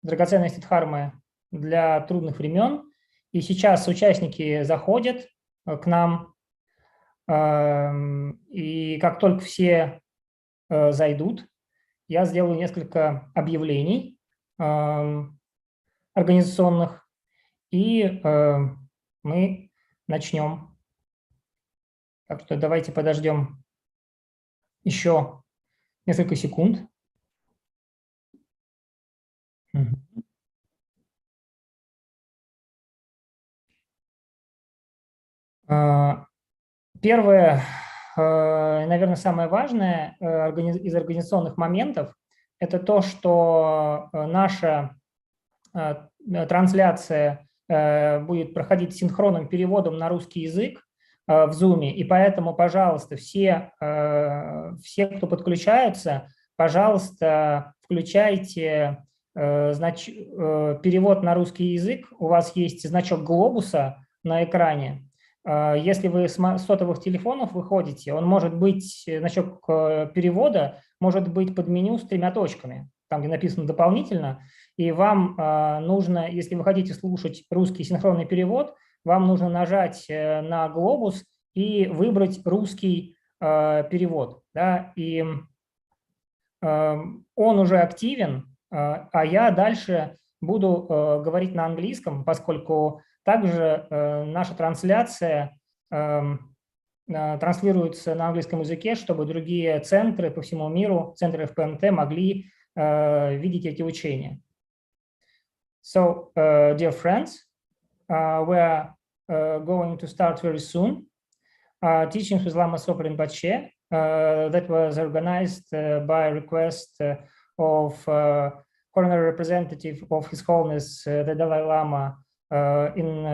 драгоценности Дхармы для трудных времен. И сейчас участники заходят к нам, и как только все зайдут, я сделаю несколько объявлений организационных, и мы начнем. Так что давайте подождем еще несколько секунд. Первое, наверное, самое важное из организационных моментов – это то, что наша трансляция будет проходить синхронным переводом на русский язык в Zoom, и поэтому, пожалуйста, все, кто подключаются, пожалуйста, включайте перевод на русский язык. У вас есть значок глобуса на экране. Если вы с сотовых телефонов выходите, он может быть, значок перевода может быть под меню с 3 точками, там, где написано «дополнительно», и вам нужно, если вы хотите слушать русский синхронный перевод, вам нужно нажать на глобус и выбрать русский перевод. Да? И он уже активен, а я дальше буду говорить на английском, поскольку также наша трансляция транслируется на английском языке, чтобы другие центры по всему миру, центры FPMT, могли видеть эти учения. So, dear friends, we are going to start very soon. Teachings with Lama Zopa Rinpoche that was organized by request of Honorary representative of His Holiness the Dalai Lama in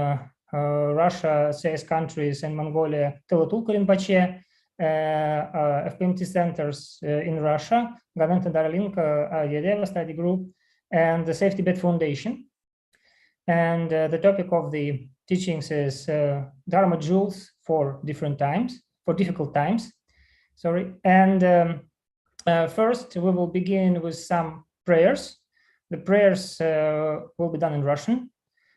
Russia, CIS countries, and Mongolia, Telo Tulku Rinpoche, FPMT centers in Russia, Ganden, Tendar, Ling, study group, and the Safe Tibet Foundation. And the topic of the teachings is Dharma Jewels for different times, for difficult times. Sorry. And first, we will begin with some prayers. The prayers will be done in Russian.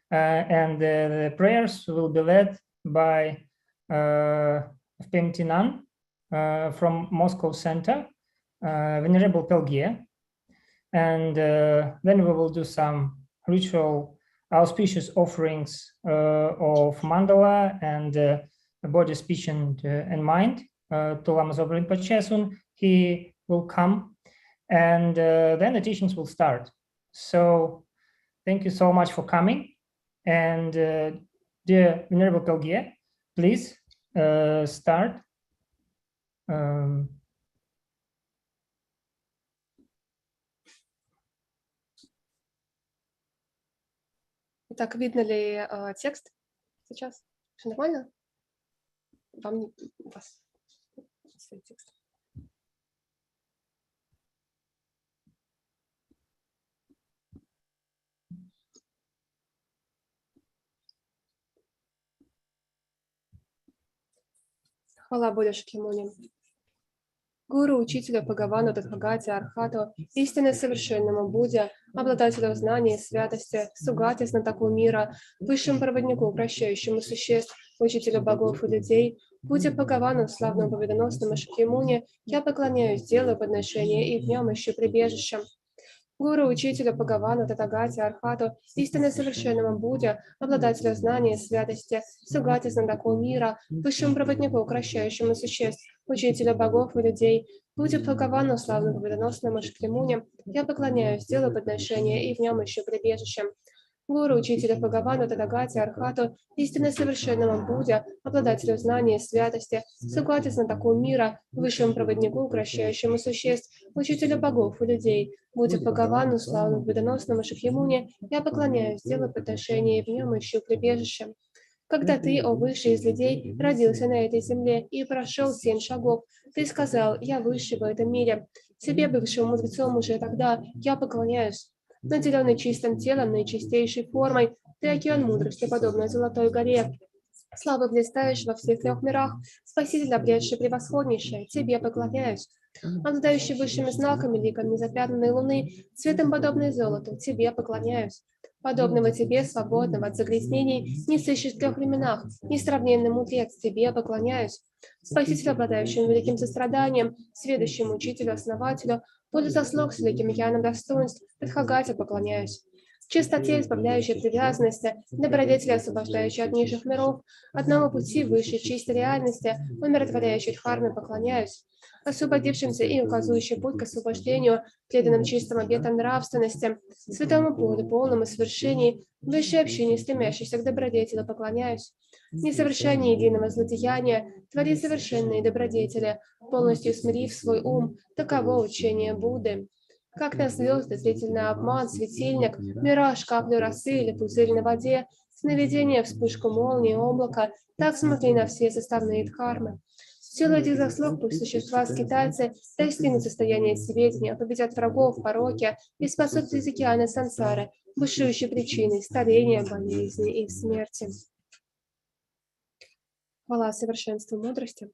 And the prayers will be led by FPMT nun from Moscow Center, Venerable Pelgier. And then we will do some ritual auspicious offerings of mandala and body, speech, and mind to Lama Zopa Rinpoche. Soon he will come, and then the teachings will start. So thank you so much for coming. And dear Venerable Pelgier, please start. Так, видно ли текст сейчас? Все нормально? Вам не... Вас свой текст. Хвала Будде Шакьямуни. Гуру, учителю Бхагавану, Тадхагате, Архату, истинно совершенному Будде, обладателю знаний и святости, Сугате, знатоку мира, высшему проводнику, прощающему существ, учителю богов и людей, Будде Бхагавану, славному победоносному Шакьямуни, я поклоняюсь, делаю подношение и в нем ищу прибежищем. Гуру, учителю Бхагавану, Татагате, Архату, истинно совершенному Будде, обладателю знаний и святости, Сугате, знатоку мира, высшему проводнику, укращающему существ, учителю богов и людей, Будде Бхагавану, славному победоносному Шакьямуни, я поклоняюсь, делаю подношение и в нем ищу прибежищем. Гуру, учителю Бхагавану, Татагате, Архату, истинно совершенному Будде, обладателю знаний и святости, Сугате, знатоку мира, высшему проводнику, укращающему существ, учителю богов и людей, Будде Бхагавану, славному победоносному Шакьямуни, я поклоняюсь, делаю подношение и в нем ищу прибежище. Когда ты, о высший из людей, родился на этой земле и прошел 7 шагов, ты сказал: я высший в этом мире. Тебе, бывшему мудрецом уже тогда, я поклоняюсь. Наделенный чистым телом, наичистейшей формой, ты океан мудрости, подобно золотой горе. Славы блистаешь во всех 3 мирах, Спаситель, обретший превосходнейшее, тебе поклоняюсь. Обладающий высшими знаками, ликом незапятнанной луны, цветом подобной золоту, тебе поклоняюсь. Подобного тебе, свободного от загрязнений, не сыщешь в 3 временах, несравненный мудрец, тебе поклоняюсь. Спаситель, обладающему великим состраданием, сведущему учителю, основателю, полю заслуг с великим океаном достоинств, Тадхагате поклоняюсь. Чистоте, избавляющей от привязанности, добродетели, освобождающей от низших миров, одному пути высшей чистой реальности, умиротворяющей дхарме поклоняюсь. Освободившимся и указывающий путь к освобождению, преданным чистым обетам нравственности, святому полю, полному совершений, высшей общине, стремящейся к добродетели, поклоняюсь. Не совершая ни единого злодеяния, твори совершенные добродетели, полностью смирив свой ум, таково учение Будды. Как на звезды, зрительный обман, светильник, мираж, каплю росы или пузырь на воде, сновидение, вспышку молнии, облака, так смотри на все составные дхармы. В силу этих заслуг пусть существа скитальцы достигнут состояния сведения, победят врагов, пороки и спасут из океана сансары, бушующей причиной старения, болезни и смерти. Хвала совершенству мудрости.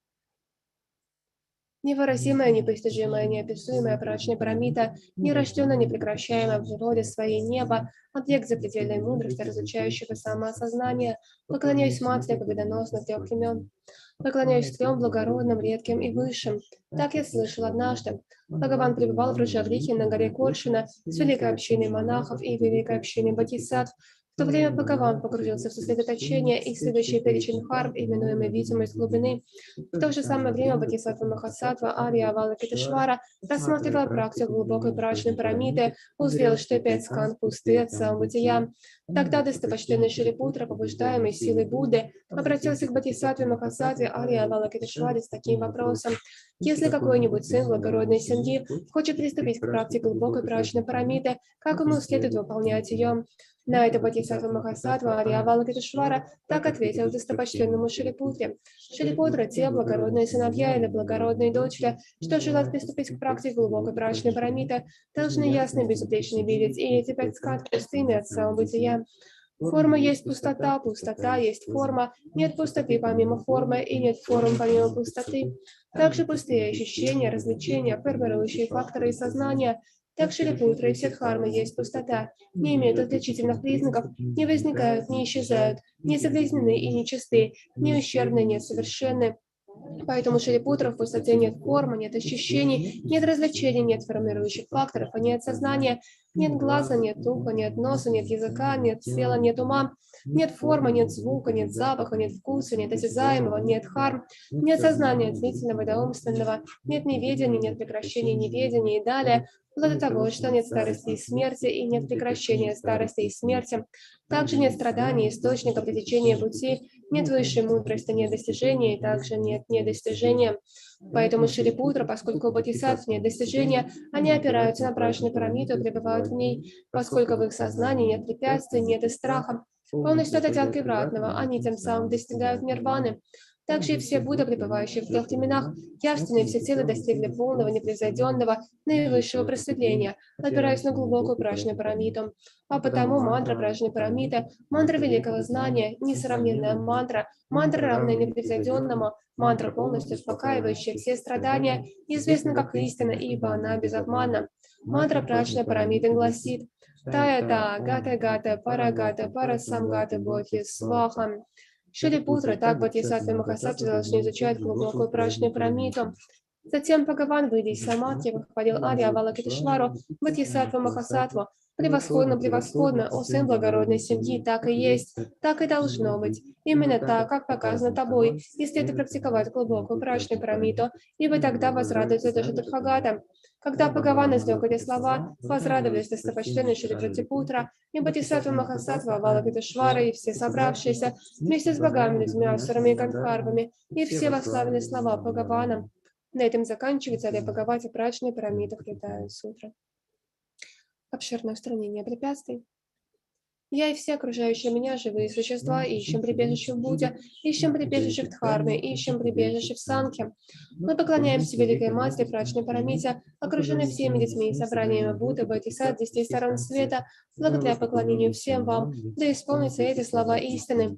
Невыразимая, непостижимая, неописуемая прочная парамита, нерожденная, непрекращаемая в природе своей небо, объект запредельной мудрости, различающего самоосознание, поклоняюсь Матре победоносных 3 времен. Поклоняюсь 3 благородным, редким и высшим. Так я слышал однажды. Бхагаван пребывал в Раджагрихе на горе Коршуна с великой общиной монахов и великой общиной бодхисаттв. В то время Бхагаван погрузился в сосредоточение и следующий перечень дхарм, именуемый видимость глубины. В то же самое время бодхисаттва Махасаттва Ария Авалокитешвара рассматривал практику глубокой брачной парамиты, узрел, что 5 сканд пусты от самого бытия. Тогда достопочтенный Шрипутра, побуждаемый силой Будды, обратился к бодхисаттве Махасаттве Ария Авалокитешваре с таким вопросом. Если какой-нибудь сын благородной семьи хочет приступить к практике глубокой брачной парамиты, как ему следует выполнять ее? На это бодхисаттва Махасаттва Ария Авалокитешвара так ответил достопочтенному Шрипутре. Шрипутра, те благородные сыновья или благородные дочери, что желают приступить к практике глубокой брачной парамиты, должны ясно и безупречно видеть и эти 5 сканд пустыми от самого бытия. Форма есть пустота, пустота есть форма, нет пустоты помимо формы и нет форм помимо пустоты. Также пустые ощущения, развлечения, формирующие факторы и сознания. Так Шрипутра и все дхармы есть пустота, не имеют отличительных признаков, не возникают, не исчезают, не загрязнены и нечисты, не ущербны, не совершенны. Поэтому Шрипутра в пустоте нет формы, нет ощущений, нет развлечений, нет формирующих факторов, а нет сознания, нет глаза, нет уха, нет носа, нет языка, нет тела, нет ума, нет формы, нет звука, нет запаха, нет вкуса, нет осязаемого, нет харм, нет сознания длительного до умственного, нет неведения, нет прекращения неведения и далее, вплоть до того, что нет старости и смерти, и нет прекращения старости и смерти. Также нет страданий, источника пресечения пути, нет высшей мудрости, нет достижения, и также нет недостижения. Поэтому Шрипутра, поскольку у бодхисаттв нет достижения, они опираются на брачную пирамиду и пребывают в ней, поскольку в их сознании нет препятствий, нет и страха. Полностью от оттенка вратного, они тем самым достигают нирваны. Также и все Будды, пребывающие в 3 временах, явственные все силы достигли полного, непревзойденного, наивысшего просветления, опираясь на глубокую брачную пирамиду. А потому мантра брачной пирамиды, мантра великого знания, несравненная мантра, мантра равная непревзойденному, мантра, полностью успокаивающая все страдания, известна как истина, ибо она безобманна. Мантра брачной пирамиды гласит «Тая-та, гата-гата, парагата, парасамгата, бодхи, сваха». Шрипутра, так бодхисаттвы Махасаттвы должны изучать глубокую брачную пирамиду. Затем Бхагаван, выйдя из самадхи, выхвалил Ария Авалокитешвару, бодхисаттву Махасаттву. Превосходно, превосходно, о сын благородной семьи, так и есть, так и должно быть. Именно так, как показано тобой, если ты практиковать глубокую брачную пирамиду, ибо тогда возрадуется даже Тадхагата. Когда Бхагаван изрек эти слова, возрадовались достопочтенный Шрипутра и бодхисаттва Махасаттва Авалокитешвара и все собравшиеся вместе с богами, людьми, асурами и гандхарвами, и все восславили слова Бхагавана. На этом заканчивается Ария Бхагавати брачной пирамиды Хридая Сутра. Обширное устранение препятствий. Я и все окружающие меня живые существа ищем прибежище в Будде, ищем прибежище в Дхарме, ищем прибежище в Санхе. Мы поклоняемся Великой Матери брачной парамите, окружены всеми детьми и собраниями Будды, Бодхисаттв 10 сторон света, благодаря поклонению всем вам, да исполнятся эти слова истины.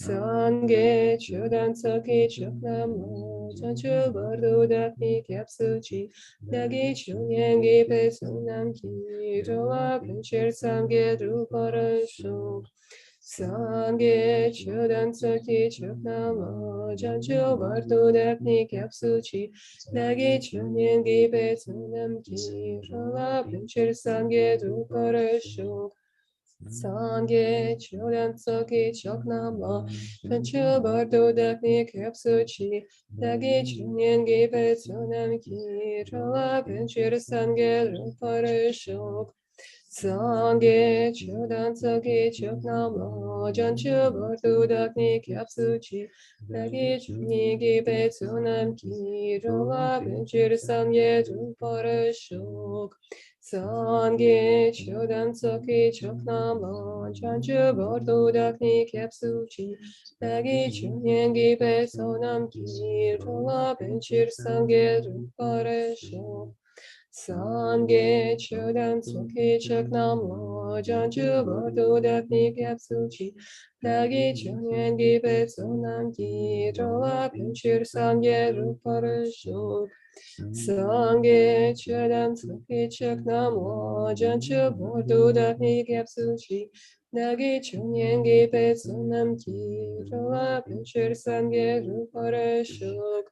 Sangye chodan saki choknamo chanchu bardo dakni kyapsuchi dagi chunyangi pe sunam ki roa pincher samge druparasho Sangye chodan saki choknamo chanchu bardo dakni kyapsuchi dagi chunyangi pe sunam ki roa pincher samge druparasho Sangye chodan soki choknama chanchu bardo dakni kyapsuchi dagi chunyan gibe tsunam ki rola pinchir sangye ruparashok Sangye chodan soki choknama chanchu bardo dakni kyapsuchi dagi chunyan gibe tsunam ki rola pinchir sangye ruparashok Sangye chodan soki choknama chanchu bardo dakni kyapsuchi dagi chunyan gibe sonam ki rola pinchir sangye ruparasho Sangye chodan soki choknama chanchu bardo dakni kyapsuchi dagi chunyan gibe sonam ki rola pinchir sangye ruparasho Sangye chodan soki choknamo chanchu bardo dakni kyapsuchi dagi chunyan gibe sonam ki rola pinchir sangye ruparashok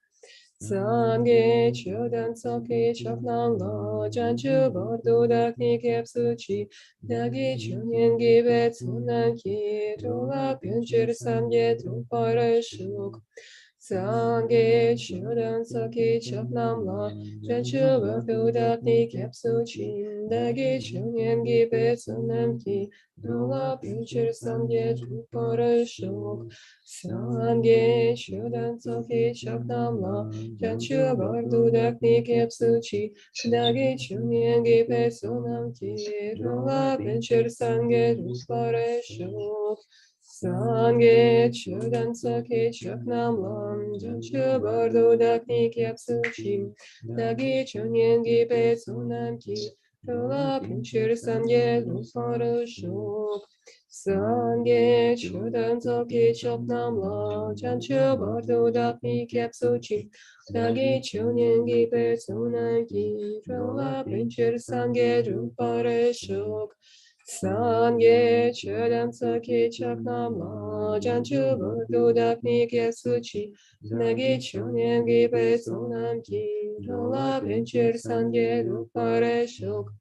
Sangye chodan soki choknamo chanchu bardo dakni kyapsuchi dagi chunyan gibe sonam ki rola pinchir sangye ruparashok Sangye chodan soki choknamo chanchu bardo dakni kyapsuchi dagi chunyan gibe sonam ki rola pinchir sangye ruparashok Sangye chodan soki choknamo chanchu bardo dakni kyapsuchi dagi chunyan gibe sonam ki rola pinchir sangye ruparashok Sangye chodan soki choknamo chanchu bardo dakni kyapsuchi dagi chunyan gibe sonam ki rola pinchir sangye ruparashok Sangye chodan soki choknamo chanchu bardo dakni kyapsuchi dagi chunyan gibe sonam ki rola pinchir sangye ruparashok Sangye chodan soki choknamo chanchu bardo dakni kyapsuchi dagi chunyan gibe sonam ki rola pinchir sangye ruparashok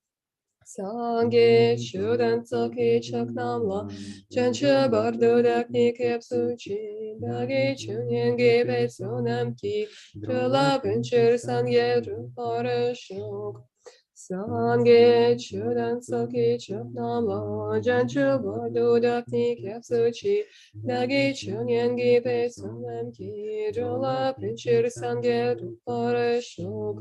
Sangye chodan soki choknamo chanchu bardo dakni kyapsuchi dagi chunyan gibe sonam ki rola pinchir sangye ruparashok Sangye chodan soki choknamo chanchu bardo dakni kyapsuchi dagi chunyan gibe sonam ki rola pinchir sangye ruparashok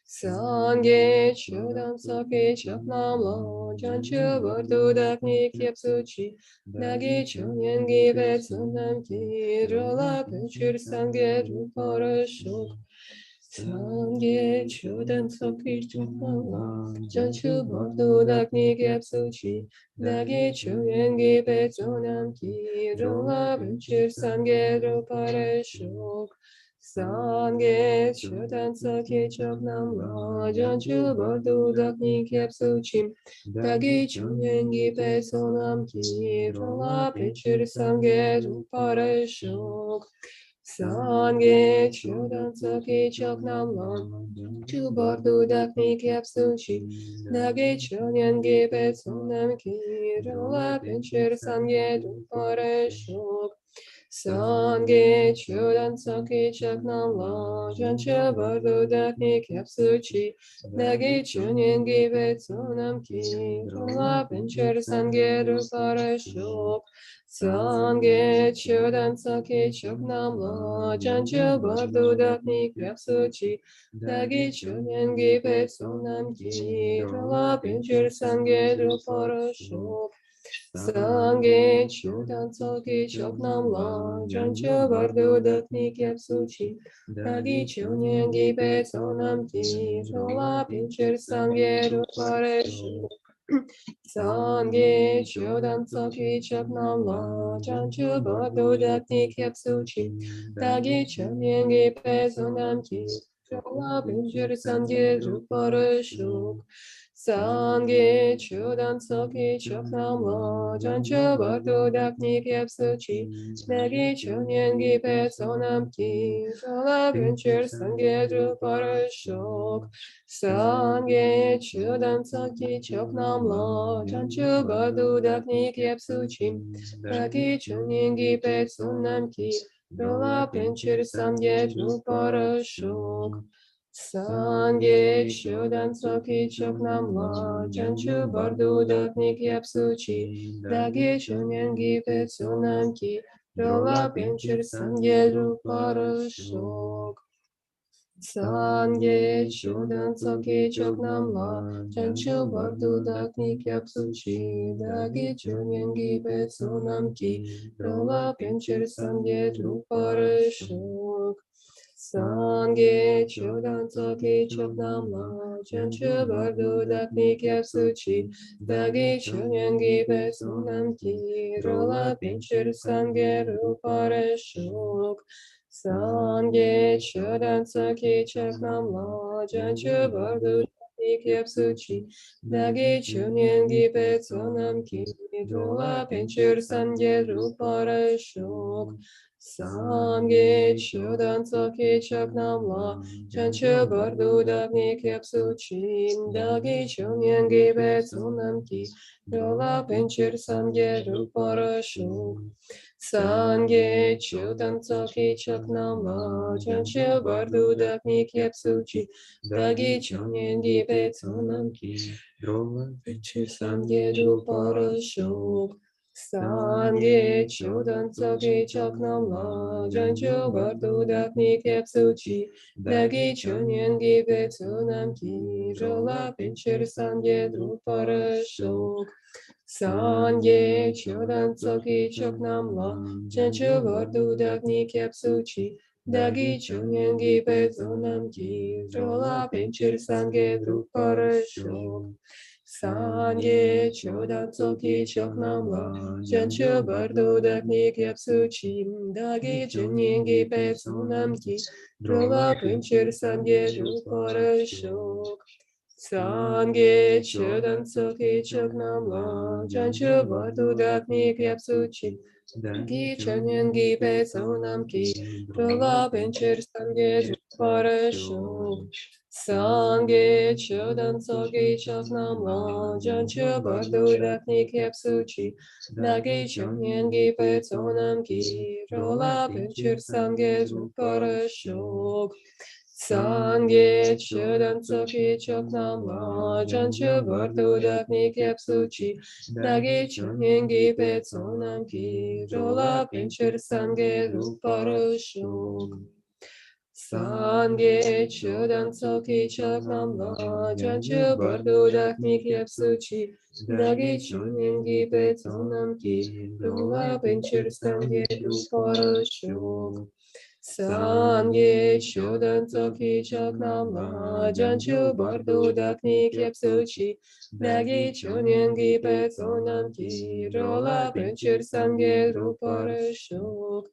Sangye chodan soki choknamo chanchu bardo dakni kyapsuchi dagi chunyan gibe sonam ki rola pinchir sangye ruparashok Sangye chodan soki choknamo chanchu bardo dakni kyapsuchi dagi chunyan gibe sonam ki rola pinchir sangye ruparashok Sangye chodan soki choknamo chanchu bardo dakni kyapsuchi dagi chunyan gibe sonam ki rola pinchir sangye ruparashok Sangye chodan soki choknamo chanchu bardo dakni kyapsuchi dagi chunyan gibe sonam ki rola pinchir sangye ruparashok Sangye chodan soki choknamo chanchu bardo dakni kyapsuchi dagi chunyan gibe sonam ki rola pinchir sangye ruparashok Sangye chodan soki choknamo chanchu bardo dakni kyapsuchi dagi chunyan gibe sonam ki rola pinchir sangye ruparashok Sangye chodan soki choknamo chanchu bardo dakni kyapsuchi dagi chunyan gibe sonam ki rola pinchir sangye ruparashok Sangye chodan soki chok nam la chan chu bo do dak ni kyap su chi dagi chen yen gi pe son nam ki chola bin jir sangye rupa re shuk Sangye chodan soki chok nam la chan chu bo do dak ni kyap su chi dagi chen yen gi pe son nam ki chola bin jir sangye rupa re shuk Sangye chodan soki chok nam la chan chu ba du dak ni kyap su chim dagi chun yin gi pe sun nam ki rola pinchir sangye rupa ra shok Sangye chodan soki chok nam la chan chu ba du dak ni kyap su chi dagi chun yin gi pe sun nam ki rola pinchir sangye rupa ra shok Sangye chodan soki chok nam la chan chu ba du dak ni kyap su chi dagi chun yen gi pe su nam ki rola pinchir sangye rupa re shok Sangye chodan soki chok nam la chan chu ba du dak ni kyap su chi dagi chun yen gi pe su nam ki rola pinchir sangye rupa re shok Sangye chodan soki chok nam la chan chu ba du ni kyap su chi dagi chun yen gi pe son nam ki rola pinchir sangye rupa re shok Sangye chodan soki chok nam la chan chu ba du ni kyap su chi dagi chun yen gi pe son nam ki rola pinchir sangye rupa re shok Sangye chodan soki chok nam la chan chu ba du ni kyap su chi dagi chun yen gi pe son nam ki rola pinchir sangye rupa re shok Sangye chodan soki chok nam la chan chu ba du ni kyap su chi dagi chun yen gi pe son nam ki rola pinchir sangye rupa re shok Sangye chodan soki chok nam la chan chu ba du ni kyap su chi dagi chun yen gi pe son nam ki rola pinchir sangye rupa re shok Sangye chodan soki chok nam la chan chu ba du ni kyap su chi dagi chun yen gi pe son nam ki rola pinchir sangye rupa re shok Sangye chodan soki chok nam la chan chu ba du ni kyap su chi dagi chun yen gi pe son nam ki rola pinchir sangye rupa re shok Sangye chodan soki chok nam la chan chu ba du ni kyap su chi dagi chun yen gi pe son nam ki rola pinchir sangye rupa re shok Sangye chodan soki chok nam la chan chu ba du ni kyap su chi dagi chun yen gi pe son nam ki rola pinchir sangye rupa re shok Sangye chodan soki chok nam la chan chu ba du ni kyap su chi dagi chun yen gi pe son nam ki rola pinchir sangye rupa re shok Sangye chodan soki chok nam la chan chu ba du ni kyap su chi dagi chun yen gi pe son nam ki rola pinchir sangye rupa re shok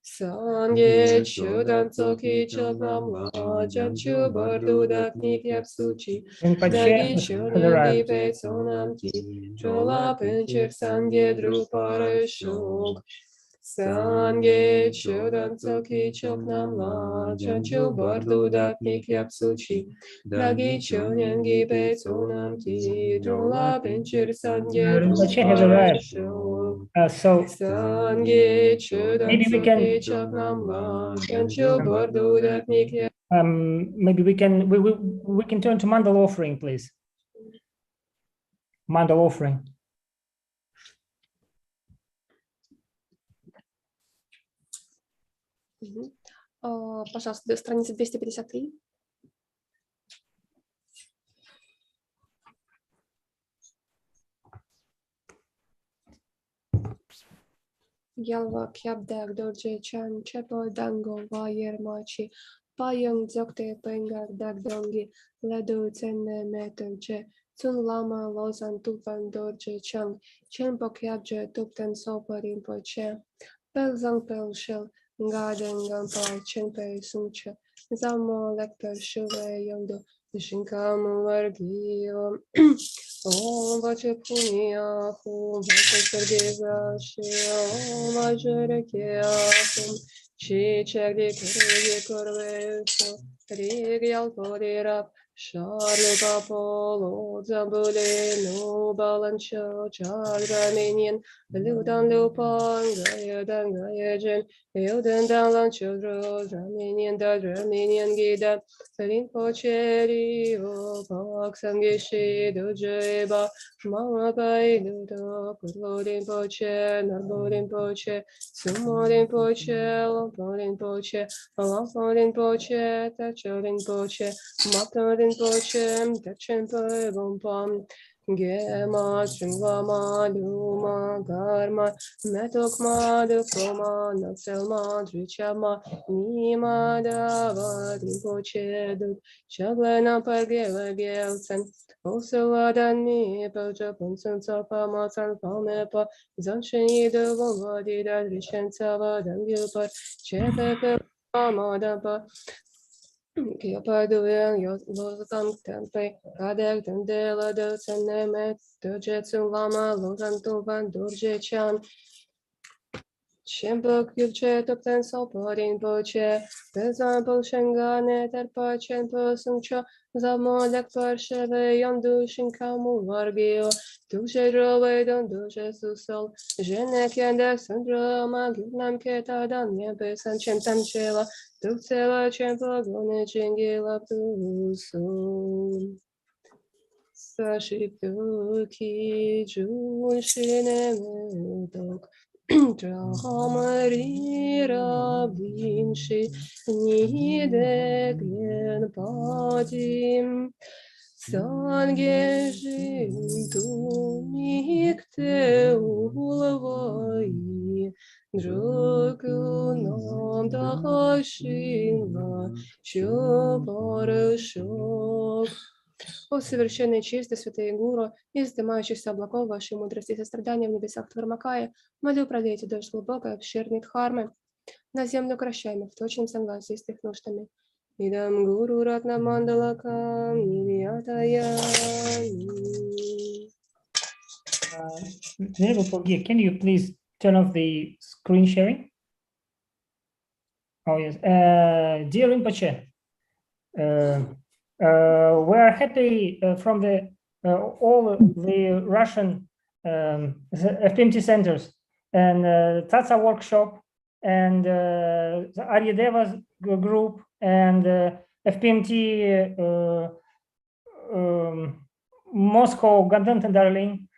Sangye chodan soki chok nam la chan chu ba du ni kyap su chi Rinpoche dagi has chun yen gi arrived. pe son nam ki rola pinchir sangye rupa re shok Sangye chodan soki chok nam la chan chu ba du ni kyap su chi dagi chun yen gi pe son nam ki rola pinchir sangye Rinpoche has rupa re arrived. shok So Sangye chodan maybe we can soki chok nam la chan chu ba du ni kyap maybe we can turn to mandal offering, please. Mandal offering. Пожалуйста, страница 253. Ялва кябдаг дорже чан чепо данго вайер мачи паян дзокте пенгар дагдонги леду ценне метовче Tun Lama Lozan Tupan Dorje Chang, Chen Bokyabje Tupten Zopa Rinpoche, Pel Zang Pel Shel, Ganden Gampai Chen Pei Sunche, Zamo Lekper Shuve Yondo, Shinkam Vargio, Om Vache Punya, Om Vache Sergeva Shia, Om Vajere Kia, Chi Chegdi Kurigi Kurve, Rigi Alpodira. Charlie Papolo, Zambule, no Balancho, Charles Raminian, Ludan Lupan, Gayadan Gayajan, Ilden Dalan Children, Raminian, Dad Raminian Gida, Sarin Pocheri, O Paksangishi, Dojeba, Mamapai, Ludo, Kudodin Poche, Narbodin Poche, Sumodin Poche, Lompodin Poche, Alampodin Poche, Tachodin Poche, Matarin Pochem, Tachempa, Bompam, Gema, Chingama, Duma, Garma, Metokma, Dukoma, Naxelma, Drichama, Nima, Dava, Rinpoche, Duk, Shaglana, Pargela, Gelsen, also Adan Mi, Pelja, Punsun, Sapa, Matan, Palmepa, Zanshin, Yidu, Vomadi, Rishen, Sava, Dangilpa, Chepe, Amadapa. Kyopaduyang Lozang Tempe, Kadek Tendela de Seneme, Dojetsu Lama, Lozang Tuvan, Dorje Chan, Shempo Kyubche, Topten Soporin Poche, Bezan Poshengane, Terpa Chenpo Sungcho, Zamo Lekpar Sheve, Yondu Shinkamu Vargio, Dushe Rove, Don Dushe Susol, Jenek Yandek Sandra, Magunam Keta, Dan Yempe Sanchen Tanchela, Duksela Chenpo Gone Chingila Pusu. Sashituki Jun Shinemedok. Dramarira Vinci Nideglen Padim Sangejin Tumikte Ulavai Drugunam Dahashima Шопарашок. О совершенный чистый святые гуру, из вздымающихся облаков вашей мудрости и сострадания в небесах Твармакая, молю пролейте дождь глубокой, обширной дхармы, на землю кращаемых в точном согласии с их нуждами. Идам гуру ратна мандалакам нивятаями. Can you please turn off the screen sharing? Oh, yes. Dear Rinpoche, we're happy from all the Russian FPMT centers and Tatsa workshop and the Aryadeva's group and FPMT Moscow, Ganden, Tendar, Ling,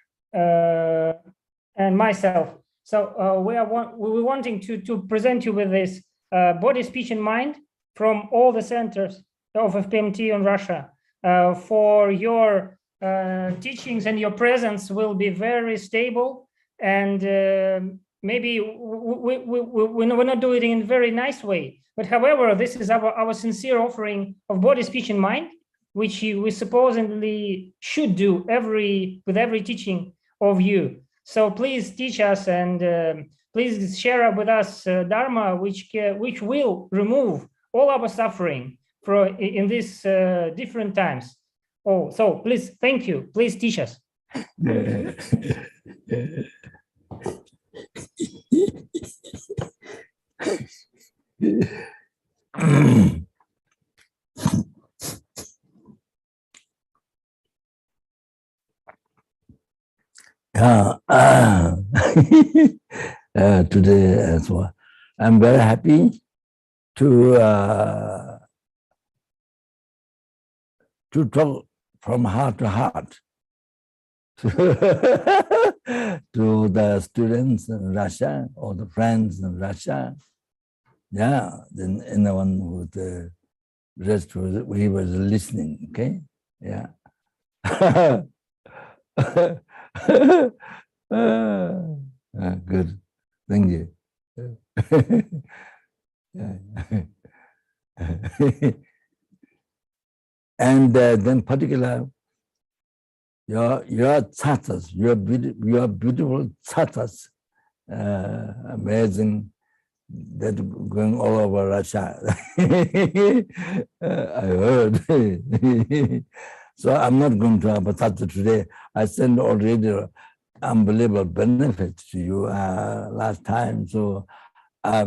and myself. So we're wanting to present you with this body, speech, and mind from all the centers of FPMT in Russia. For your teachings and your presence will be very stable, and maybe we're not doing it in a very nice way. But however, this is our sincere offering of body, speech, and mind, which we supposedly should do with every teaching of you. So please teach us and please share with us Dharma, which will remove all our suffering in these different times. Oh, so please, thank you. Please teach us. Today as well, I'm very happy to talk from heart to heart to the students in Russia or the friends in Russia. Yeah, then anyone who the rest we was listening. Okay, yeah. Good, thank you. And then particular your chatas, your beautiful chatas, amazing, that going all over Russia. I heard. So I'm not going to have a chata today. I sent already unbelievable benefit to you last time. So so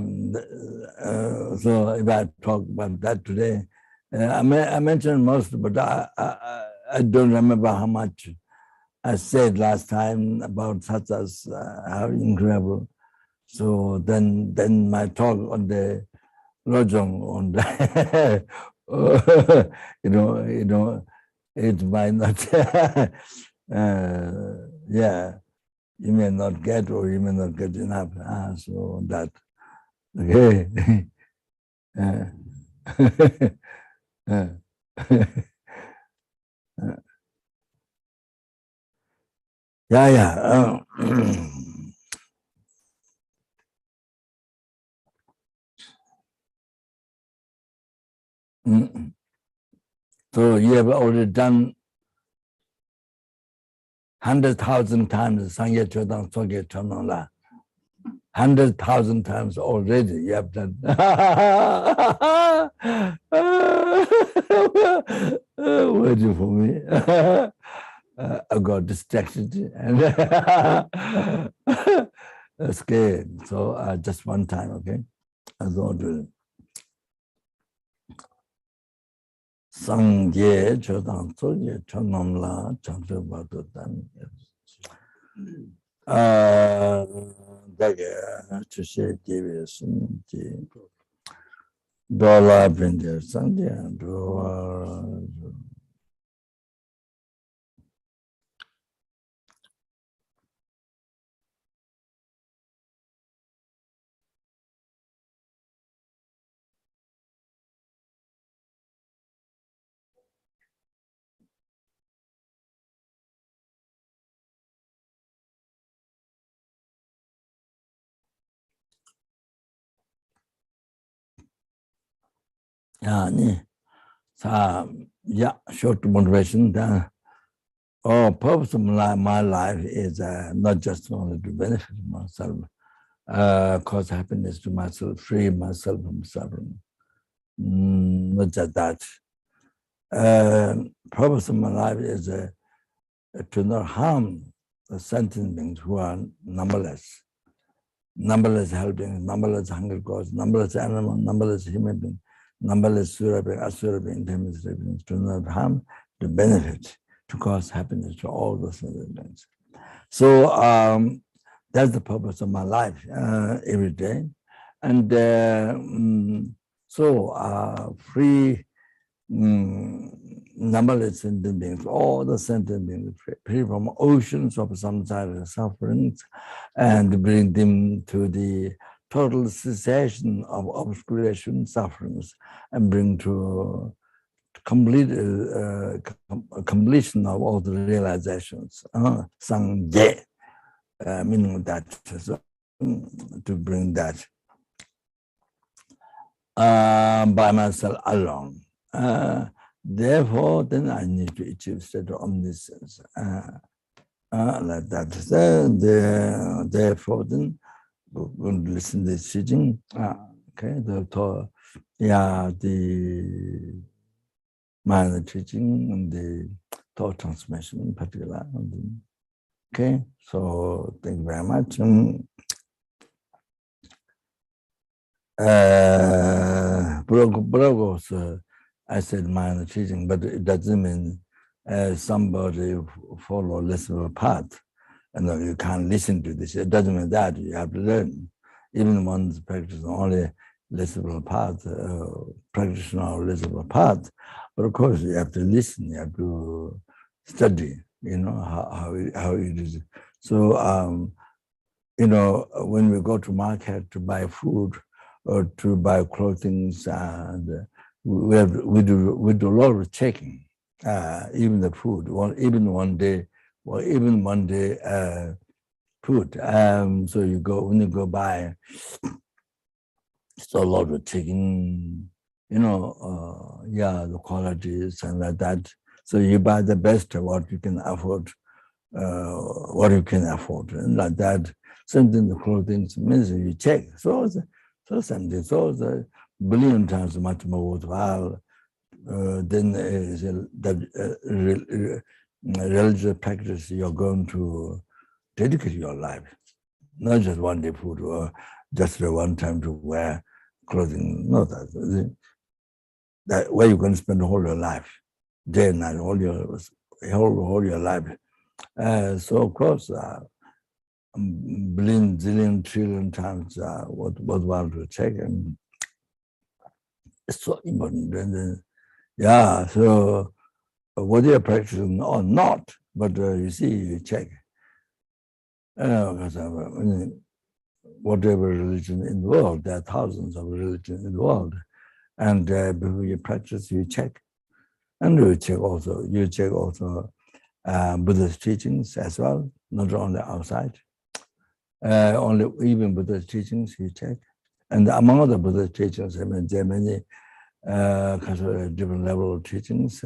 if I talk about that today, I mentioned most, but I don't remember how much I said last time about chatas, how incredible. So then my talk on the lojong, on the it might not yeah, you may not get, or you may not get enough. So that okay. Yeah. So you have already done 100,000 times Sangye Chodang Soge Chonong La. 100,000 times already you have done. Waiting for me. I got distracted and scared. So just one time, okay? I don't do it. Sangye Chodang Soge Chonong La Changse Bado Dan. To say devious Dalai been there Sunday and short motivation. Purpose of my life is not just only to benefit myself, cause happiness to myself, free myself from suffering. Not just that. Purpose of my life is to not harm the sentient beings who are numberless. Numberless helping, numberless hunger cause, numberless animal, numberless human being, numberless sura being, asura being, intermediate beings, to not harm, to benefit, to cause happiness to all those beings. So that's the purpose of my life every day. And free numberless sentient beings, all the sentient beings, free from oceans of samsara sufferings, and bring them to the total cessation of obscuration sufferings, and bring to complete completion of all the realizations. Sangye, meaning that, so, to bring that by myself alone. Therefore, then I need to achieve state of omniscience. Like that. Therefore, then we're going to listen to this teaching. Okay, the minor teaching and the thought transmission in particular. Okay, so thank you very much. Brogos, I said minor teaching, but it doesn't mean somebody follow less of a path. And you can't listen to this. It doesn't mean that you have to learn. Even one's practice only less of a path, practitioner less of a path. But of course, you have to listen. You have to study. How it is. So when we go to market to buy food or to buy clothing, and we do a lot of checking. Even the food, even one day food. So when you go buy, it's a lot of checking. The qualities and like that. So you buy the best what you can afford, and like that. Something the clothing means you check. So something. So the billion times much more worthwhile. Then is the religious practice you're going to dedicate your life, not just one day food or just one time to wear clothing. No, that where you're going to spend the whole your life, day and night, all your life. So of course, billion, zillion, trillion times worthwhile to check, and it's so important. And yeah, so whether you're practicing or not, but you see, you check. Because whatever religion in the world, there are thousands of religions in the world, and before you practice, you check, and you check also Buddhist teachings as well, not only outside. Only even Buddhist teachings you check, and among the Buddhist teachings, I mean, there are many different level of teachings.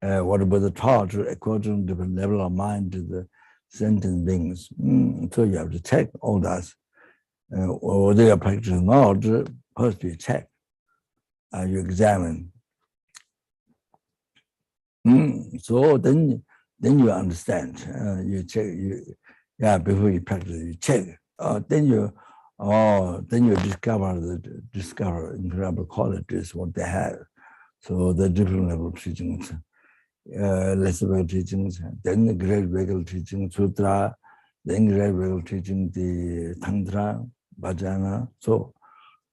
What Buddha taught according to different level of mind to the sentient beings. So you have to check all that. Whether you're practicing or not, first you check, you examine. So then you understand. You check. Before you practice, you check. Then you discover incredible qualities what they have. So the different level of teachings. Lesser level teachings, then the great regal teaching, sutra, then great regal teaching, the tantra, bhajana. So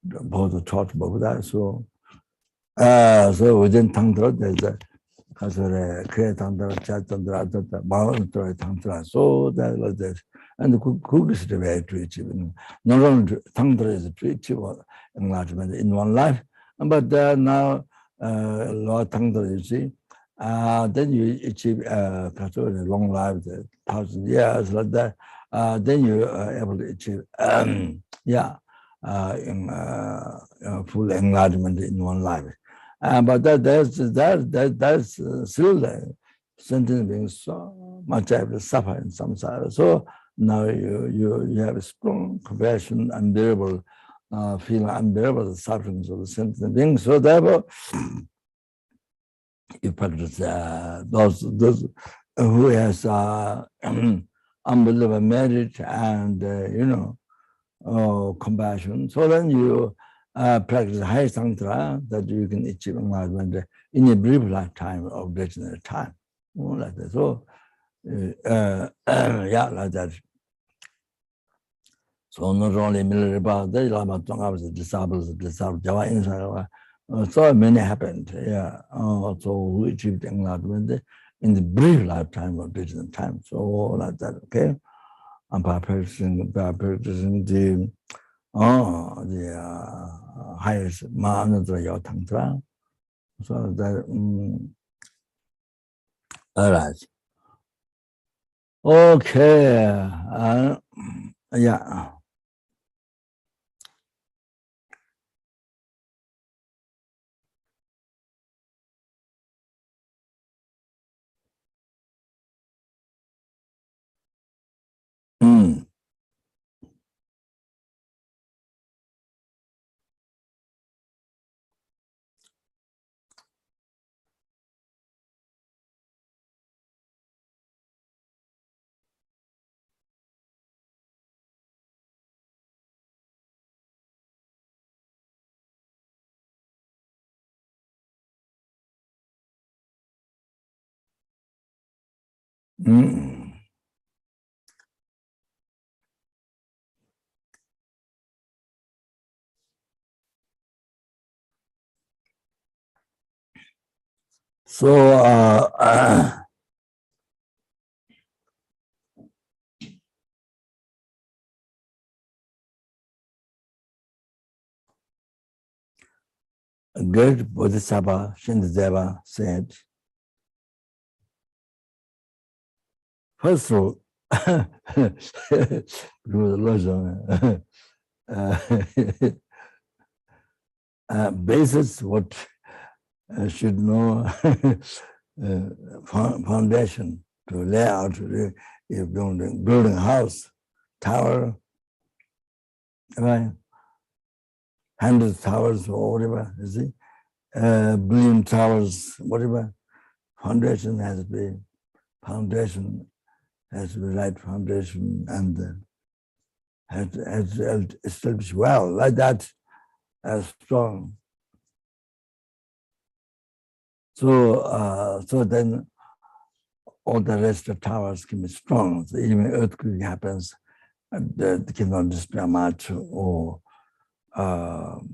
both taught about that. So within tantra, there's a Kriya tantra, Chat tantra, tantra. So that was this, and the cook is the way to achieve. Not only tantra is to achieve enlightenment in one life, but now Lord tantra, you see. Then you achieve a long life, 1,000 years, like that. Then you are able to achieve, full enlightenment in one life. But that's still sentient beings so much have to suffer in samsara. So now you have a strong compassion, unbearable feeling, unbearable sufferings of the sentient beings. So therefore, you practice those who has unbelievable merit and compassion. So then you practice high tantra that you can achieve enlightenment in a brief lifetime of ordinary time. Like that. So like that. So not only military, but the Lama Zopa disciples, so many happened. So we achieved enlightenment in the brief lifetime of ordinary time. So like that. Okay. And by practicing the highest Mantra Tantra. So that all right. Okay. So great Bodhisattva Shantideva said, first of all, basis what should know foundation to lay out, if building a house, tower, right? 100 towers or whatever, you see, billion towers, whatever. Foundation has to be right foundation, and has to establish well, like that, as strong. So, so then all the rest of towers can be strong. So even earthquake happens, they cannot destroy much, or cannot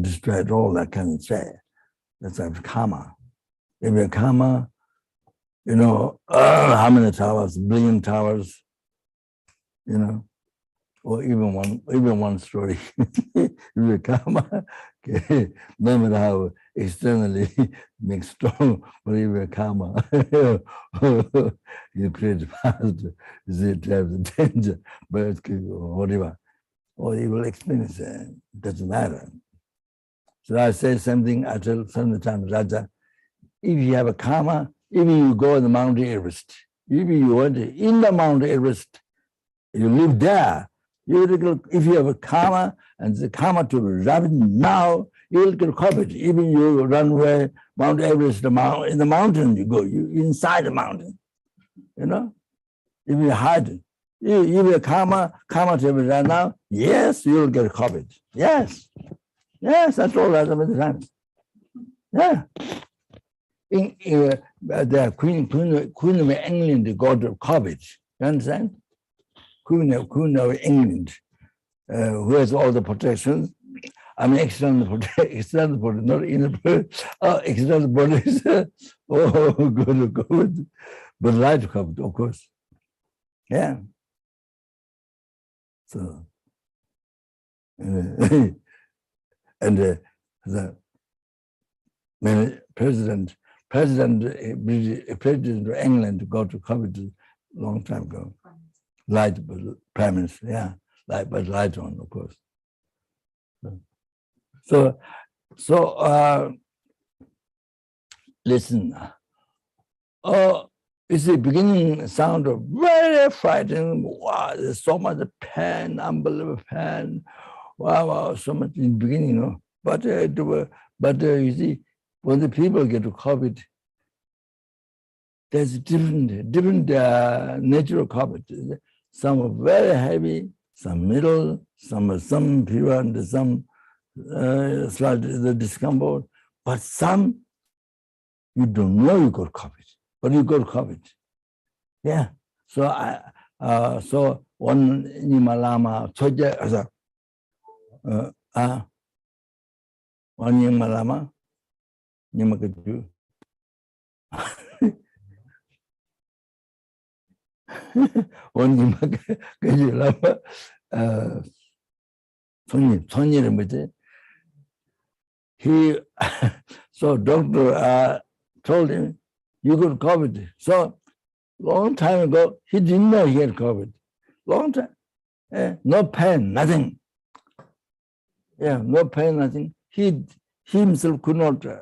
destroy it all, I can say. That's like karma. If you're karma, you know, how many towers, billion towers, you know, or even one story. If you're karma, okay, no matter how externally makes strong, but if you're karma, you create fast, you see, it has a danger, but or whatever, or you will experience it, doesn't matter. So I say something, I tell sometimes Raja, if you have a karma, even you go to the Mount Everest, even you want to, in the Mount Everest, you live there, if you have a karma, and the karma to run now, you will get covered. Even you run away, Mount Everest, in the mountain you go, you inside the mountain, you know? If you hide, if you karma to run now, yes, you will get covered. Yes. Yes, I told that many times. Yeah. The Queen of England got COVID. You understand? Queen of England, who has all the protections. I mean, external protection, not inner, external protection. Oh, good, COVID. But light COVID, of course. Yeah. So, and the president of England got to COVID a long time ago. Light, but prime minister, yeah, light on, of course. So listen. It's the beginning sound of very frightening. Wow, there's so much pain, unbelievable pain. Wow, so much in the beginning, you know. But you see, when the people get to COVID, there's different natural COVID. Some are very heavy, some middle, some people and some slightly the discomfort, but some you don't know you got COVID, but you got COVID. Yeah. So so one Lama Zopa one young Lama, Nimakatu. One Nimakatu Lama, Tony Rinpoche. He, so doctor told him, you got COVID. So long time ago, he didn't know he had COVID. Long time, no pain, nothing. Yeah, no pain, nothing. He himself could not, didn't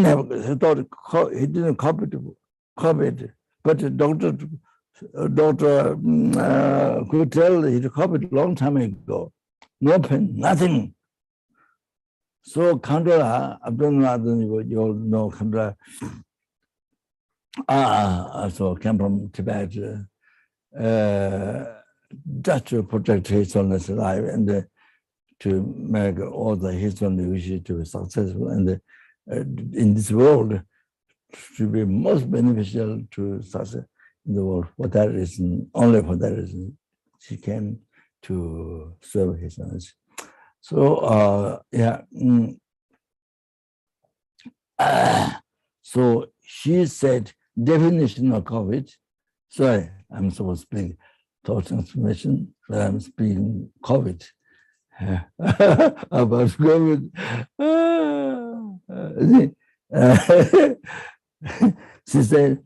have, he thought he didn't COVID. But the doctor could tell he had COVID a long time ago. No pain, nothing. So Khandra, I don't know, you all know Khandra. So came from Tibet, just to protect his Holiness life and to make all the his Holiness wishes to be successful, and in this world to be most beneficial to success in the world. For that reason, only for that reason, she came to serve his Holiness. So so she said definition of COVID. Sorry, I'm supposed to speak thought transformation, but I'm speaking COVID. About COVID. She said,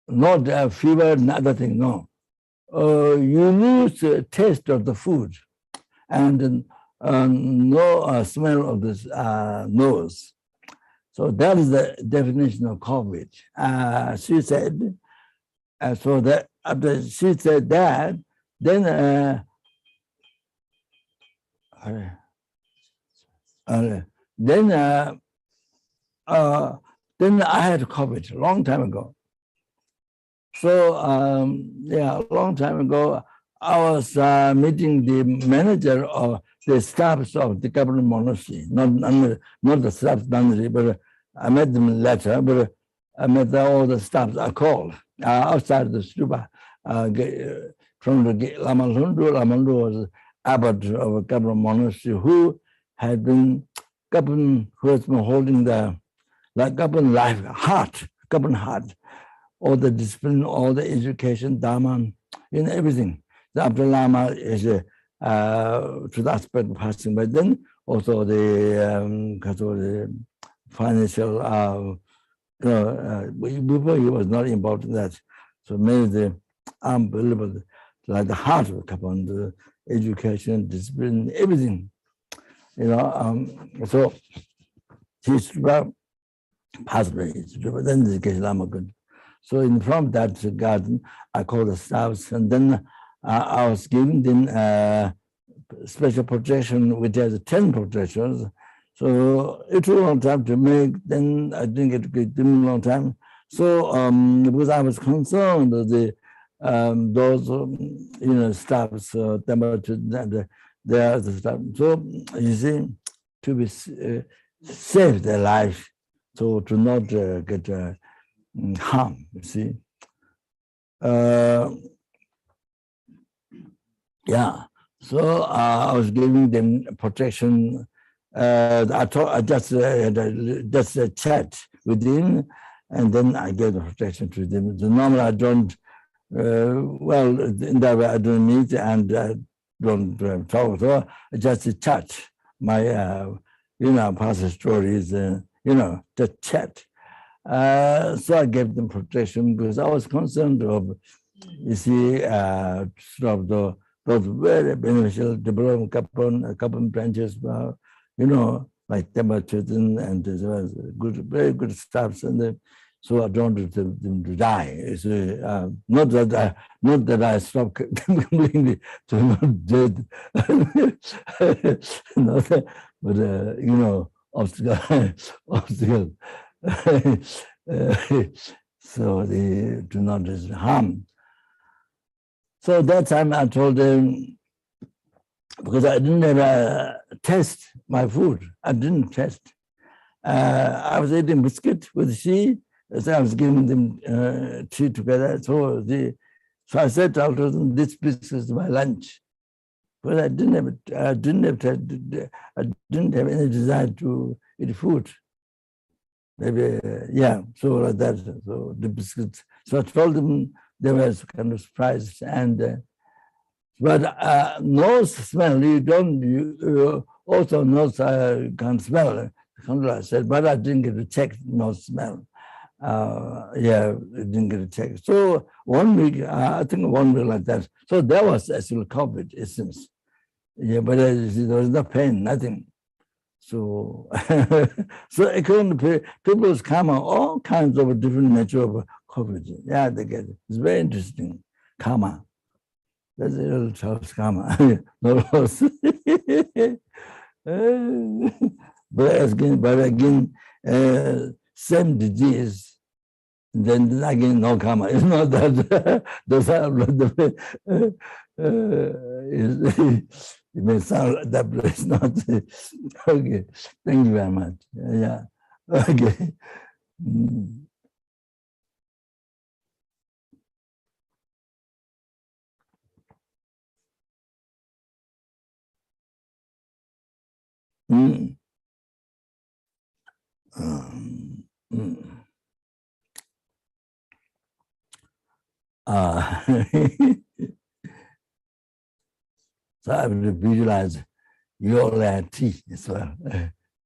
not fever, another thing, no. You lose the taste of the food and no smell of this nose. So that is the definition of COVID. She said, so that after she said that, then then I had COVID a long time ago. So yeah, a long time ago, I was meeting the manager of the staffs of the government monastery, not the staff monastery, but I met them later, but I met all the staffs I called outside the stupa. From the Lama Zopa was abbot of a government monastery who had been holding the government life, government heart, all the discipline, all the education, Dharma, everything. The Abdul Lama is to the aspect of passing, but then also the financial, before he was not involved in that. So many of the unbelievable, like the heart of Kapan, the education, discipline, everything, so he's passed away, then the case Lama good. So from that garden, I called the staffs, and then I was giving them special protection, which has 10 protections. So it took a long time to make, then I didn't get to give them a long time. So because I was concerned that those staffs, they are the staff. So you see, to be save their life, so to not get harm, you see. Yeah, so I was giving them protection. I just a chat with him, and then I gave the protection to them. So normally I don't, well, in that way I don't meet and don't talk. So I just chat my, past stories, just chat. So I gave them protection because I was concerned of, you see, sort of those very beneficial development couple branches, like Tibet and very good staffs, and so I don't want them to die. So, not that I stopped completely to not dead, but obstacle. So they do not harm. So that time I told them, because I didn't test my food. I didn't test. I was eating biscuit with tea. So I was giving them tea together. So I said to them, this biscuit is my lunch. But I didn't have any desire to eat food. Maybe, yeah, so like that. So the biscuits. So I told them, they were kind of surprised. But nose smell, you also nose can smell. I said, but I didn't get to check nose smell. Yeah, I didn't get to check. So 1 week, I think 1 week like that. So that was actually COVID, it seems. Yeah, but there was no pain, nothing. So, so according to people's karma, all kinds of different nature of COVID. Yeah, they get it. It's very interesting. Karma. That's a little child's karma. But again, same disease, then again, no karma. It's not that it may sound like that, but it's not. Okay, thank you very much. Yeah, okay. So I have to visualize your tea as well.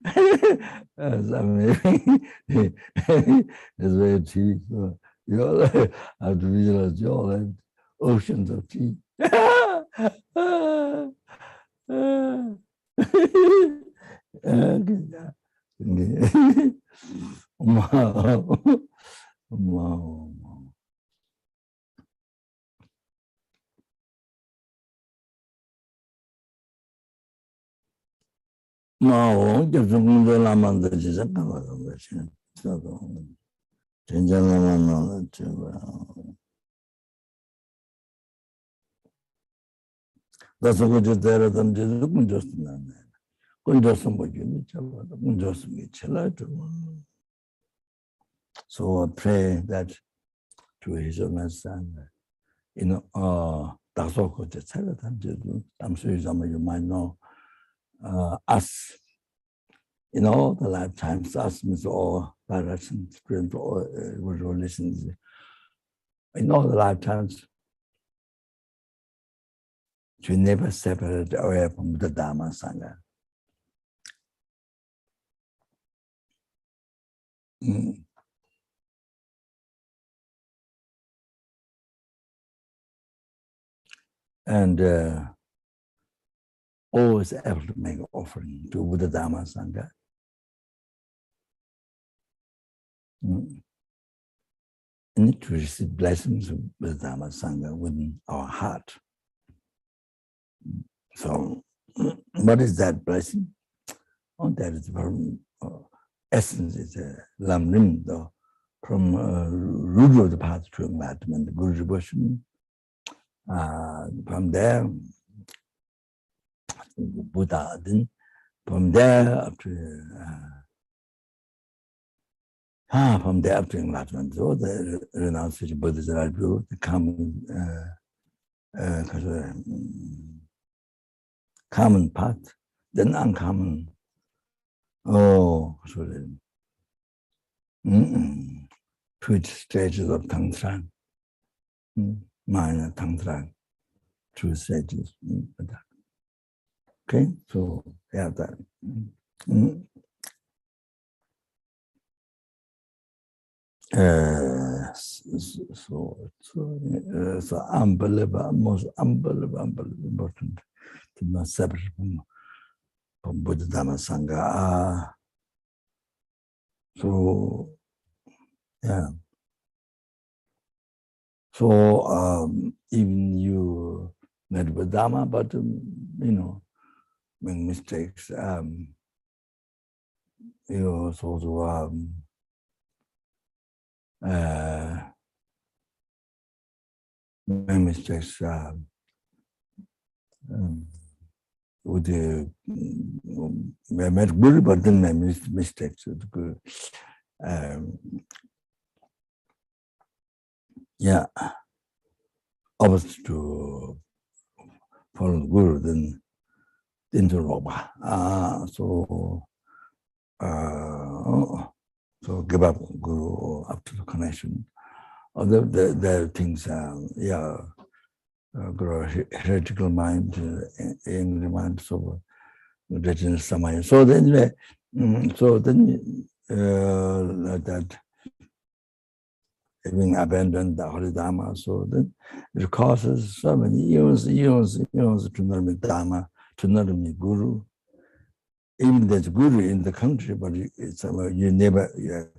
It's amazing. It's very tea. So I have to visualize your oceans of tea. That's what you there them just so I pray that to His Holiness and that's all good. I'm sure some of you might know us in all the lifetimes, us means all directions, all relations. In all the lifetimes, we never separate away from the Dharma Sangha. And always able to make an offering to Buddha Dharma Sangha. And to receive blessings of Buddha Dharma Sangha within our heart. So, what is that blessing? Oh, that is from essence, is Lam Rim, from root of the path to enlightenment, Guru devotion. From there, Buddha, then from there up to enlightenment. So the renunciation Buddhism, the common path, then uncommon. Oh, so two stages of Tantra, minor Tantra, two stages. Okay, so yeah, that. So unbelievable, most unbelievable important to not separate from Buddha Dharma Sangha. So yeah. So even you met with Dharma, but make mistakes. You also make mistakes with the met good, but then make mistakes. Yeah, opposite to follow the Guru, then into Roba. So give up Guru up to the connection. Other the things, grow heretical mind, angry mind, so retinous mind. So then, like that, having abandoned the Holy Dharma, so then it causes so many years to not meet Dharma, to not meet Guru. Even there's Guru in the country, but it's you never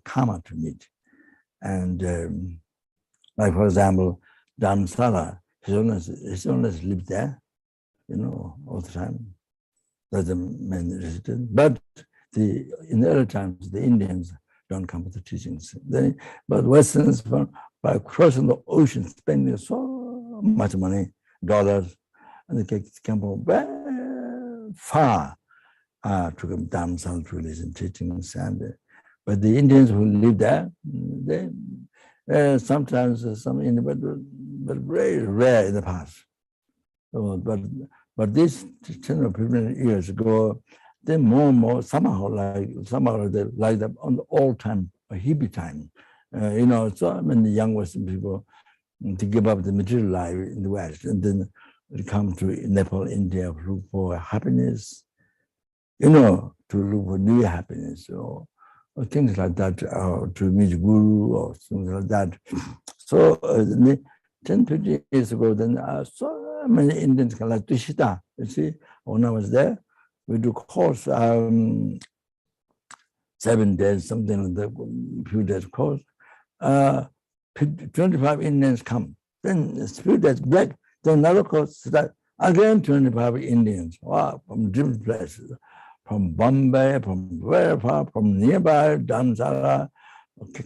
come to meet. And like for example, Dharamsala, his Holiness lived there, all the time. That's the main resident. But in the early times, the Indians don't come to the teachings. But Westerns, by crossing the ocean, spending so much money, dollars, and they came from very far to come down to listen teachings. But the Indians who live there, they sometimes some Indians, but very rare in the past. So, but this 10 or 15 years ago, they more and more somehow they like that on the old time, hippie time. So many young Western people to give up the material life in the West, and then they come to Nepal, India to look for happiness, to look for new happiness, or things like that, to meet Guru or things like that. So 10, 20 years ago, then so many Indians like Tushita. You see, when I was there, we do course 7 days, something like that, few days course. 25 Indians come. Then a few days back, then another course start. Again, 25 Indians, wow, from different places, from Bombay, from very far, from nearby, Dharamsala, the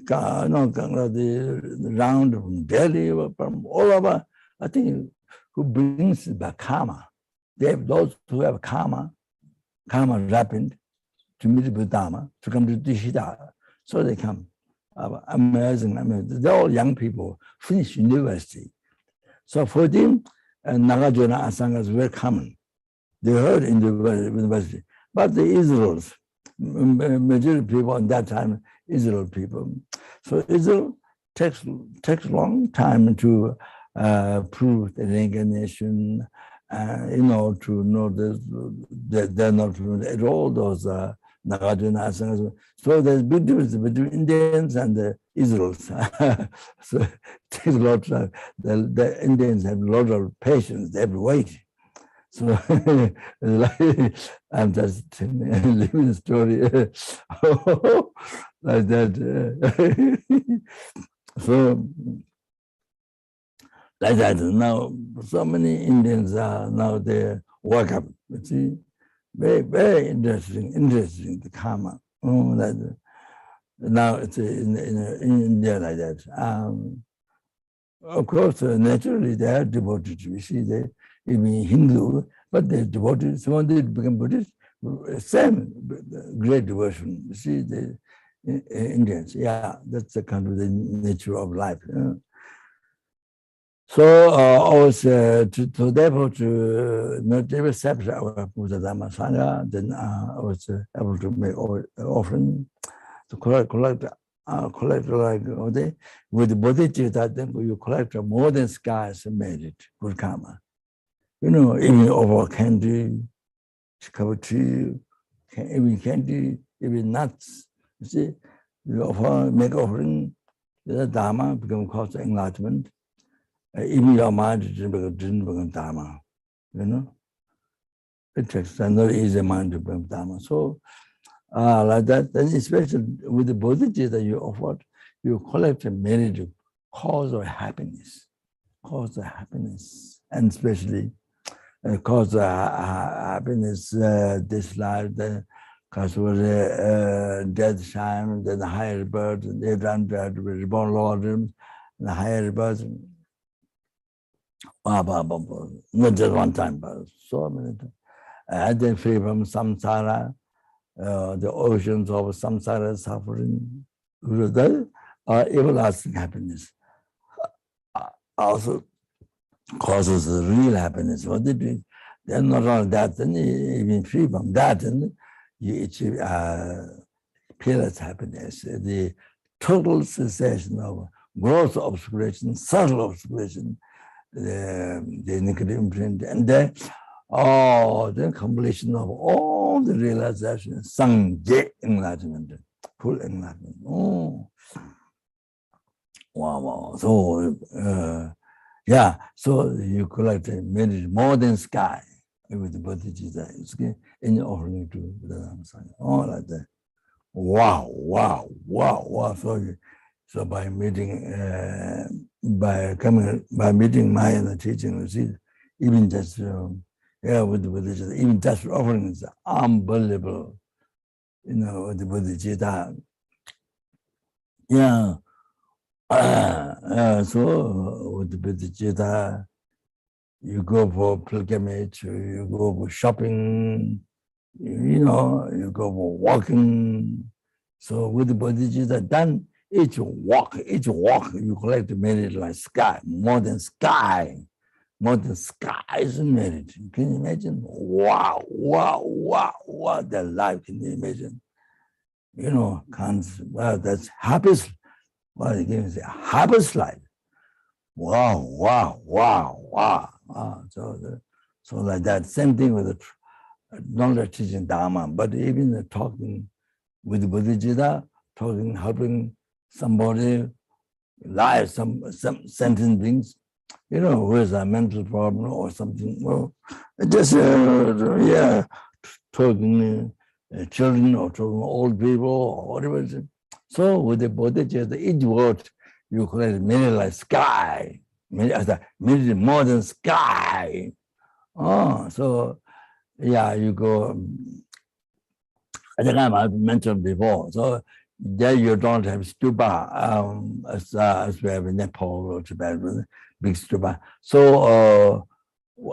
round from Delhi, from all over. I think who brings back karma. They have those who have karma ripened to meet with Dharma, to come to Dishida. So they come. Amazing. They're all young people, finished university. So for them, Nagarjuna Asangas were common. They heard in the university. But the Israels, majority people at that time, Israel people. So Israel takes long time to prove the reincarnation, to know that they're not at all those Nagarjuna Asangas. So there's big difference between Indians and the Israels. So it takes a lot of, the Indians have a lot of patience, they have to wait. So I'm just living the story like that. So like that. Now, so many Indians are now they wake up. You see, very, very interesting, the karma. That, now it's in India like that. Of course, naturally they are devoted. You see, they even Hindu, but they're devoted. Someone did become Buddhist, same great devotion. You see, the Indians, yeah, that's the kind of the nature of life. So also therefore to not accept our Buddha Dharma Sangha, then I was able to make offering to collect like with the bodhicitta, then you collect more than skies merit, good karma. Even over candy, covered tree, even candy, even nuts. You see, you offer, make offering, the Dharma become cause enlightenment. Even your mind didn't become Dharma, It takes another easy mind to become Dharma. So, like that, then especially with the bodhicitta you offered, you collect a merit, cause of happiness, and especially cause of happiness, this life, the cause of death time, then the higher birth, they done that with reborn lords, the higher birth. Not just one time, but so many times. And then free from samsara, the oceans of samsara suffering, that are everlasting happiness. Also causes real happiness. What they do, they're not only that, then even free from that, and you achieve peerless happiness, the total cessation of gross obscuration, subtle obscuration, the negative imprint, and then the completion of all the realization, sangye enlightenment, full enlightenment. Wow. So yeah, so you collect merit more than sky with the bodhicitta in your offering to Buddha Dhamma Sangha. All like that. Wow. So by meeting, by meeting my teaching, you see, even just with the bodhicitta, even just offering is unbelievable. With the bodhicitta. Yeah. So with the bodhicitta, you go for pilgrimage, you go for shopping, you go for walking. So with the bodhicitta done, each walk, you collect the merit like sky, more than sky is merit. Can you imagine? Wow, that life, can you imagine? That's happiest. Well, again, say happiest life. Wow. So like that, same thing with the knowledge teaching Dharma, but even the talking with the bodhicitta, helping somebody, live some sentient beings, who has a mental problem or something. Well, just talking children or to old people or whatever. So with the bodhicitta, each word you collect meaning like sky, meaning more than sky. Oh, so yeah, you go. I think I mentioned before. So there you don't have stupa as we have in Nepal or Tibet, big stupa. So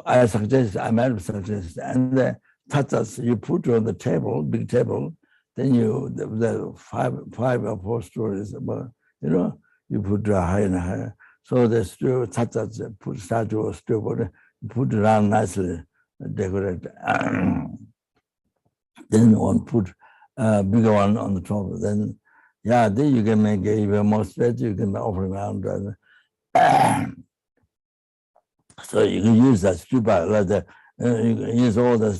I might suggest, and the tatas you put on the table, big table, then you the five or four stories, but you put higher and higher. So the tatas put statue or stupa, put it around nicely, decorate. Then one put a bigger one on the top. Then, yeah, then you can make it even more stretch. You can offer around. So you can use that stupa, like you can use all the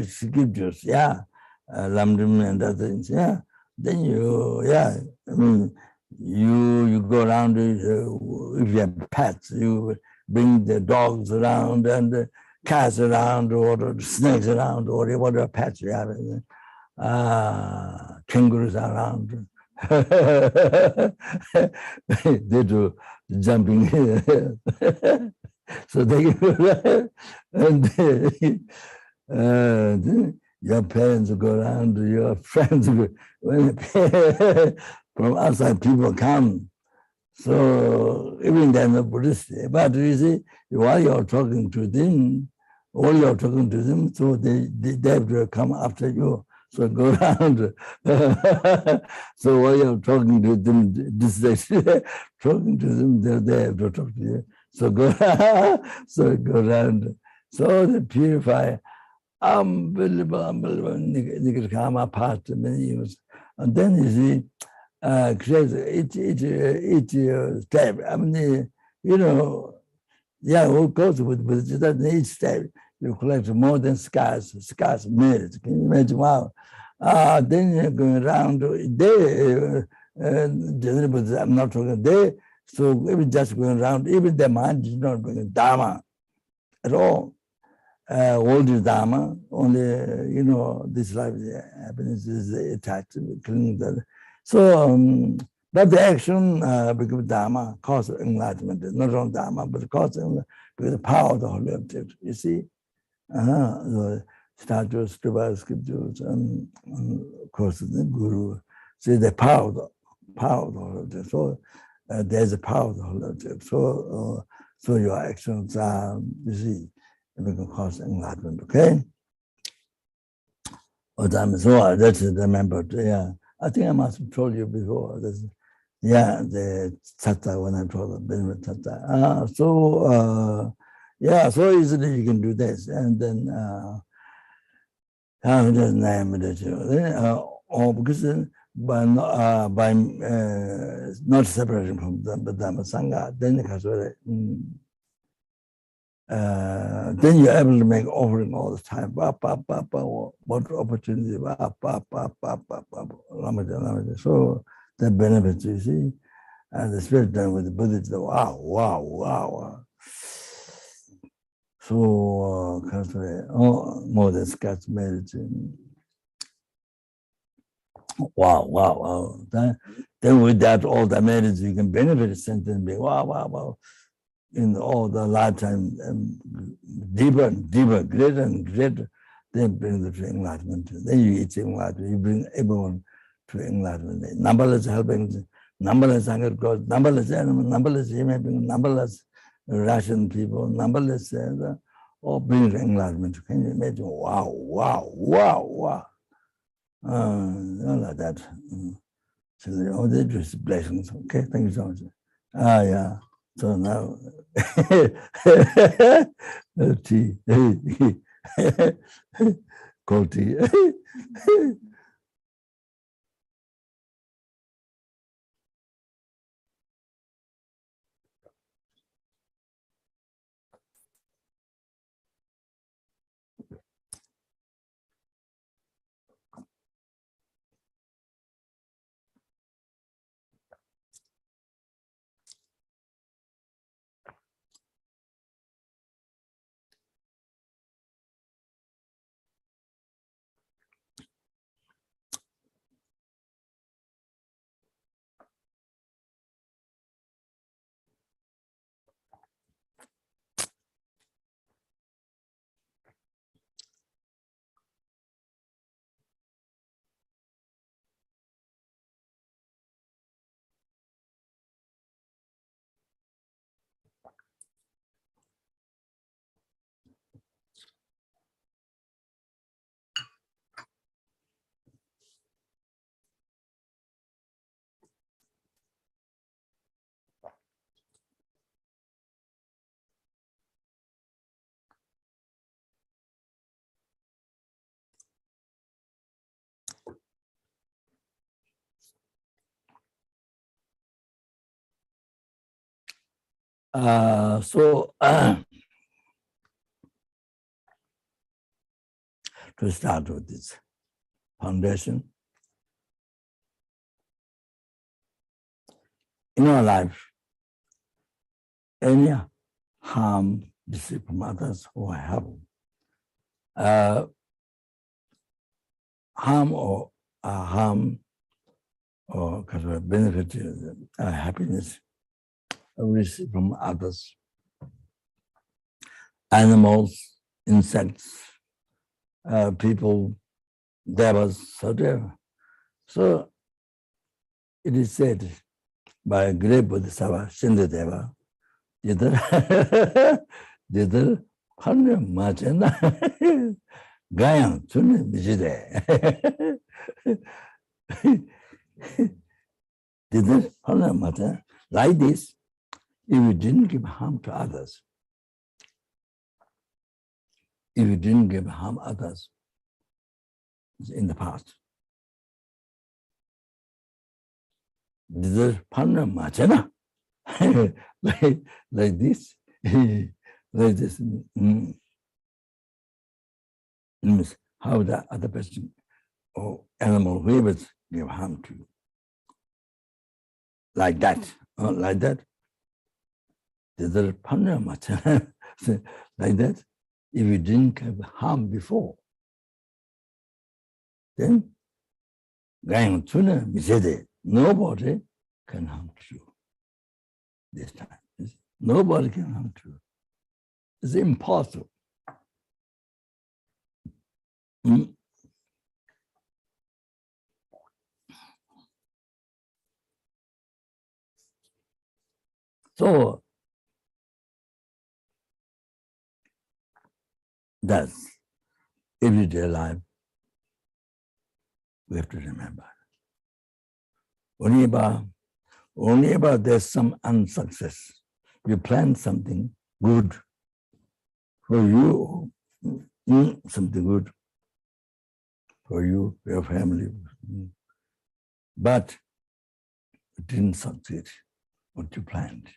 scriptures, yeah, lamdim and other things, yeah. Then I mean, you go around, if you have pets, you bring the dogs around and cats around or snakes around or whatever pets you have. Kangaroos around. They do jumping. So they and your parents go around, your friends go, from outside people come. So even they're not Buddhist, but you see, while you're talking to them, so they have to come after you. So go around. So while you're talking to them, talking to them, they have to talk to you. So go around. So they purify. Unbelievable. Nikirkama part many years. And then you see, create each step. I mean, what goes with each step, you collect more than scarce minutes. Can you imagine? Wow. Then you're going around, I'm not talking there, so even just going around, even the mind is not going Dharma at all. All the Dharma, only, this life, happiness is attached to clinging to that. So, but the action becomes Dharma, cause enlightenment, not only Dharma, but cause because the power of the holy object, you see? The statues, scriptures, and of course the Guru. See the power of the holy object. So there's the power of the holy object. So your actions are, you see, it can cause enlightenment, okay? So that's remembered, yeah. I think I must have told you before. The Tata, when I told the Benjamin Tata. So easily you can do this. And then, just name it. Because by not separation from the Dhamma Sangha, then you're able to make offering all the time. What opportunity? So the benefits, you see, and the spirit done with the Buddhist. Wow. So more than Scots medicine. Wow. Then with that, all the merits you can benefit sentence being wow. In all the lifetime, deeper, greater and greater, then bring the enlightenment. Then you eat enlightenment, you bring everyone to enlightenment. Numberless helpings, numberless hunger gods, numberless animals, numberless human beings, numberless Russian people, numberless, all bring enlightenment. Can you imagine? Wow. Like that. So all the just blessings. Okay, thank you so much. Yeah. So now, tea, cold tea. to start with this foundation, in our life, any harm received from others or help, harm or benefit, happiness received from others, animals, insects, people, devas, whatever. So it is said by a great Bodhisattva, Shindadeva, Didar Hanya Machana Gayang Tune Mijide. Didar Hanya Machana. Like this, if you didn't give harm to others, if you didn't give harm others in the past, Didar Hanya Machana. like this, like this. Means how the other person or animal, whoever give harm to you. Like that, like that. Like that, if you didn't have harm before, then nobody can harm you. This time, nobody can harm you. It's impossible. So that's everyday life. We have to remember. Only about there's some unsuccess. You plan something good for you, something good for you, your family, but it didn't succeed what you planned.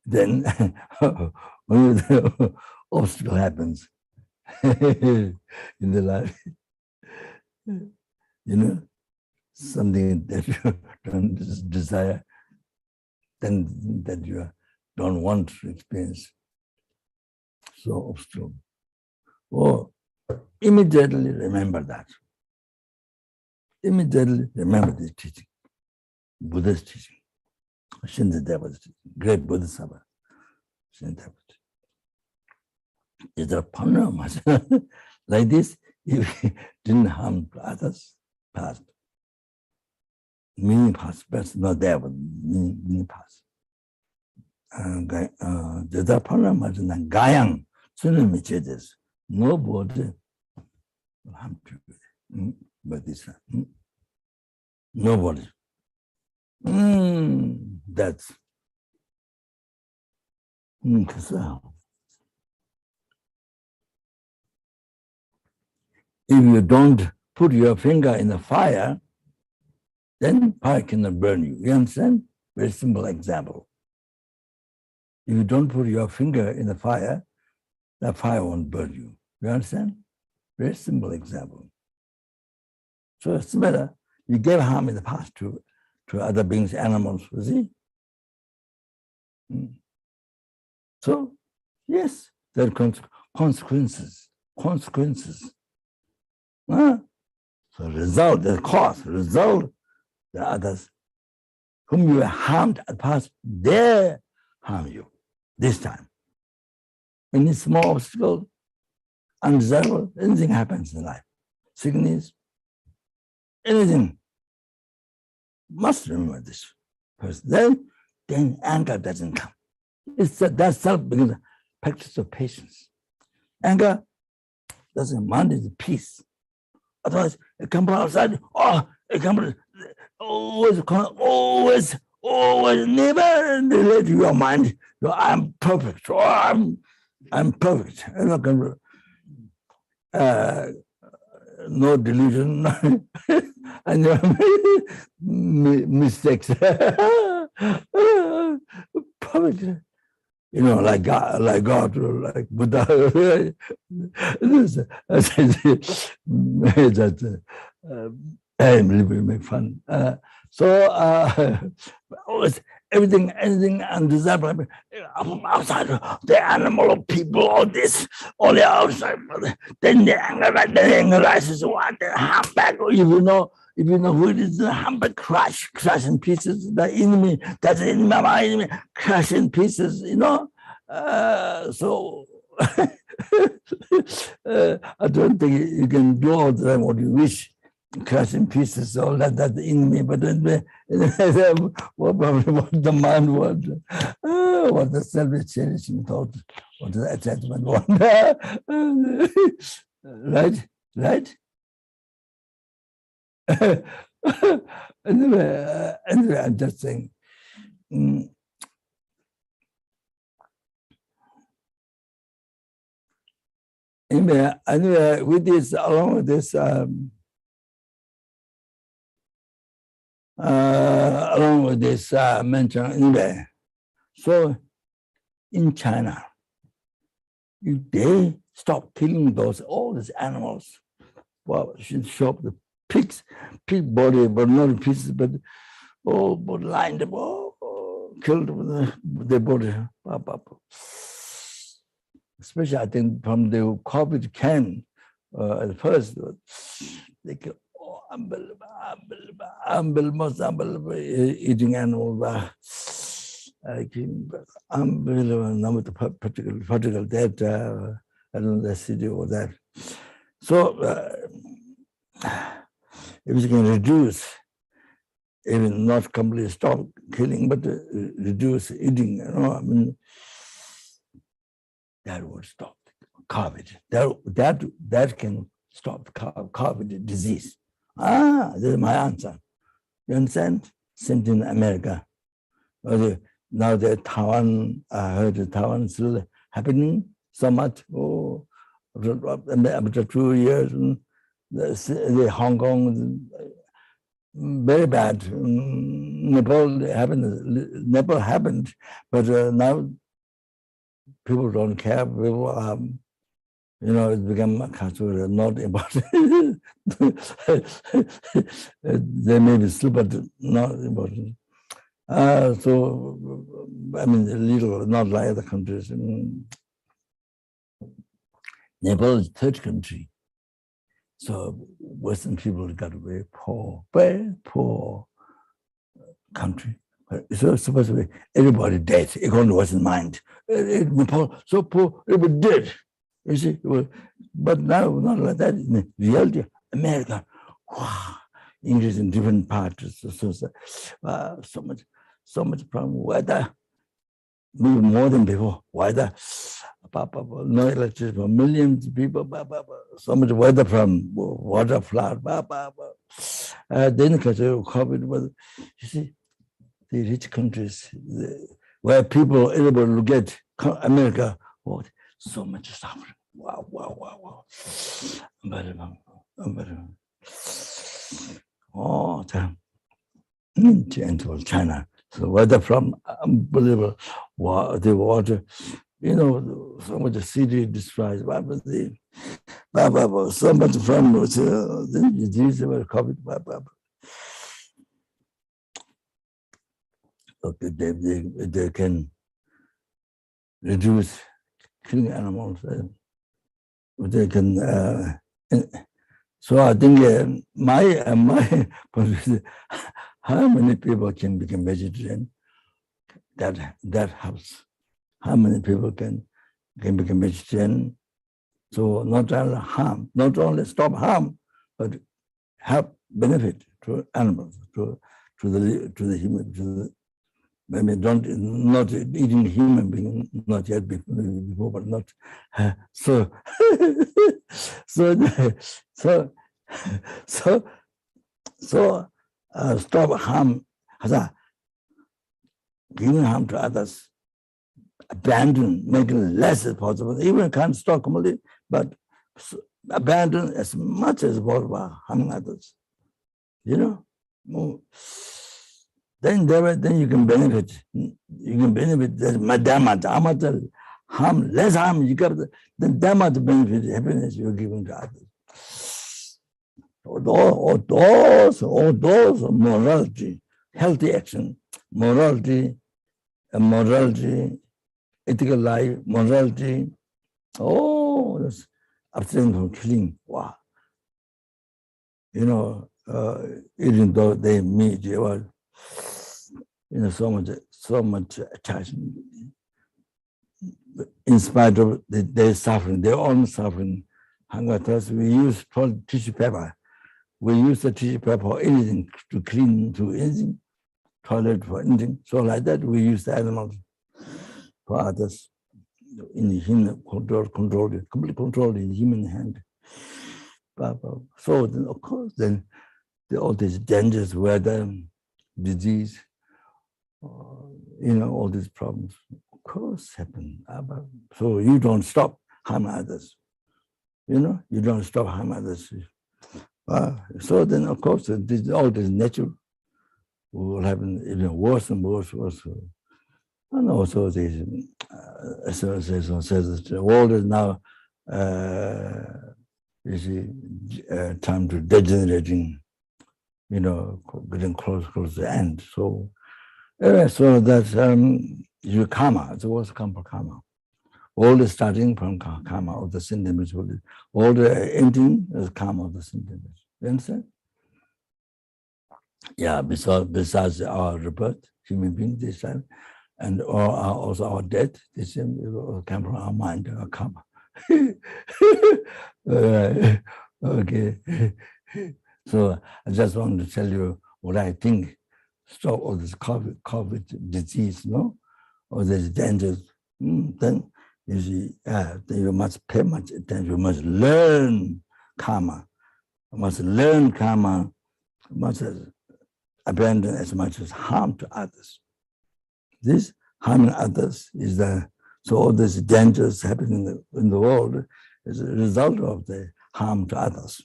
Then when the obstacle happens in the life, something that you don't desire, then that you don't want to experience, so obstacle. Oh, immediately remember that. Immediately remember this teaching, Buddhist teaching, Shindadeva's teaching, great Bodhisattva, Shindadeva's teaching. Is a panorama. Like this, if you didn't harm others, past. Meaning past, but not there, but meaning past. The panorama is not Gayang, nobody will harm you. But this nobody. That's if you don't put your finger in the fire, then fire cannot burn you. You understand? Very simple example. If you don't put your finger in the fire, the fire won't burn you. You understand? Very simple example. So it's better. You gave harm in the past to other beings, animals, you see? So, yes, there are consequences. So result, the cause, result, the others whom you harmed at the past, they harm you this time. Any small obstacle, undesirable, anything happens in life, sickness, anything, must remember this. Because then anger doesn't come. That's self-beginning practice of patience. Anger doesn't mind is peace. Otherwise, it comes outside. It comes always, never relate to your mind. I'm perfect. I'm perfect. I'm not going to no delusion, and mistakes. Probably, like God, like Buddha. Make fun. Everything, anything undesirable outside, the animal, people, all this, all the outside. Then the anger rises. What the humbug? If you know who it is, the humbug crush in pieces. The enemy, that's the enemy, my enemy, crush in pieces. So I don't think you can do all the time what you wish. Crush in pieces, all that the enemy, but then what the mind want, what the self-cherishing thought, what the attachment want. Right? Anyway, I'm just saying. Anyway, with this, along with this, mentioned anyway. So in China, if they stop killing all these animals, well, should show up the pig body, but not pieces, but lined up, killed with their body. Especially, I think, from the COVID can, at first, they kill. Unbelievable, most unbelievable eating animals. Unbelievable number of particle that I don't know the city or that. So if you can reduce, even not completely stop killing, but reduce eating, that would stop COVID. That can stop COVID disease. This is my answer. You understand? Same thing in America. Now the Taiwan, I heard Taiwan is still happening so much. After 2 years, the Hong Kong, very bad. Nepal happened, but now people don't care. People it's become not important. They may be still, but not important. So, I mean, little, not like other countries. Nepal is third country. So Western people got a very poor country. So supposed to be everybody dead, according to Western mind. Nepal, so poor, everybody dead. You see, but now not like that. In reality, America, wow, English in different parts. So much problem. Weather, maybe more than before. Weather, no electricity for millions of people. So much weather from water flood. Then COVID was, you see, the rich countries where people able to get America. So much suffering. Wow. Unbelievable. Oh, gentle China. So weather from unbelievable. The water, so much the city destroyed. So much from the disease about COVID. Okay, they can reduce killing animals. They can. So I think my how many people can become vegetarian? That helps. How many people can become vegetarian? So not only stop harm, but help benefit to animals, to the human. Maybe not eating human being, not yet before, but not so stop harm, giving harm to others, abandon, making less as possible. Even can't stop completely, but abandon as much as possible harming others. You know, then you can benefit. You can benefit. That harm, less harm. You get then that much benefit, happiness you're giving to others. All those morality, healthy action, morality, ethical life, morality. Oh, that's abstain from killing. Wow. You know, even though they meet, you know, so much attachment. In spite of their suffering, their own suffering, hunger, thirst, we use tissue paper. We use the tissue paper for anything, to clean, to anything, toilet for anything. So like that, we use the animals for others. In the human complete control in the human hand. So then, of course, then all these dangers, weather, disease, you know, all these problems, of course, happen. So you don't stop harming others. You know, you don't stop harming others. So then, of course, all this nature will happen even worse and worse. And also, this, the world is now, you see, time to degenerating, you know, getting close to the end. So, so that your karma, the words come from karma. All is starting from karma of the sentiments. All the ending is karma of the sentiments. You understand? Yeah, besides our rebirth, human beings this time, and also our death, this come from our mind, our karma. Okay. So I just want to tell you what I think. Stop all this COVID disease, no? All these dangers. Then you see, then you must pay much attention. You must learn karma. You must learn karma. You must abandon as much as harm to others. This harming others is so all these dangers happening in the world is a result of the harm to others.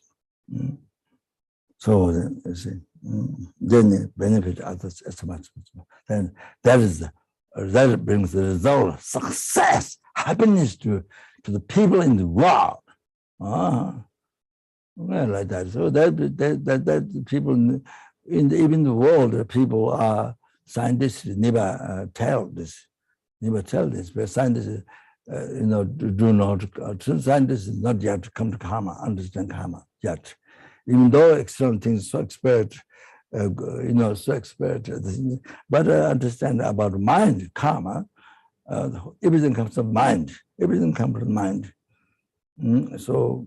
So then, you see, then they benefit others as much as possible. Then that brings the result, success, happiness to the people in the world. Well, like that. So that people even the world, people are scientists never tell this, but scientists, you know, do not. Scientists not yet come to karma, understand karma yet. Even though external things so expert, you know, so expert, but understand about mind, karma. Everything comes from mind. Everything comes from mind. So,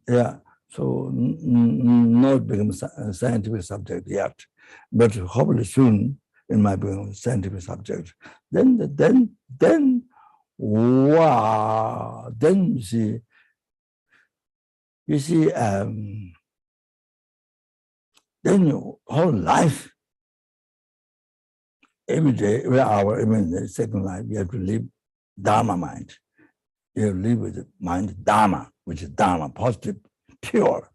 yeah. So not become a scientific subject yet, but hopefully soon it might become a scientific subject. Then wow! Then you see, then your whole life, every day, every hour, even the second life, you have to live Dharma mind. You have to live with the mind Dharma, which is Dharma, positive, pure.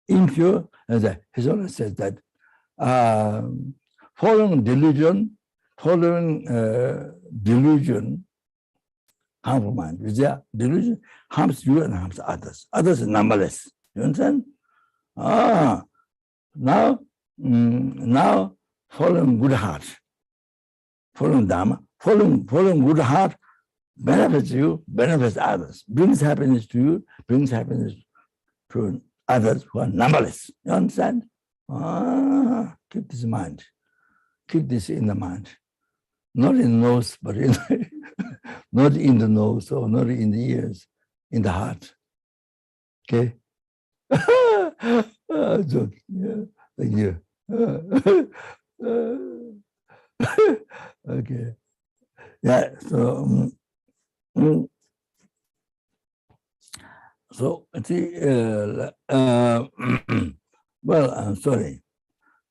Impure, as His Holiness says that following delusion, harmful mind. With their delusion harms you and harms others. Others are numberless. You understand? Now following good heart, following Dharma, following good heart benefits you, benefits others, brings happiness to you, brings happiness to others who are numberless. You understand? Keep this in mind. Keep this in the mind. Not in the nose, but in not in the nose or not in the ears, in the heart. Okay? Joke. Yeah. Thank you. Okay. Yeah, so see, well, I'm sorry.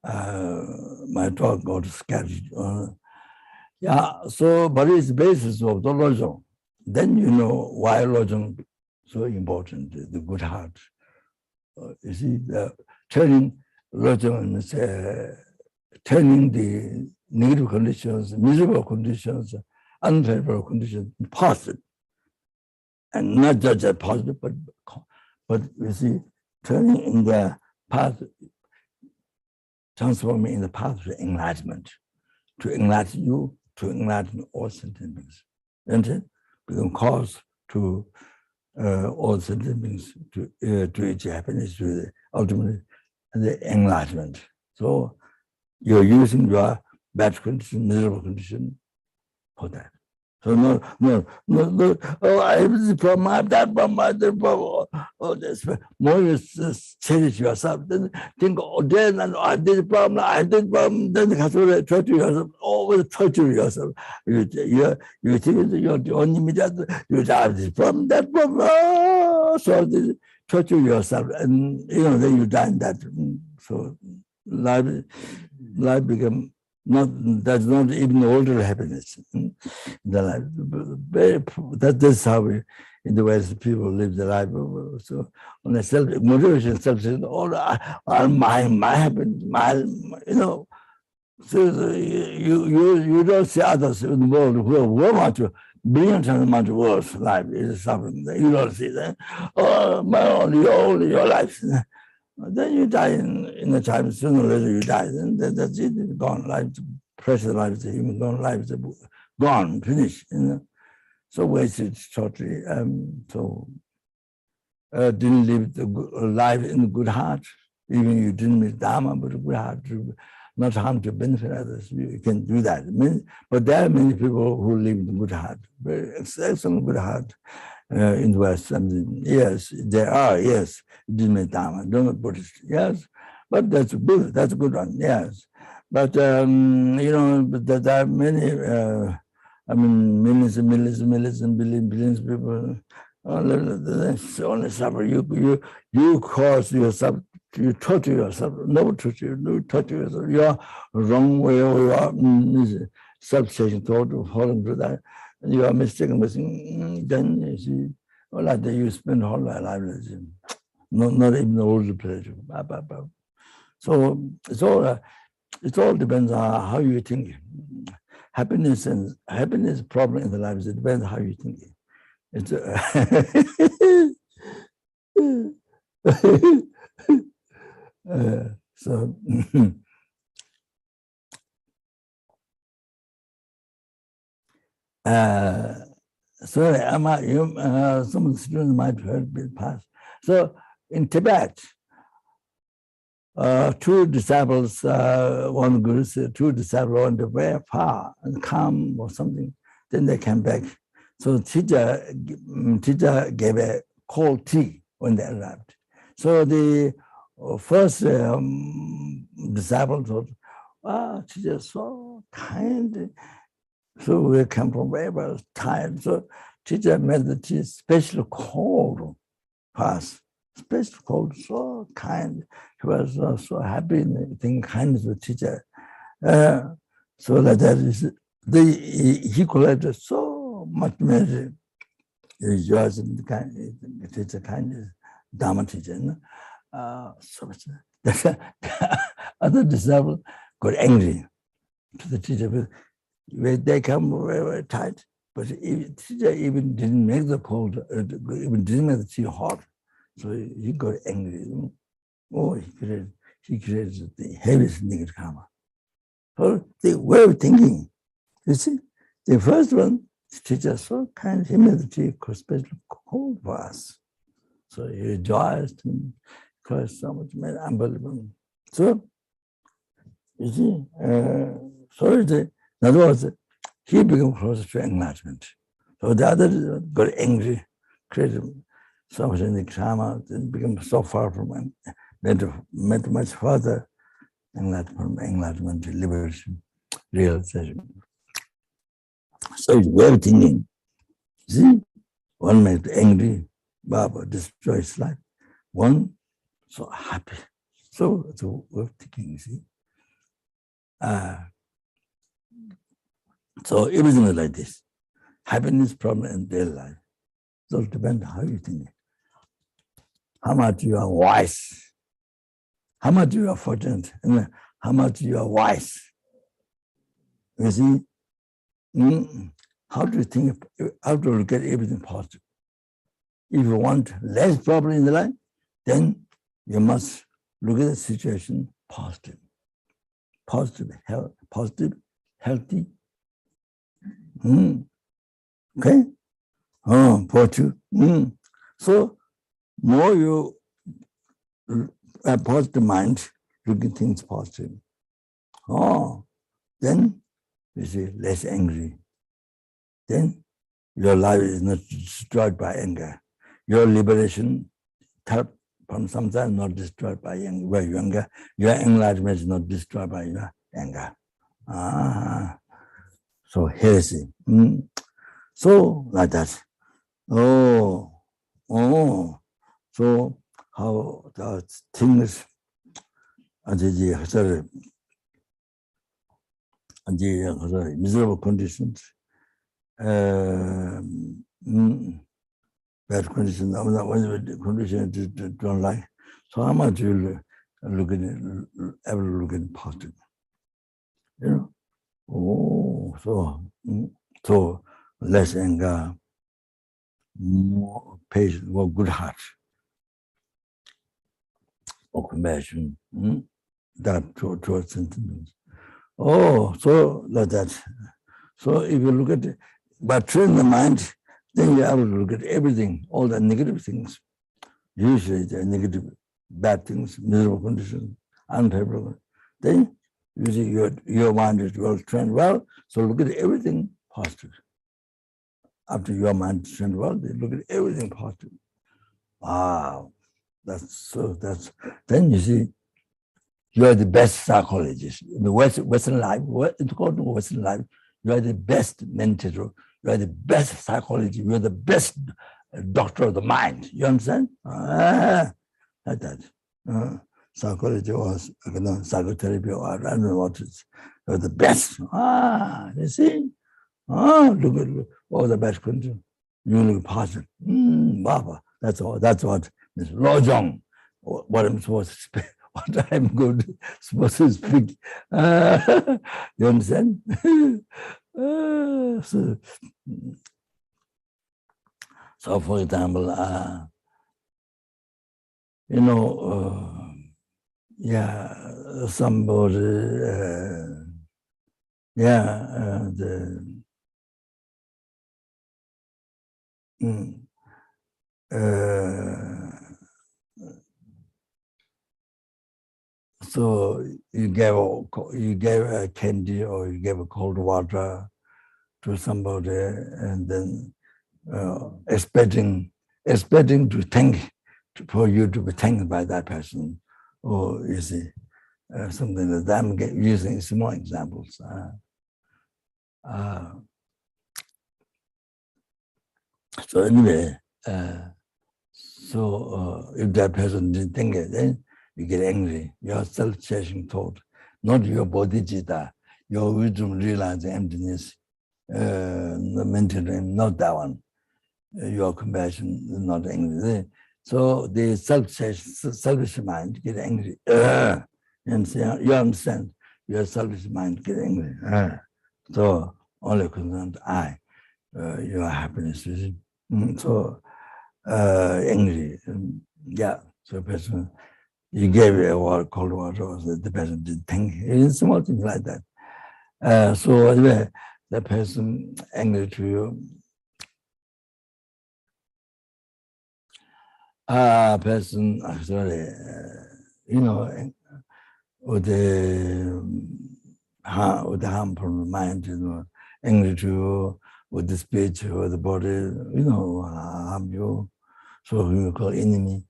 My talk got scattered. Yeah, so but it's the basis of the lojong. Then you know why lojong so important, the good heart. You see, turning the negative conditions, miserable conditions, unfavorable conditions positive. And not just a positive, but you see, turning in the path, transforming in the path to enlightenment, to enlighten you, to enlighten all sentient beings. And it become cause to all sentient beings to reach happiness, to the ultimate the enlightenment. So you're using your bad condition, miserable condition for that. So no, oh, I have this problem, I have that problem, I have that problem. Oh, this more you cherish yourself, then think, oh, then I have this problem, I have this problem, then you torture yourself, always torture yourself. You think you're the only mediator, you have this problem, that problem, oh, so this, torture yourself, and then you die in that. So life become that's not even order happiness. The life, that's how we, in the West, people live their life. So on a self motivation, self my happiness, So you don't see others in the world who want to brilliant amount of world's life is suffering. You don't see that. Oh, only your life. Then you die in the time, sooner or later you die. Then that's it, it's gone. Life, precious life, the human gone, life is gone, finished. So wasted totally. Didn't live the life in a good heart. Even you didn't meet Dharma, but a good heart, not harm to benefit others. You can do that. But there are many people who live in a good heart, very excellent good heart. In the West, yes, there are, yes, Dharma, don't Buddhist, yes, but that's a good one, yes. But there are many, millions and millions and billions of people only suffer. You cause yourself, you torture yourself, no torture, you torture yourself. You're wrong way, or you are self-chasing thought, falling to that. You are mistaken, then you see, like that you spend whole life, not even all the pleasure. So it all depends on how you think. Happiness problem in the life, it depends on how you think. It's so. Sorry, some of the students might have heard it past. So in Tibet, two disciples, one guru said, two disciples went very far and calm or something. Then they came back. So teacher gave a cold tea when they arrived. So the first disciple thought, wow, teacher is so kind. So we come from very tired. So teacher made the tea special cold for us. Special cold, so kind. He was so happy and thinking kindness of the teacher. So that he collected so much measure. He rejoiced in the teacher kindness, Dharma teacher. So much. The other disciple got angry to the teacher. They come very tight, but the teacher even didn't make the cold, even didn't make the tea hot. So he got angry. Oh, he created the heaviest negative karma. So the way of thinking, you see, the first one, the teacher so kind, he made the tea special cold for us. So he rejoiced and caused so much, unbelievable. So, you see, in other words, he became closer to enlightenment. So the other got angry, created so much in the karma, then became so far from went much further enlightenment, liberation, realization. So it's way of thinking. See, one made angry, Baba destroy his life. One so happy. So it's a way of thinking, you see. So everything is like this. Happiness, problem, and daily life. So it depends on how you think it. how much you are wise, how much you are fortunate, and how much you are wise. You see, how to think, how to look at everything positive. If you want less problem in the life, then you must look at the situation positive. Positive, healthy. Okay? Positive. So, more you have positive mind, looking things positive. Then you see less angry. Then your life is not destroyed by anger. Your liberation from samsara not destroyed by anger. Your enlightenment is not destroyed by your anger. So heresy. So like that. So how the things miserable conditions, bad conditions, conditions don't like. So how much you look at it, ever look at it positive? You know? So less anger, more patience, more good heart, more compassion, that towards sentiments. So like that. So if you look at it, but train the mind, then you have to look at everything, all the negative things. Usually the negative, bad things, miserable conditions, unfavorable. Then you see your mind is well trained well, so look at everything positive. After your mind is trained well, they look at everything positive. Wow, then you see, you are the best psychologist. In the Western life, it's called Western life, you are the best mentor, you are the best psychologist, you are the best doctor of the mind. You understand? Like that. Psychology or psychotherapy, or I don't know what it is. You are the best. You see? Look at all the best conditions. You look positive. Baba. That's all. That's what Ms. Lojong, what I'm supposed to speak. What I'm supposed to speak. You understand? So for example, somebody, so you gave a candy or you gave a cold water to somebody, and then expecting to thank, for you to be thanked by that person, or you see something like that. I'm using small examples. So anyway, if that person didn't think it, then you get angry. Your self-chasing thought, not your bodhicitta, your wisdom realizing emptiness, mental, not that one. Your compassion is not angry. So the selfish mind get angry. You understand? Your selfish mind get angry. So only concerned I, your happiness. So angry. So person, you gave a cold water, so the person did thank you. Small things like that. So anyway, the person angry to you. Person, with the harmful mind, angry to you, with the speech or the body, harm you. So you call enemy.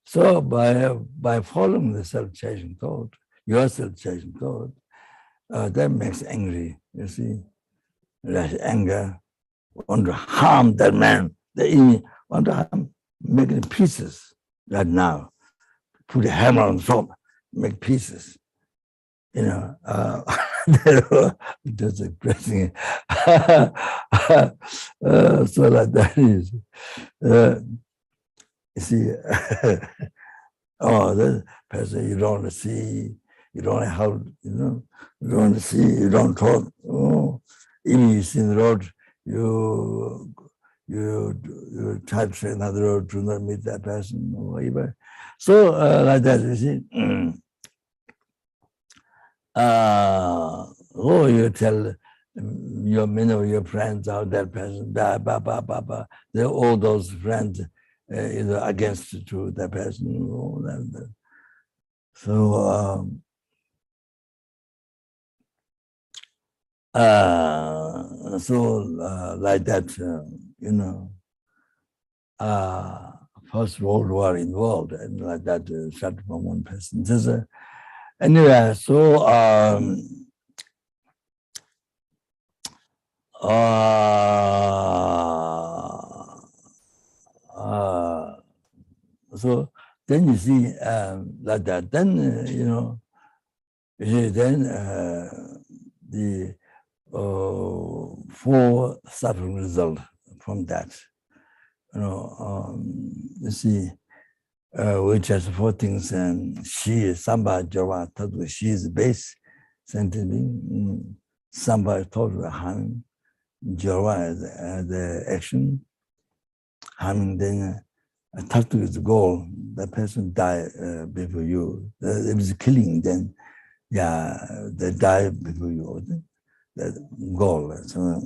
So by following the self-chasing thought, your self-chasing thought, that makes angry. You see, less anger, want to harm that man, the enemy, want to harm. Make it pieces right now. Put a hammer on top, make pieces. That's a great thing. So like that is. You see, oh, this person you don't see, you don't help, you don't see, you don't talk. Oh, even you see the road, you try to say another road, do not meet that person or whatever. So like that, you see. Oh, you tell many of your friends out that person, blah, blah, blah, blah, blah. They're all those friends against to that person. Oh, that. So like that, First World War involved, and like that started from one person. Anyway, so so then you see like that. Then you see then the 4 suffering result from that. You see, which has 4 things, and she is Samba Java Tatu, she is the base sentient being. Samba is total harming, Java is the action, harming, then Tatu is the goal. The person die before you. If it's killing, then yeah, they die before you. The goal. So,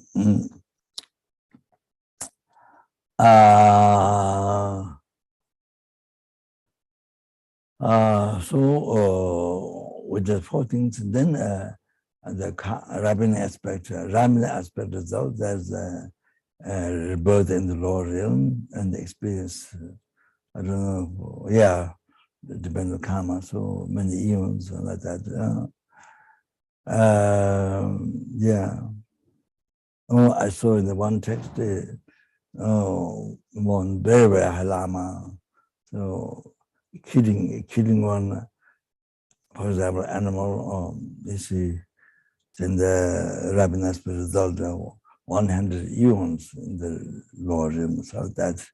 with the 4 things, then the Rabbin aspect result, there's rebirth in the lower realm and the experience. I don't know, yeah, it depends on karma, so many eons and like that. Yeah. Oh, I saw in the one text, one very, very high Lama, so killing one, for example, animal, you see, then the Rabbin aspect result 100 eons in the lower realm, so that.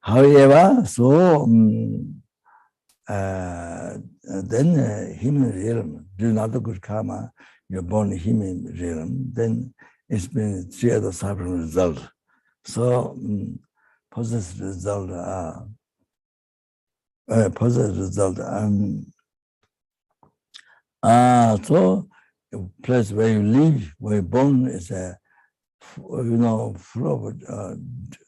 However, so then human realm, do not a good karma, you're born in human realm, then it's been 3 other suffering result. So positive result, so the place where you live, where you're born is full of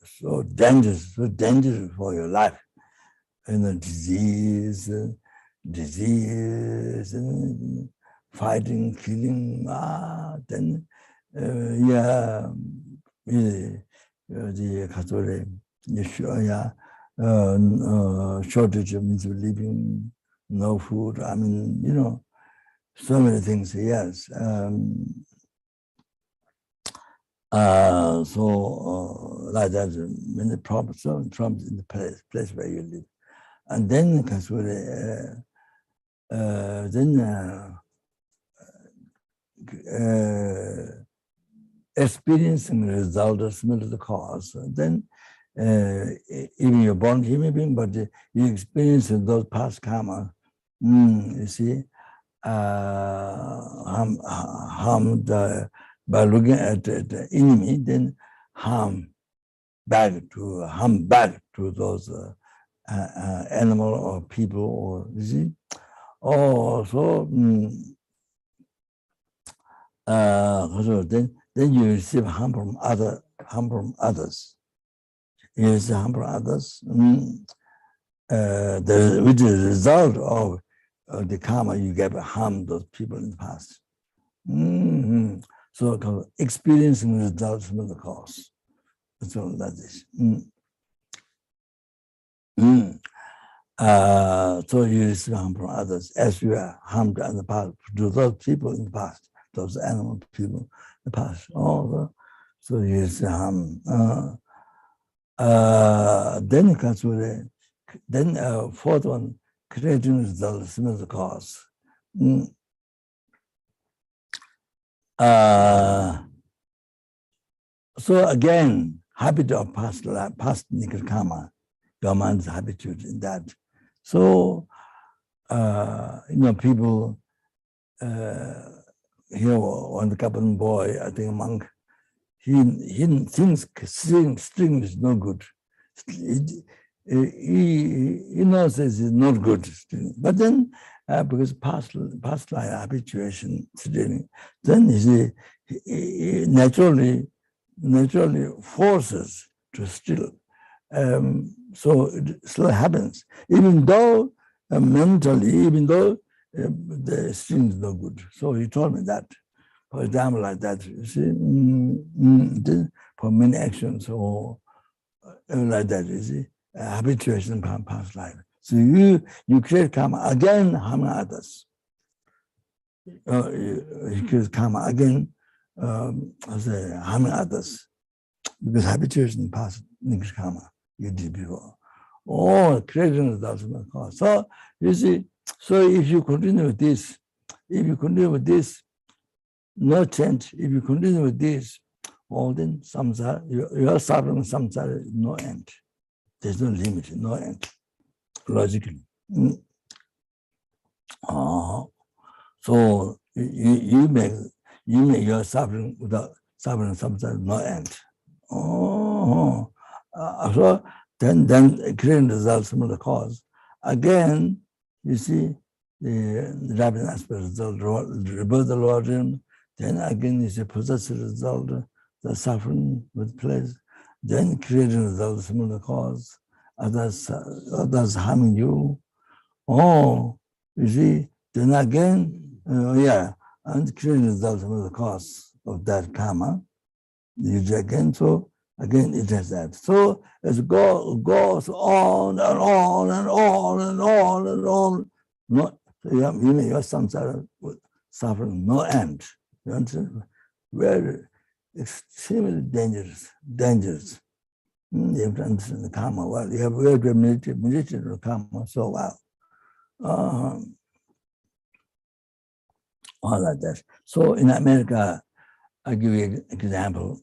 so dangerous for your life. Disease, fighting, killing, then shortage of means of living, no food. I mean, so many things. Yes. Like that, many problems, in the place where you live. And then experiencing the result of similar to the cause. Then even you're born human being, but you experience those past karma. You see, harmed by looking at the enemy, then harm back to those animal or people, or you see, so then you receive harm from others. You receive harm from others, which is the result of the karma you gave harm those people in the past. So experiencing the results from the cause. That's all that is. So you receive harm from others as you are harmed in the past to those people in the past, those animal people in the past. So you receive harm. Then it comes with then fourth one, creating results similar to the cause. So again, habit of past negative karma your mind's habituated in that. So, people here, one Kapan boy, I think a monk, he thinks string is no good. He knows this is not good, but then because past life habituation, then he naturally forces to still. So it still happens, even though mentally, the string is no good. So he told me that. For example, like that, you see, for many actions or like that, you see, habituation from past life. So you create karma again, harming others. You create karma again, harming others, because habituation past next karma you did before. All creating results of the cause. So you see, so if you continue with this, no change. If you continue with this, all then samsara, you are suffering samsara, no end. There's no limit, no end, logically. So you make your suffering without suffering samsara, no end. So then creating results from the cause. Again, you see the rapid aspect result, rebirth the Lord. Then again, you see possessive result, the suffering with place. Then creating results from the cause, others harming you. You see, then again, and creating results from the cause of that karma. You do again, so again it has that. So it goes on and on and on and on and on. No, you may have samsara suffering, no end. You understand? Very extremely dangerous. You have to understand the karma well. You have to meditate the karma so well. All like that. So in America, I'll give you an example.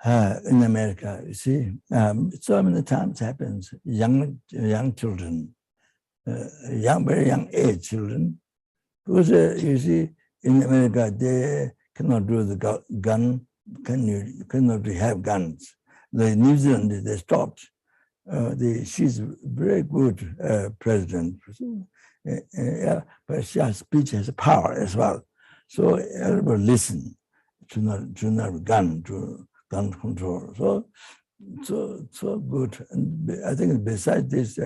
In America, you see, so many times happens, young children, very young age children, because you see, in America, they cannot do the gun, cannot have guns. The New Zealand, they stopped. She's very good president, but her speech has power as well. So everybody listen to not gun control. So good. And I think besides this,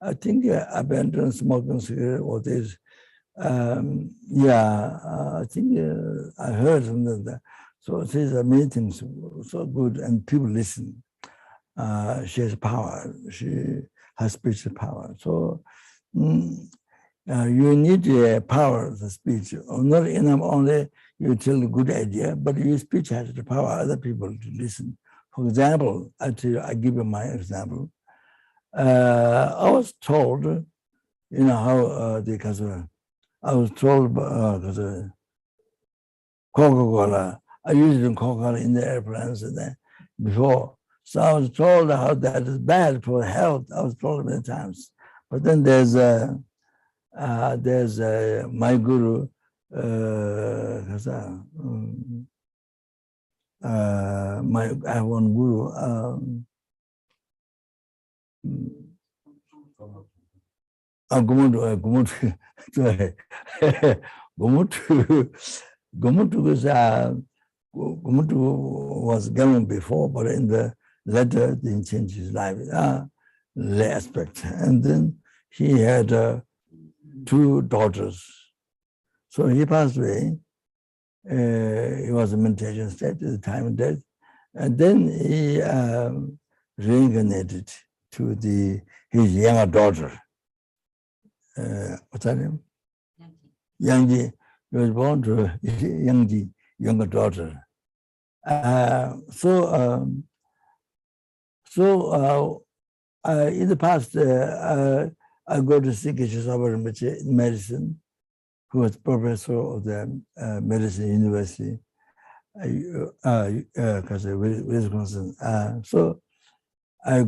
I think abandon smoking cigarette or this. I think I heard something that. So these are many things so good, and people listen. She has power. She has speech power. So you need power of the speech. Not enough only you tell a good idea, but your speech has the power other people to listen. For example, I give you my example. I was told, how I was told because Coca-Cola. I used Coca-Cola in the airplanes and then before. So I was told how that is bad for health. I was told many times. But then there's my guru, I have one guru. Gomutu was given before, but in the letter, didn't change his life. Lay aspect. And then he had 2 daughters. So he passed away. He was in meditation state at the time of death. And then he reincarnated to his younger daughter. What's her name? Yangji. He was born to Yangji, younger daughter. In the past, I go to see Geshe Zopa Rinpoche in medicine, who was professor of the medicine university, because of Wisconsin. So I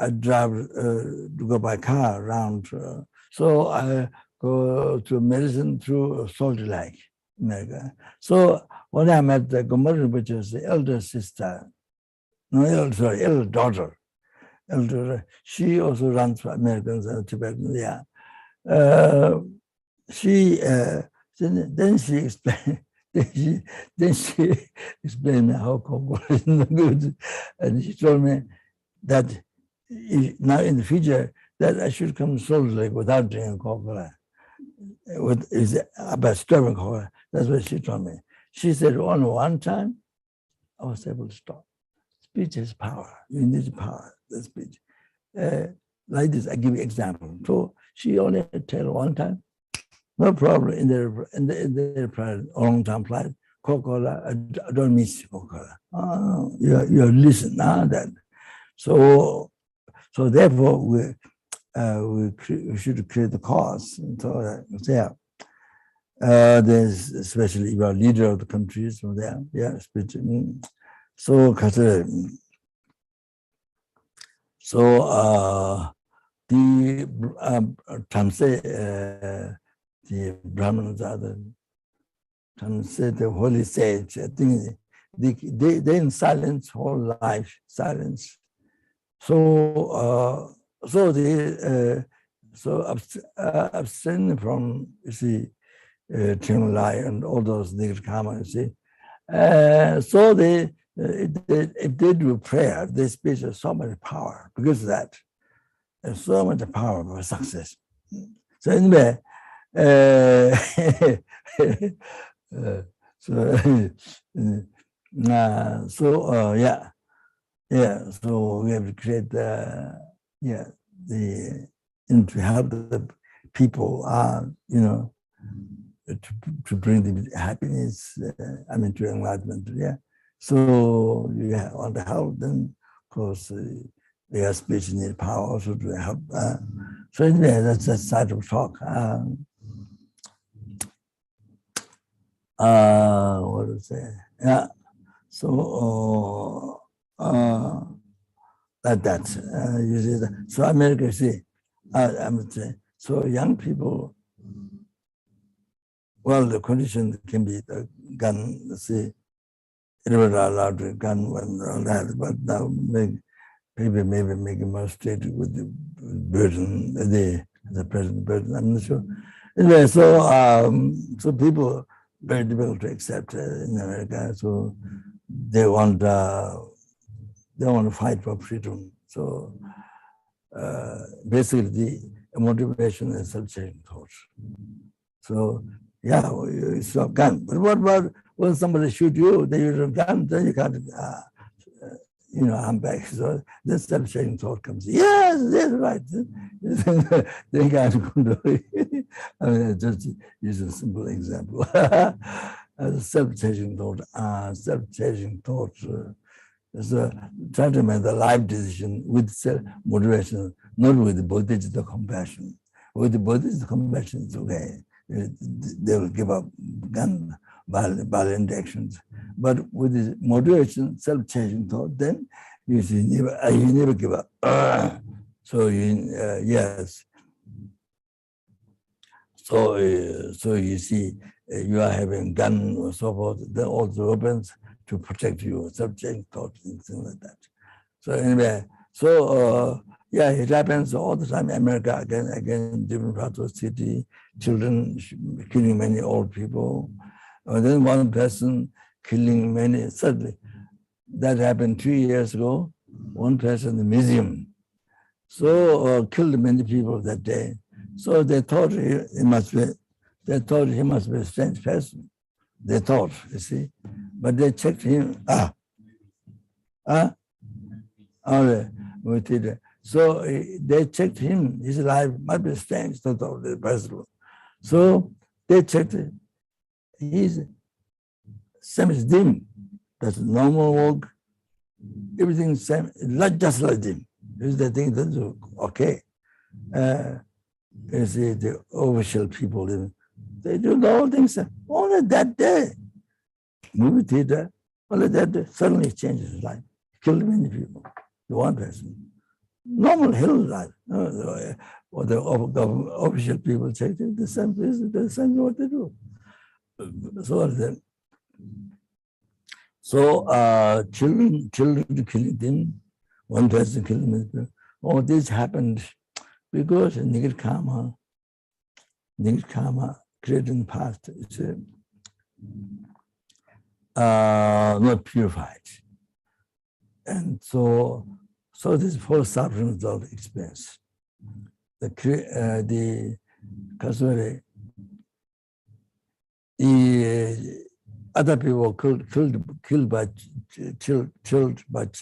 drive to go by car around. So I go to medicine through Salt Lake, America. So when I met the Gomorrah, which is the elder sister, elder daughter. She also runs for Americans and Tibetans. Yeah. Then she explained. Then she explained how Coca-Cola is no good, and she told me that now in the future that I should come to Salt Lake without drinking Coca-Cola, about stopping Coca-Cola. That's what she told me. She said only one time I was able to stop. Speech is power. You need power. The speech. Like this, I give you example. So she only tell one time. No problem in their pride, long-term pride. Coca-Cola, I don't miss Coca-Cola. Oh, you listen now then. So therefore we should create the cause. So there's especially if you are leader of the countries from there. Yeah, spiritually. So the Tamse. The Brahmins are the holy sage. I think they in silence whole life, silence. So abstain from Lai and all those negative karma. You see, so if they do prayer, they speak with so much power because of that. There's so much power for success. So anyway. So we have to create to help the people to bring the happiness to enlightenment. So you want to help them, of course. Their speech need power also to help. So anyway, that's a side of talk. What to say? Yeah. So that you see that. So America, see, I would say. So young people. Well, the condition can be the gun. See, they were allowed to gun and all that, but now maybe make a more straight with the burden, the present burden. I'm not sure. Anyway, so people very difficult to accept in America. So they want to fight for freedom. So basically, the motivation is self-changing thoughts. So yeah, you stop gun. But what about when somebody shoot you? They use a gun. Then you can't. I'm back. So this self-changing thought comes. Yes, that's right. They can't do it. I mean, just use a simple example. Self-changing thought. Self-changing thoughts. So try to make the life decision with self-motivation, not with the Buddhist compassion. With the Buddhist compassion, it's okay. They will give up gun, violent actions. But with this motivation, self-changing thought, then you see, you never give up. So yes. So you see, you are having gun or so forth. Then also opens to protect you, self-changing thought and things like that. So anyway, it happens all the time in America, again, different parts of the city, children killing many old people. And then one person killing many, suddenly. That happened 2 years ago. One person in the museum. So killed many people that day. So they thought he must be a strange person. They thought, you see. But they checked him. So they checked him, his life might be strange, not the person. So they checked it. He's same as dim. That's normal walk. Everything same, not just like dim. Because they think that's okay. You see, the official people, they do the whole thing. Only that day, movie theater, only that day, suddenly changes his life. Killed many people. The one person. normal hill life. Or the official people say the same place, the same what they do. So children killing them, one person killing them. All this happened because negative karma created in the past is not purified. And so this whole suffering result experience. The casually, the other people killed by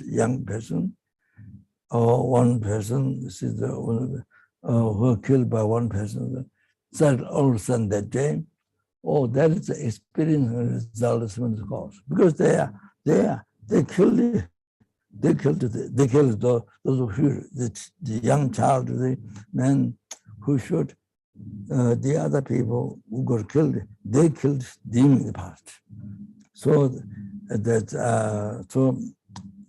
young person, or one person, this is the one who were killed by one person. Said all of a sudden that day, oh, that is the experience result of the cause, because they killed those who the young child, the man who shot the other people who got killed. They killed them in the past. So that so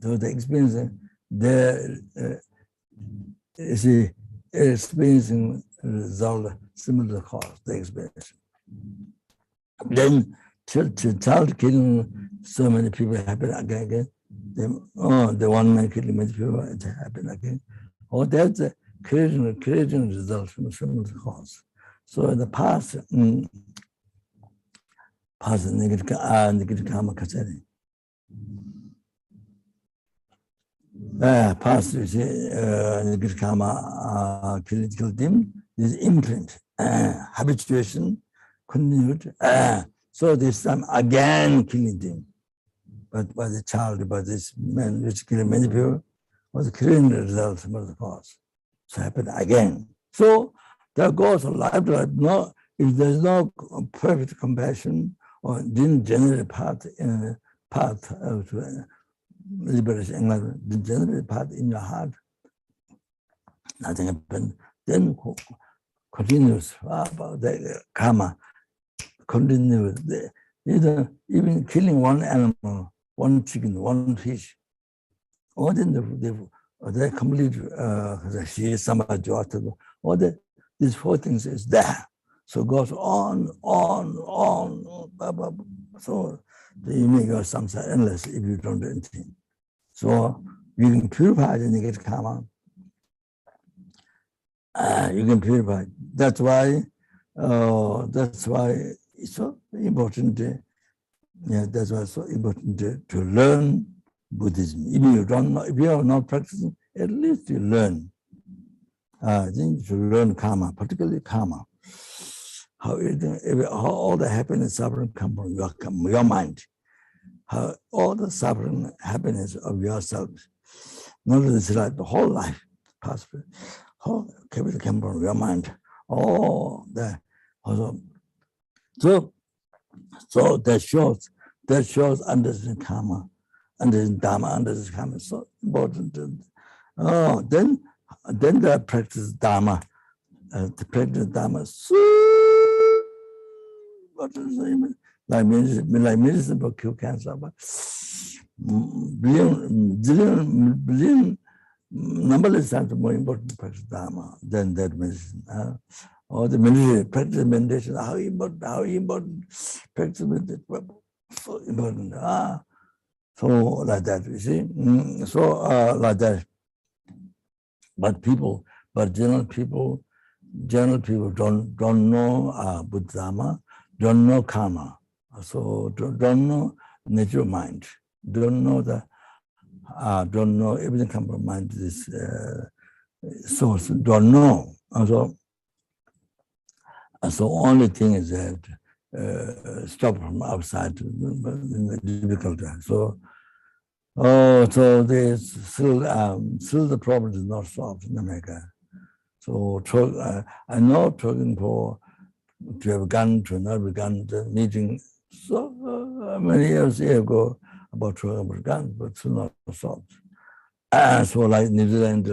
the experience there is experiencing result similar cause the experience. Then child killing so many people happen again. The one man killing many people, it happen again. Oh, that's a creating result from similar cause. So in the past negative karma kasari. Past negative karma killed them. This imprint, habituation continued. So this time again killing them. But by the child, by this man which killed many people, was creating the result of the cause. So happened again. So there goes a life. No, if there's no perfect compassion or didn't generate part of liberation, didn't generate part in your heart, nothing happened. Then continues about the karma. Continues. Even killing one animal, one chicken, one fish, or then they complete all these four things is there. So it goes on. So you make your samsara endless if you don't do anything. So you can purify the negative karma. You can purify. That's why it's so important. That's why it's so important to learn Buddhism. If you are not practicing, at least you learn. Then you should learn karma, particularly karma. How all the happiness, suffering come from your mind. How all the suffering, happiness of yourself, not this life, the whole life, past, whole everything come from your mind. Oh, that also. So that shows understanding karma, understanding Dharma, understanding karma is so important. Oh, then they practice Dharma. To practice Dharma, so important. Like medicine for cure cancer, but billion numberless times more important to practice Dharma than that medicine. Or the meditation, practice meditation, how important practice meditation, so important. So like that, you see. So like that. But general people don't know Buddha, don't know karma, so don't know nature mind, don't know everything comes from mind. This source don't know. So only thing is that stop from outside difficulty. So they still the problem is not solved in America. So I know talking to have gone to not begun the meeting so many years ago about talking about guns, but still not solved. So like New Zealand,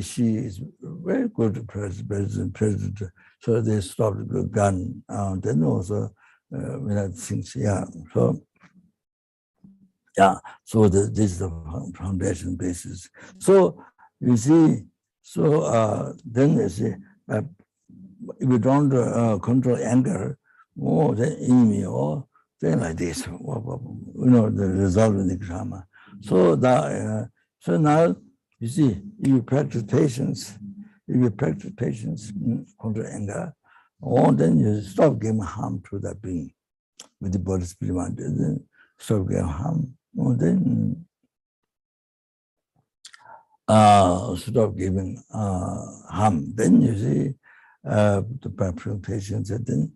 she is very good president. So they stopped the gun. Then also things, yeah. So Yeah, so this is the foundation basis. So you see, so then you see, if you don't control anger, or the enemy, or thing like this, the result in the karma. So that, so now you see, if you practice patience, control anger, or then you stop giving harm to that being with the body spirit, then stop giving harm. Or then stop giving harm. Then you see the practical patience, and then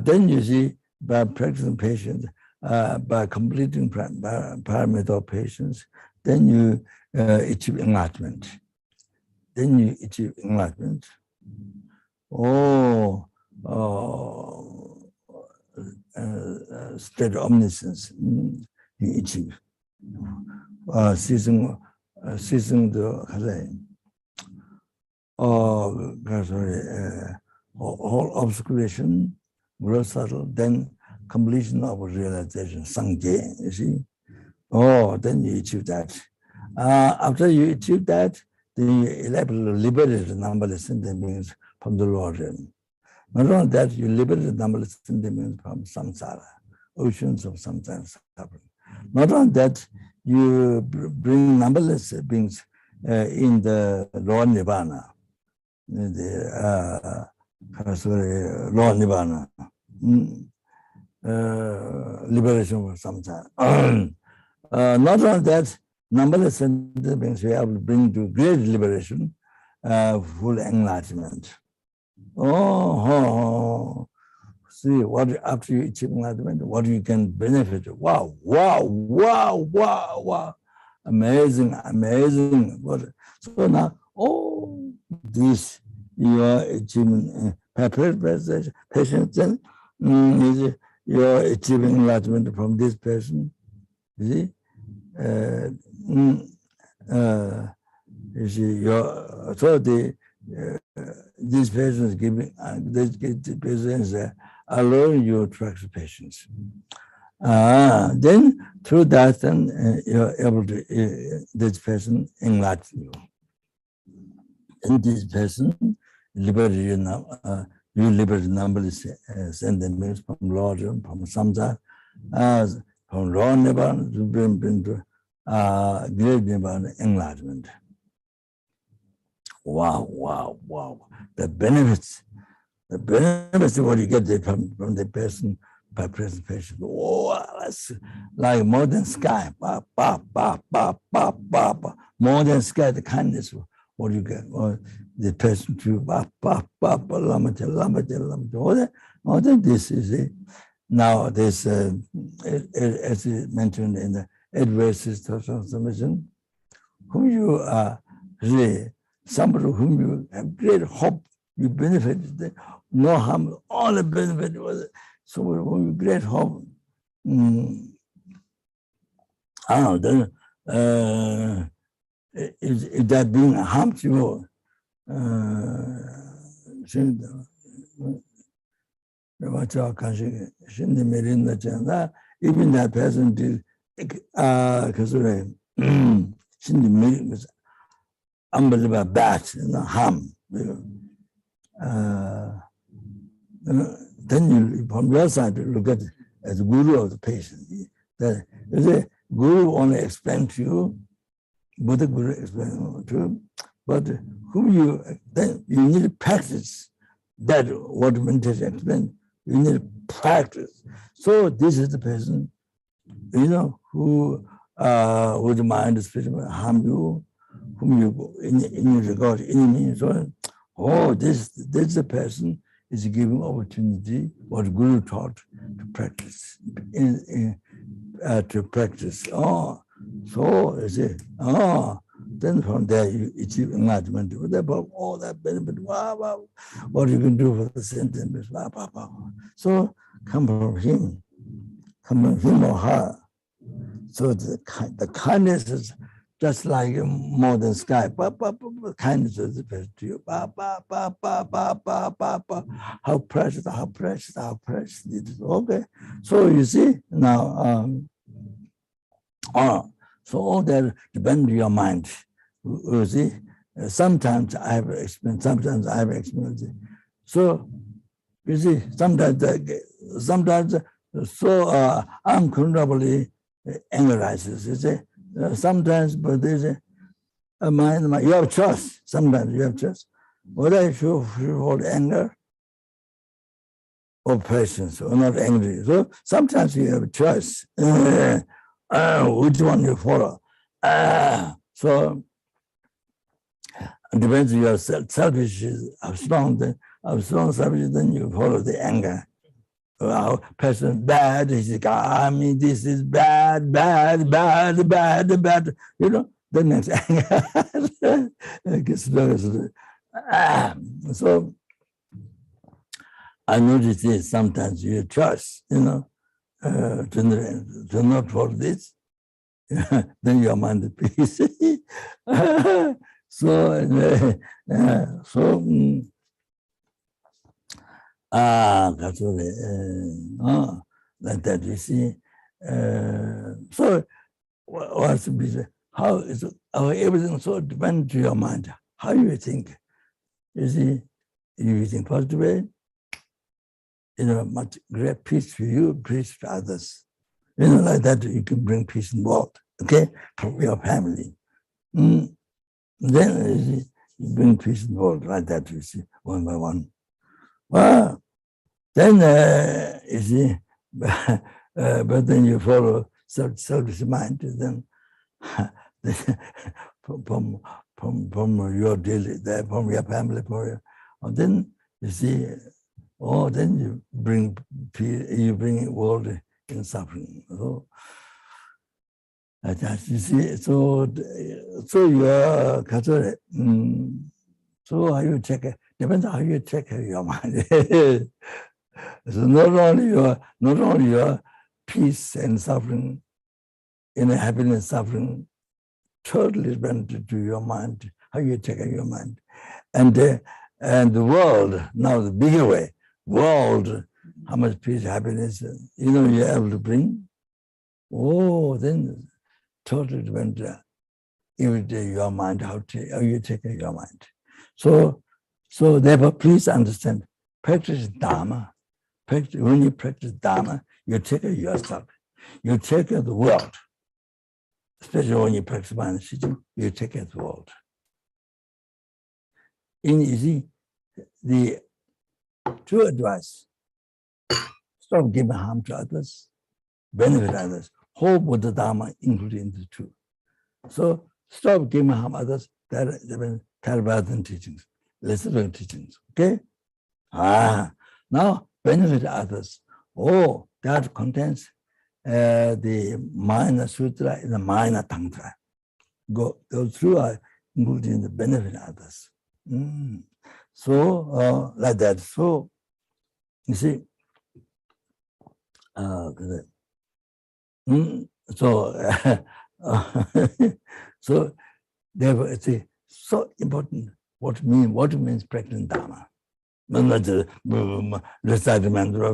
then you see by practicing patience, by completing pyramid of patience, then you achieve enlightenment. Then you achieve enlightenment. State of omniscience, you achieve. Ceasing the whole obscuration, grow subtle, then completion of realization, sangye, you see. Then you achieve that. After you achieve that, then you liberate the numberless sentient beings from the lower realm. Not only that, you liberate the numberless sentient beings from samsara, oceans of samsara suffering. Not only that, you bring numberless beings in the lower nirvana, the lower nirvana, liberation from samsara. Not only that, numberless sentient beings we have to bring to great liberation, full enlightenment. See what after you achieve enlightenment, what you can benefit. Wow, amazing. So now all this you are achieving patience, then you are achieving enlightenment from this person. You see, you see, so these patients giving these patients allowing you to practice patience. Then through that, then you're able to this person enlighten you. And this person liberate you now. You liberate numberless sentient beings from Lord, from samsara, from raw nirvana to bring to great nirvana enlightenment. Wow. The benefits of what you get from the person by presentation. That's like more than sky. More than sky, the kindness, what you get. Or the person to Lama. All that this is it. Now this, as mentioned in the 8 verses of transformation, whom you are really somebody whom you have great hope, you benefit, no harm, all the benefit was somebody whom you great hope. Then if that being harms you, even that person did unbelievable bad, harm. Then you, from your side, look at it as the guru of the patient. The guru only explains to you, Buddha Guru explains to you, but whom you, then you need to practice that, what meditation explained, you need to practice. So this is the person, who with the mind is harm you, whom you in regard enemy, so this is the person is giving opportunity what Guru taught to practice to practice. So you see, then from there you achieve enlightenment. About all that benefit, what you can do for the sentence, So come from him or her. So the kindness is just like more than sky. Kindness is the best to you. How precious, how precious, how precious it is. Okay. So you see now, so all that depends on your mind. You see, sometimes I have experienced, sometimes I have experienced it. So you see, sometimes so uncontrollably anger rises. You see, sometimes, but there's a mind. You have choice. Sometimes you have choice. Whether you hold anger or patience or not angry. So sometimes you have a choice. Which one you follow? So it depends on your selfish, how strong selfish, then you follow the anger. Person bad, I mean, this is bad. You know, the next anger gets so I notice this sometimes you choice, you know, to not follow this, then your mind is peace. Like that, you see. So what's how is everything so depends to your mind? How you think? You see, you think positive way, you know, much great peace for you, peace for others. You know, like that you can bring peace in the world, okay, for your family. Then you see, you bring peace in the world, like that you see, one by one. Well, then you see, but then you follow selfish mind, then from your daily, from your family, and then you see, then you bring world in suffering. So you see, so you are so how you check it depends on how you check your mind. So not only your peace and suffering, happiness, suffering, totally depends to your mind, how you check your mind. And the world, now the bigger way, world, how much peace, happiness, you're able to bring. Then totally depends every day your mind, how you take your mind. So therefore, please understand, practice Dharma. When you practice Dharma, you take care of yourself. You take care of the world. Especially when you practice mind sitting, you take care of the world. You see, the true advice, stop giving harm to others, benefit others. Whole Buddha Dharma including the two. So stop giving harm to others. That is Theravada teachings, lesser teachings. Okay? Now benefit others. That contains the minor sutra and the minor tantra. Those two are including the benefit others. So like that. So you see, so therefore it's so important what means practicing Dharma. Not just recite the mantra,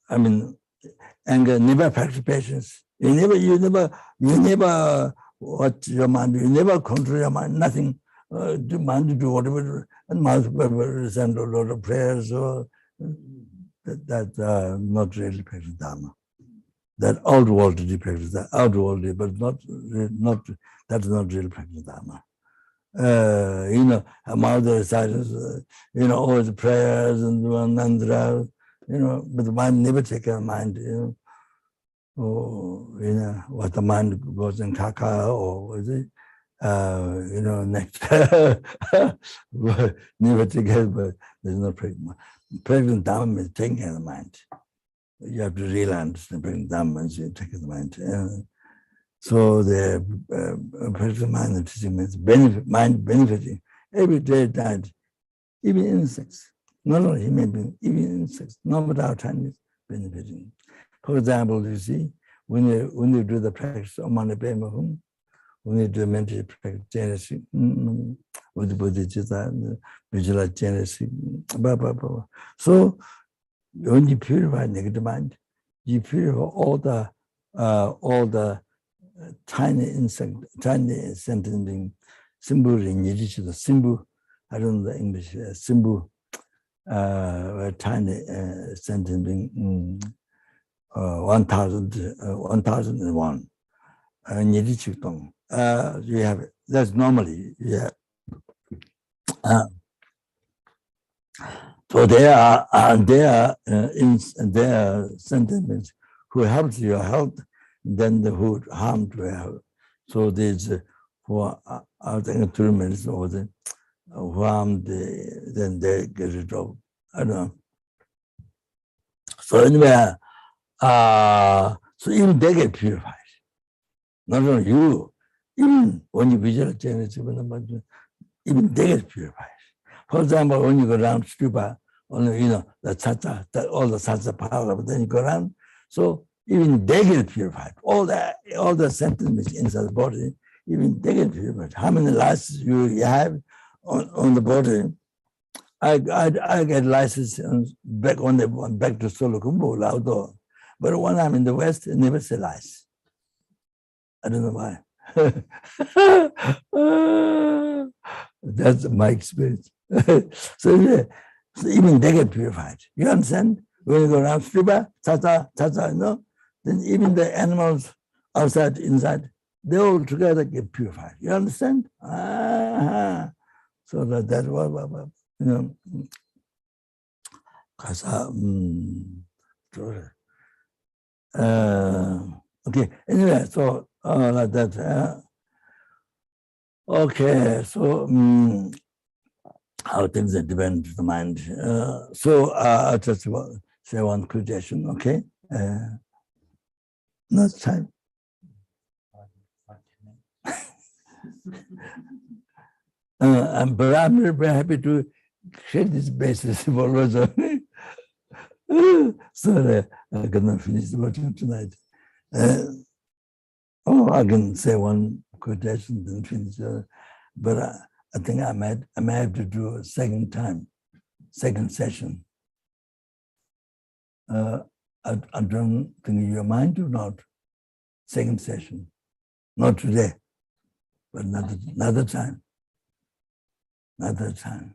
I mean, anger, never practice patience. You never watch your mind, you never control your mind, nothing. The mind to do whatever, and mouth send a lot of prayers, or that not really practice Dharma. That outwardly practice that, outwardly, but that's not really practice Dharma. A mouth recitals, all the prayers and mantra, but the mind never take care of mind, what the mind goes in kaka or is it, next, never take care, but there's no practice. Practicing Dharma means taking care of the mind. You have to really understand practicing Dharma means you take care of the mind. So the practicing mind and teaching means mind benefiting every day that even insects, not only human beings, even insects, no matter how tiny, benefiting. For example, you see, when you do the practice of Mani Padme Hum, when you do mental practice, with the Buddhist, visual genesis, blah, blah, blah. So when you purify negative mind, you purify all the tiny insect, tiny sentient being, symbol in Yiddish, the symbol, I don't know the English, symbol, tiny sentient being, 1001. You have, that's normally, yeah. So they are sentiments who helps your health, then the who harm to your health. So there's who are taking 2 minutes or the who harm, then they get rid of. I don't know. So anyway, so even they get purified. Not only you, even when you visualize Genesis, even they get purified. For example, when you go down stupa, only the tata, all the tata power, but then you go down. So even they get purified. All the sentiments inside the body, even they get purified. How many licenses you have on the body? I get license back to Solo Kumbo, Laudo. But when I'm in the West, I never say lies. I don't know why. That's my experience. So even they get purified. You understand? When you go around Striba, tata, then even the animals outside, inside, they all together get purified. You understand? So that's what, because okay, anyway, so like that. Okay, so how things are depend to the mind. So I'll just say one quotation, okay? Next time. But I'm very happy to share this basis for Rosa. Sorry, I cannot finish the working tonight. I can say one quotation and finish, but I think I may have to do a second session. I don't think you mind or not. Second session, not today, but another time. Another time.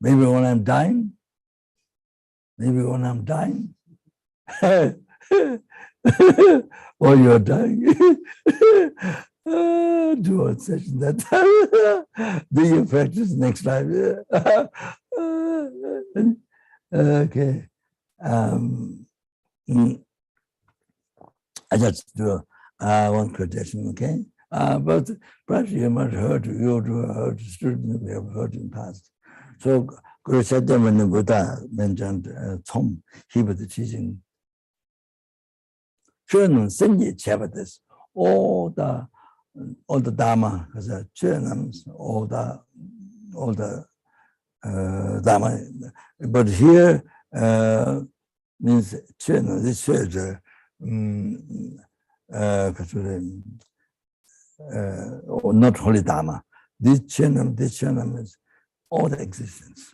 Maybe when I'm dying. Or you're dying. Do one session that time. Do you practice next time? Okay. I just do one quotation, okay? But perhaps you might have heard, students we have heard in the past. So Guru said that when the Buddha mentioned Tom, he was teaching all the Dharma, all the Dharma. But here means this is not holy Dharma. This Chenam is all the existence.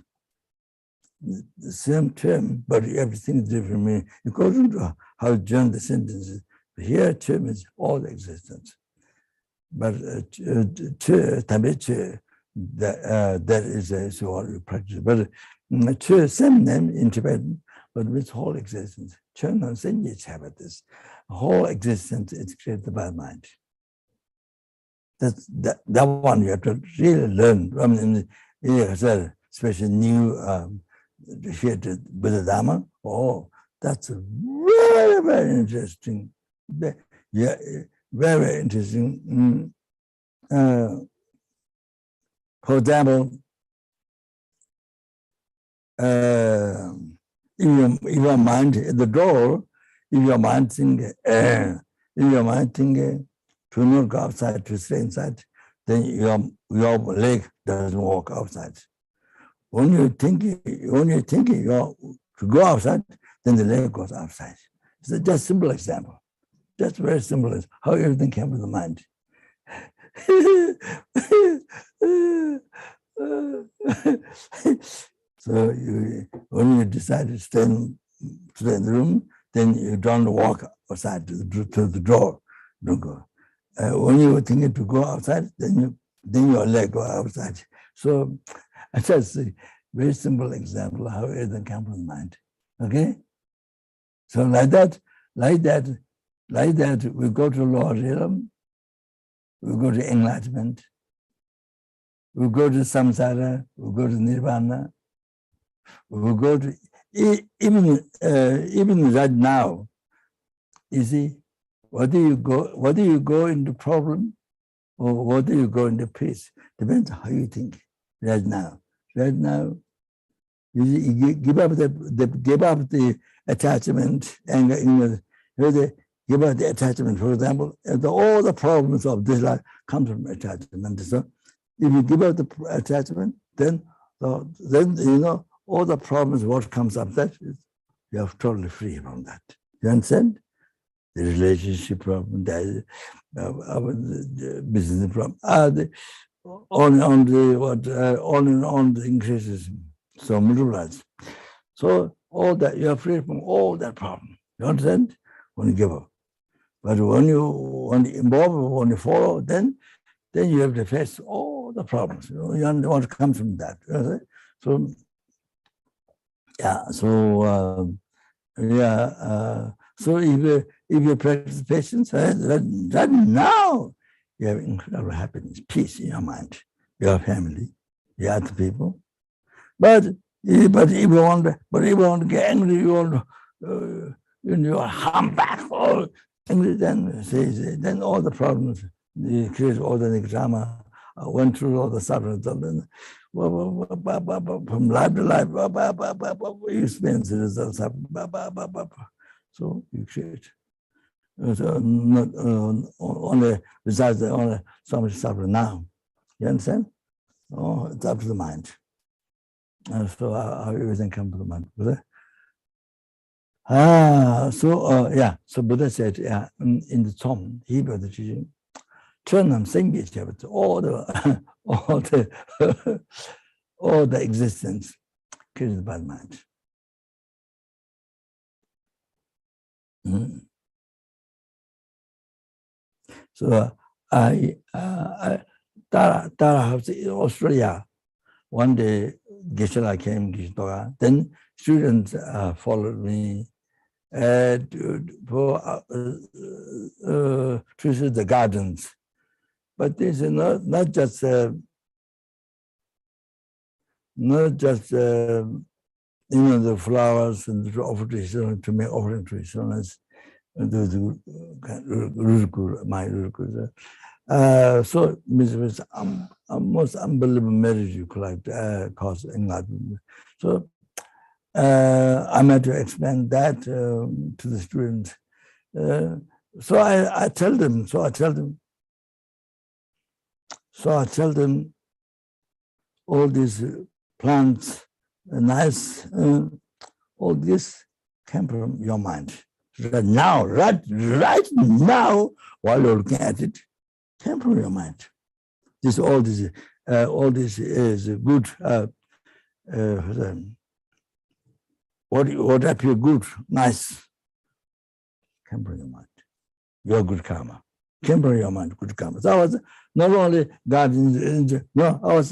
The same term, but everything is different meaning. According to how you join the sentences, here term is all the existence. But that is what we practice. But same name in Tibetan, but with whole existence. Whole existence is created by mind. That one you have to really learn. I mean, especially new here to Buddha Dharma. Oh, that's very, very interesting. Yeah, very interesting. For example, if your mind at the door, if your mind thinking to not go outside, to stay inside, then your leg doesn't walk outside. When you're thinking to go outside, then the leg goes outside. It's just a simple example. Just very simple as how everything came to the mind. So when you decide to stay in the room, then you don't walk outside to the door. Don't go. When you were thinking to go outside, then your leg go outside. So I just a very simple example how everything comes from mind. Okay? So like that, we go to lower realm, we go to enlightenment, we go to samsara, we go to nirvana, we go to even right now. You see, whether you go into problem or whether you go into peace, depends how you think. Right now, you give up the attachment, anger, give up the attachment. For example, all the problems of this life come from attachment. So if you give up the attachment, then you know all the problems what comes up that you are totally free from that. You understand? The relationship problem, the business problem, on the increases, so multiplies. So all that you are free from all that problem. You understand? When you give up, but when you involve, when you follow, then you have to face all the problems. You know what comes from that. You know? So yeah. So so if you practice patience, right now you have incredible happiness, peace in your mind, your family, your other people. But if you want to get angry, you want to harm back or angry, then all the problems, you create all the drama, went through all the suffering, from life to life, you experience the results of so you create. So not only besides only so much suffering now. You understand? Oh, it's up to the mind. So how everything comes to the mind. So Buddha said, in the Tom, Hebrew the teaching, turn them same all the existence created by the mind. So Dalai in Australia, one day Geshe-la came, then students followed me to see the gardens. But this is not just the flowers and to offer to make offering to Ishwaras, my Ruku. So it's most unbelievable marriage you could cause enlightenment. So I'm had to explain that to the students. So I tell them all these plants, nice, all this came from your mind. Right now, while you're looking at it, came from your mind. All this is good. What appear good, nice, came from your mind. Your good karma came from your mind. Good karma. So I was not only guarding. No, I was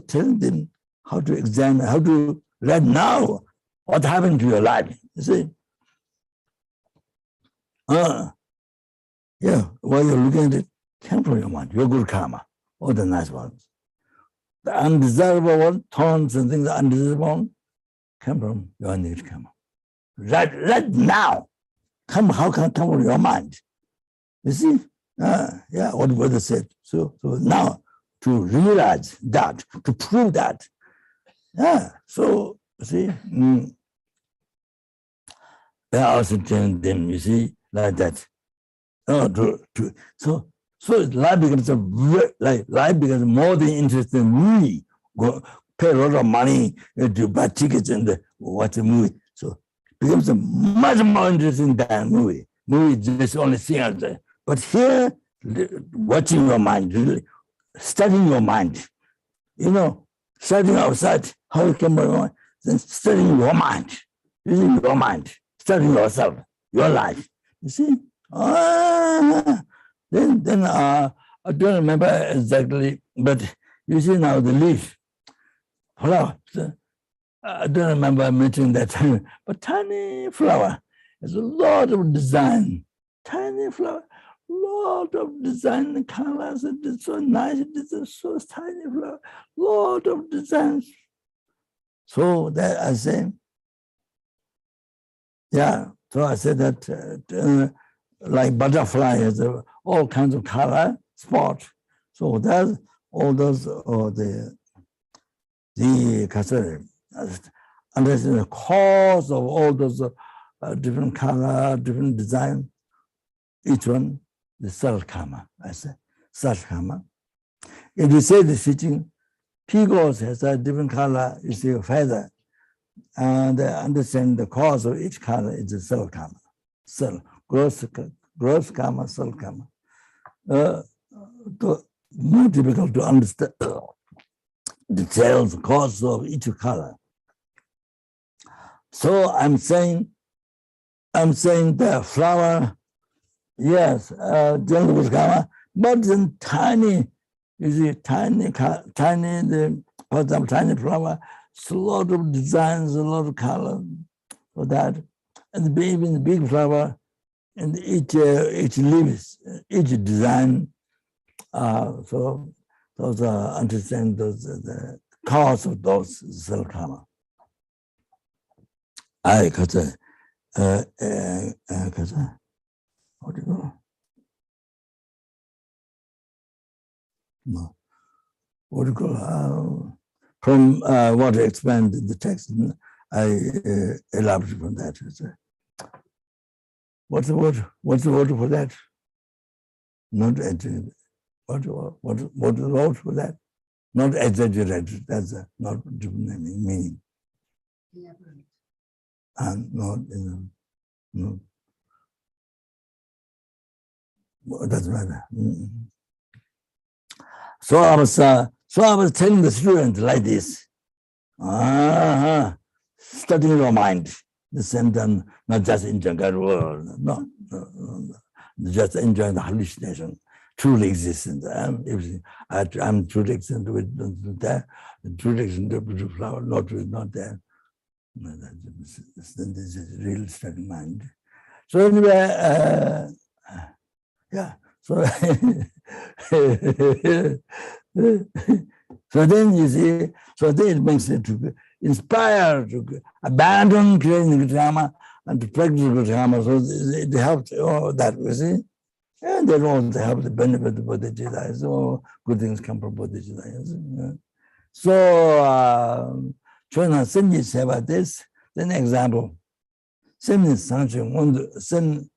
telling them how to examine, how to right now what happened to your life. You see. While you're looking at it, came from your mind, your good karma, all the nice ones. The undesirable one, thorns and things, the undesirable one, come from your negative karma. Right now, how can it come from your mind? You see? What Buddha said. So now, to realize that, to prove that. So, see, I also telling them, you see, like that. So life becomes life becomes more than interesting than me. Go pay a lot of money to buy tickets and watch a movie. So it becomes much more interesting than movie. Movie just only seeing out there. But here watching your mind, really studying your mind. You know, studying outside, how you come around, then studying your mind, using your mind, studying yourself, your life. You see? Then I don't remember exactly, but you see now the leaf, flower. I don't remember mentioning that, but tiny flower. There's a lot of design. Tiny flower, lot of design and colors. It's so nice. It's so tiny flower, lot of designs. So that I say, yeah. So I said that like butterfly has all kinds of color, spot. So that's all those the understand the cause of all those different color, different design. Each one, the self karma. I say self karma. If you say the teaching, peacocks has a different color. You see a feather, and understand the cause of each color is the self karma. Self gross karma, self karma. More difficult to understand details, cause of each color. So I'm saying the flower, yes, jungle karma, but then tiny, you see, tiny, the for example, tiny flower, it's a lot of designs, a lot of color for that, and even the big flower, and each leaves, each design. So those understand those the cause of those self karma. What do you call? No, what do you call? From what I expand the text, I elaborate from that. What's the word? What's the word for that? Not exaggerated. What is the word for that? Not exaggerated. That's not different meaning. Elaborate. And not no. It doesn't matter. So I was telling the students like this. Studying your mind. The same time, not just enjoying the world. No. Just enjoying the hallucination. Truly existence. I'm truly existent with that. Truly existent with the flower, not there. No, this is real study mind. So anyway, yeah. So so then you see, so then it makes it to be inspired to abandon creating Dharma and to practice Dharma. So it helps all that, you see. And then also help the benefit of Bodhicitta. So good things come from Bodhicitta. So Chona Senji say about this, then example. Sen Sanction Sen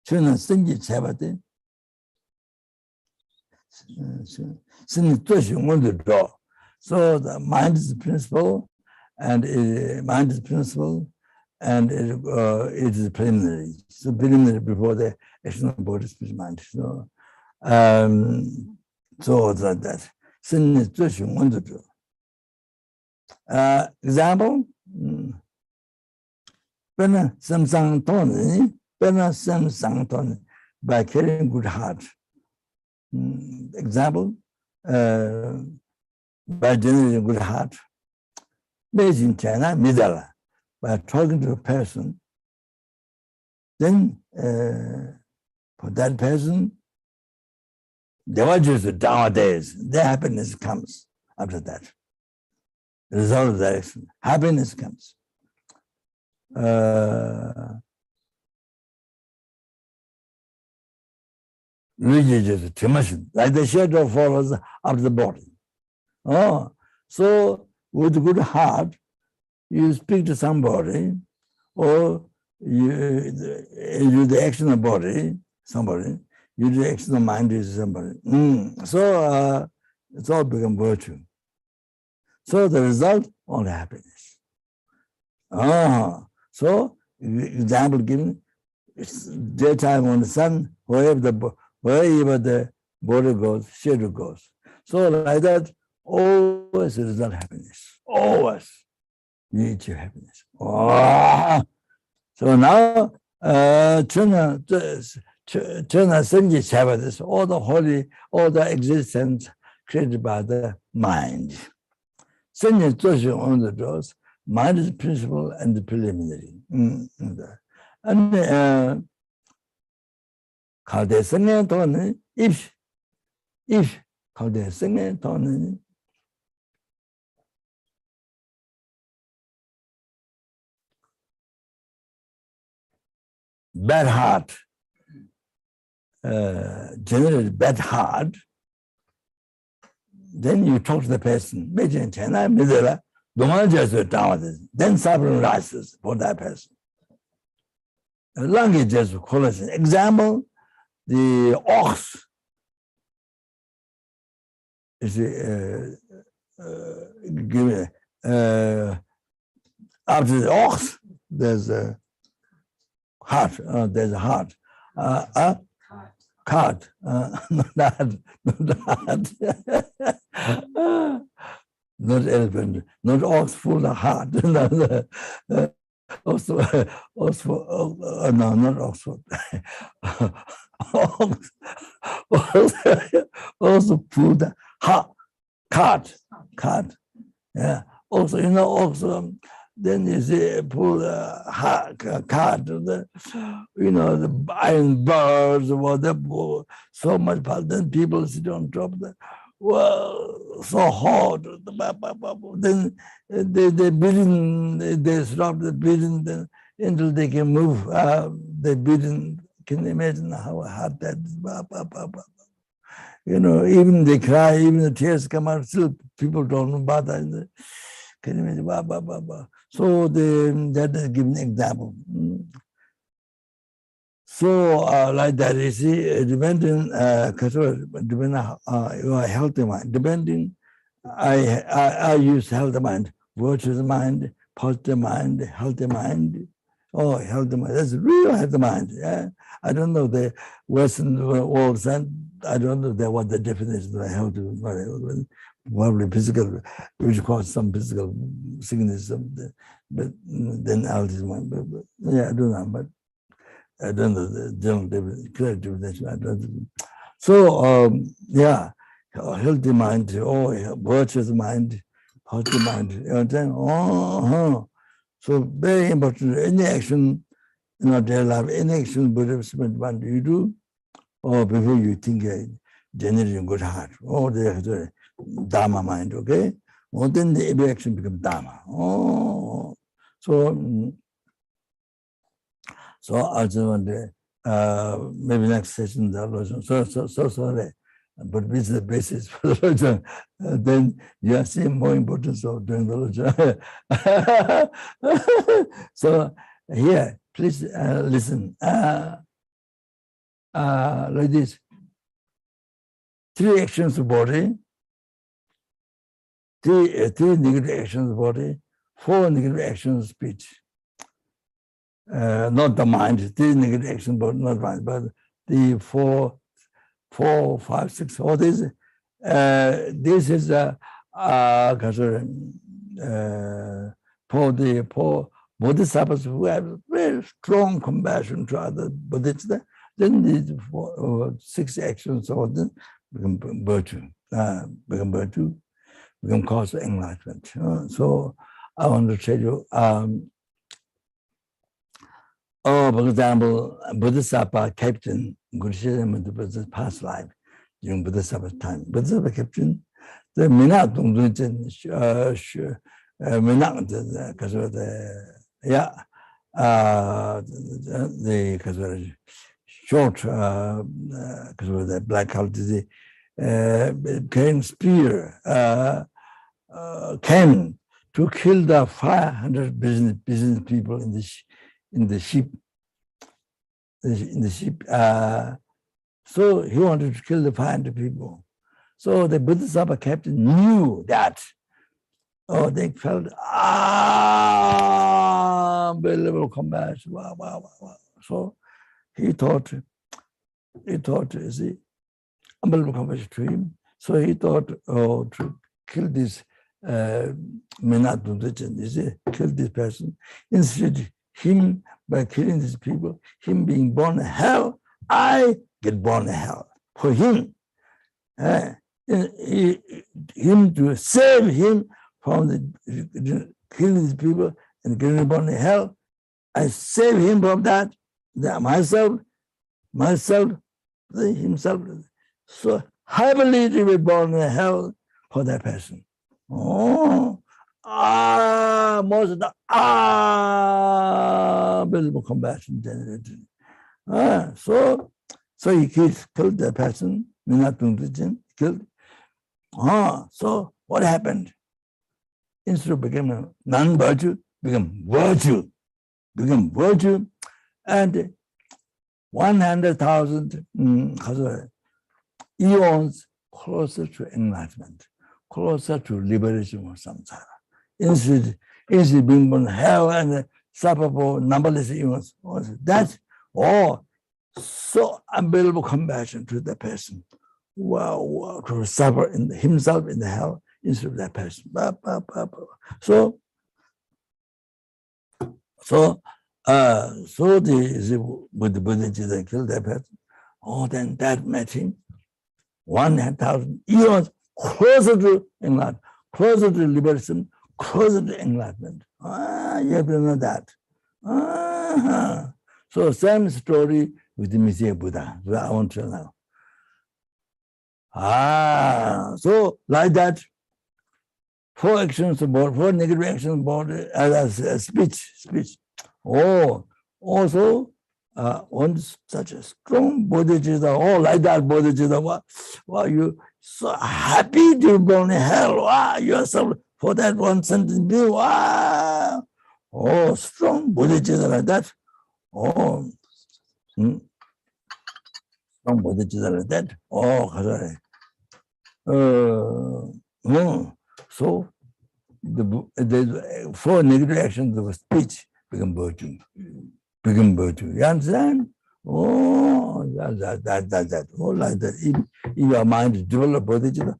Chona Senji say about it. So the mind is the principle, and mind is the principle, and it is preliminary. So preliminary before the action of body, speech, mind. So so like that. Sin is example. Bena samsang toni, bena samsang toni, by carrying good heart. Example, by generating good heart. Based in China, Midala, by talking to a person, then for that person, they were just nowadays, their happiness comes after that. The result of that action, happiness comes. Religious emotion, like the shadow follows after the body. Oh, so with a good heart, you speak to somebody, or you do the action of body, somebody, you do the action of mind to somebody. So it's all become virtue. So the result, only happiness. So example given, It's daytime on the sun, wherever the body goes, shadow goes. So like that, always result happiness. Always you achieve happiness. Oh. So now, China Senji Chavadis, all the holy, all the existence created by the mind. Senji Zoshi on the doors, mind is principle and the preliminary. And Kalde Sengen Tony, if Kalde Sengen Tony, bad heart, generally bad heart, then you talk to the person, then suffering rises for that person. Language is called an example, the ox is after the ox, there's a heart, there's a heart. Cart, not not elephant, not ox full of heart. Also, no, not Oxford. Also pull the cart. Yeah. Also, also. Then you see pull the cart, the iron bars, whatever, so much power. Then people sit on top of the, well, so hot. Then they beating, they stop the beating then, until they can move. They beating. Can you imagine how hard that is? Even they cry, even the tears come out. Still, people don't bother. Can you imagine? So that is given an example. So like that, you see, depending, depending your healthy mind, depending, I use healthy mind, virtuous mind, positive mind, healthy mind. Oh, healthy mind, that's real healthy mind. Yeah, I don't know the Western world, I don't know what the definition of healthy mind. Probably physical, which cause some physical sickness, but then autism. But yeah, I don't know, but I don't know the general definition. I don't know. So yeah, healthy mind, virtuous mind, positive mind. You understand? So very important. Any action in our daily life, any action Buddhist mind you do, or before you think generating good heart, the Dharma mind, okay? Well, then the every action becomes Dharma. So I just want to, maybe next session, the Lojong. So sorry, but this is the basis for the Lojong. Then you are seeing more importance of doing the Lojong. So here, please listen. Like this. 3 actions of body, 3 negative actions of body, 4 negative actions of speech. Not the mind, 3 negative actions, but not mind, but the 4, 5, 6, all this. This is for the bodhisattvas who have very strong compassion to other Buddhists. Then these 6 actions or then become virtue, become cause of enlightenment. So I want to tell you, for example, Bodhisattva captain, Buddha's past life during Bodhisattva's time. Bodhisattva captain, the Minak the short, because of the black color disease, carrying spear, came to kill the 500 business people in the ship. So he wanted to kill the 500 people. So the Bodhisattva captain knew that. Oh, they felt unbelievable compassion. Wow. So he thought, you see, unbelievable compassion to him. So he thought, to kill this Menat, you see, kill this person. Instead, him, by killing these people, him being born in hell, I get born in hell. For him, him to save him from the killing these people and getting born in hell, I save him from that myself, himself. So happily to be born in hell for that person. Most of the unbelievable compassion generated. So he killed that person, killed. So what happened? Instead of becoming non-virtue, become virtue, and 100,000 eons closer to enlightenment, closer to liberation from samsara. Instead being born in hell and suffer for numberless eons. That's so unbelievable compassion to the person. Wow, to suffer himself in the hell instead of that person. So the Buddha Jesus killed that person. Then that made him 100,000 eons closer to enlightenment, closer to liberation, closer to enlightenment. You have to know that. So same story with the Messiah Buddha. So I want to know. So like that, 4 actions about 4 negative actions about as speech. Also one such a strong bodhicitta, like that bodhicitta. Wow, you so happy to be born in hell. Wow, yourself for that one sentence. Wow. Strong bodhicitta like that. Strong bodhicitta like that. So the 4 negative actions of speech become virtue. You understand? That. Like that. If your mind is developed bodhicitta,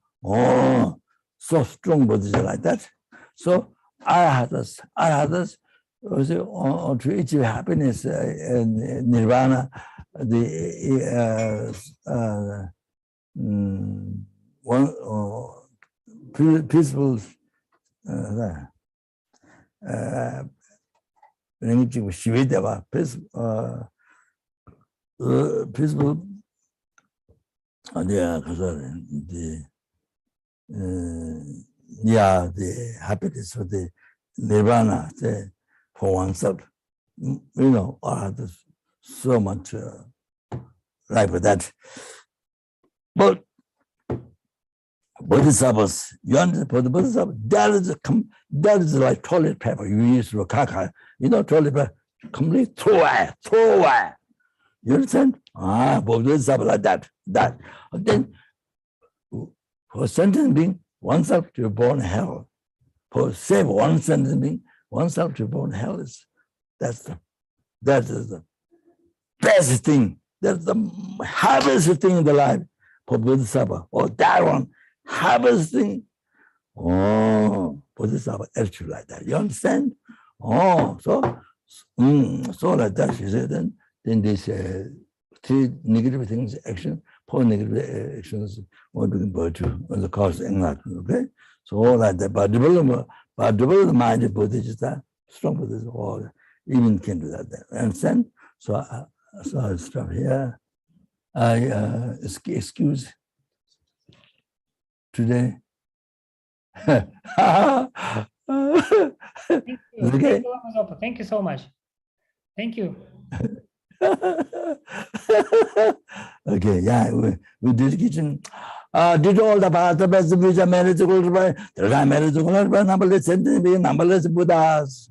so strong bodhicitta like that. So arahatas, to achieve happiness and nirvana, the peaceful peaceful the happiness for the nirvana for oneself, so much like that. But bodhisattvas, for the bodhisattva, that is like toilet paper you use for kaka. Toilet paper, complete throw away. You understand? Bodhisattva like that. And then for sentient being, oneself to be born in hell. For save one sentient being, oneself to be born in hell that is the best thing. That's the happiest thing in the life for bodhisattva. That one. Happiest thing. Bodhisattva attitude like that. You understand? So like that, she said, then this 3 negative things, action, 4 negative actions, what become virtue, and the cause enlightenment, okay? So all like that, but develop the mind of bodhicitta, strong bodhicitta, even can do that. Understand? So I'll stop here. I excuse today. Thank you. Okay. Thank you so much. Thank you. Okay, yeah, we did kitchen. Did all the path, the best which are married to go by the guy married to go by numberless Buddhas.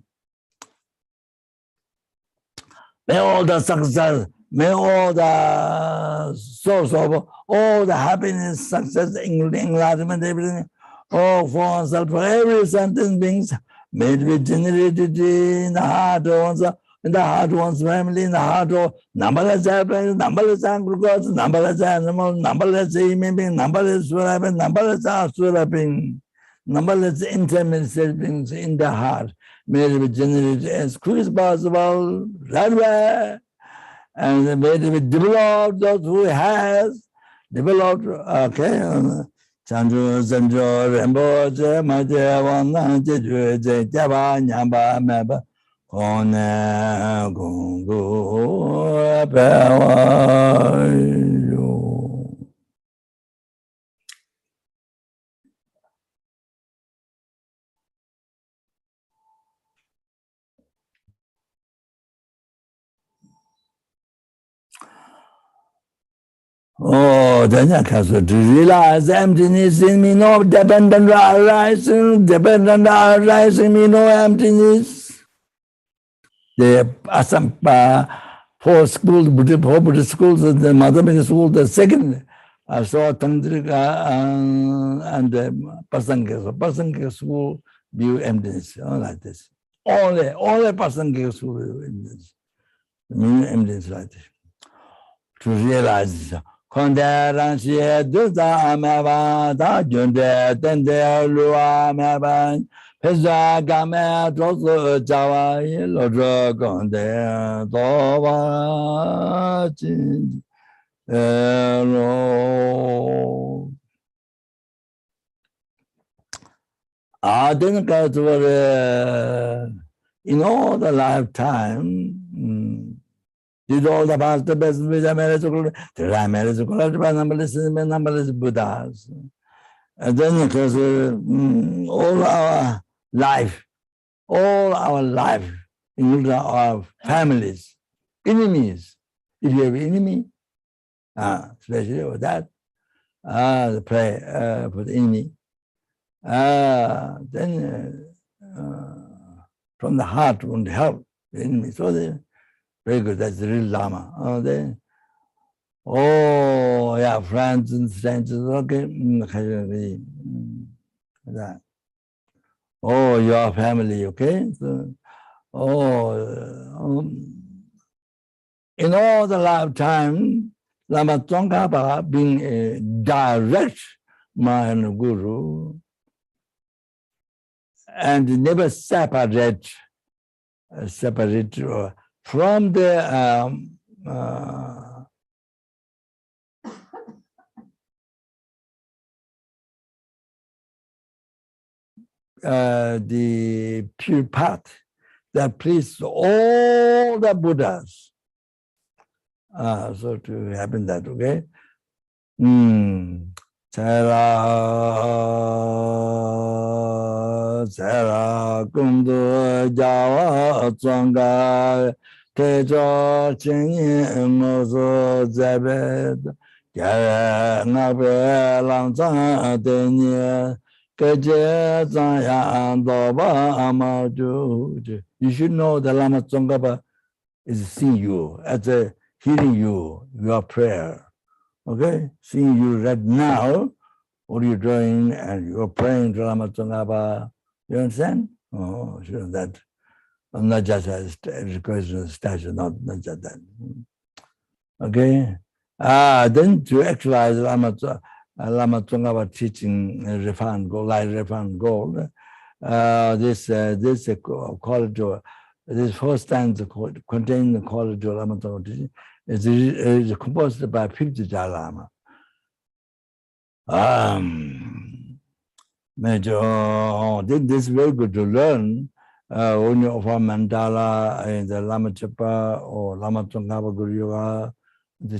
May all the success, may all the source of all the happiness, success, enlightenment, everything, for oneself, for every sentient beings, may it be generated in the heart of oneself, in the heart of one's family, in the heart of numberless airplanes, numberless angry gods, numberless animals, numberless human beings, numberless surabing, numberless surabing, numberless intermediate beings in the heart. May it be generated as quick as possible, right away, and may it be developed those who has developed, okay. Chandru Zanjo Rinpoche Maje Wana Jeju Je Jaba Nyamba Meba Kone Gungu Pewa Yu. Oh, then I can to realize emptiness in me, no dependent arising, me, no emptiness. The four schools, Buddhist schools, the Madhyamika school, the second, I saw Tantrika and the Pasangika school view emptiness, like this. Only Pasangika school view emptiness. Mean emptiness like this. To realize Kondaran Shia Duda Amava, Da Junde, Tendar Lua Maban, Pesa Game, Drosu Java, Lodra Gonde, Dova Chin, Elo. I didn't go to in all the lifetime. Did all the past the best with numberless Buddhas. And then because all our life, including our families, enemies. If you have enemy, especially for that, pray for the enemy. Then from the heart won't help the enemy. So they very good, that's the real Lama. Oh, yeah, friends and strangers, okay. Oh, your family, okay? So, in all the lifetime, Lama Tsongkhapa being a direct Mahayana Guru and never separate from the pure path that pleases all the Buddhas. So to happen that, okay? Sera kundu jawa tsonga tejo chingi mozo zebed kere nabe langzang denye keje zangyan doba amaju. You should know the Lama Tsongkhapa is seeing you, as a hearing you, your prayer. Okay? Seeing you right now, what are you doing? And you're praying to Lama Tsongkhapa. You understand? Oh, sure, that. Not just a request of statue, not just that. Okay? Then to actualize Lama Tsongkhapa teaching refined gold, light refined gold, this corridor, this first stanza containing the corridor of Lama Tsongkhapa teaching is composed by 50 Lama. This is very good to learn when you offer mandala in the Lama Chapa or Lama Tsongkhapa Guru Yoga,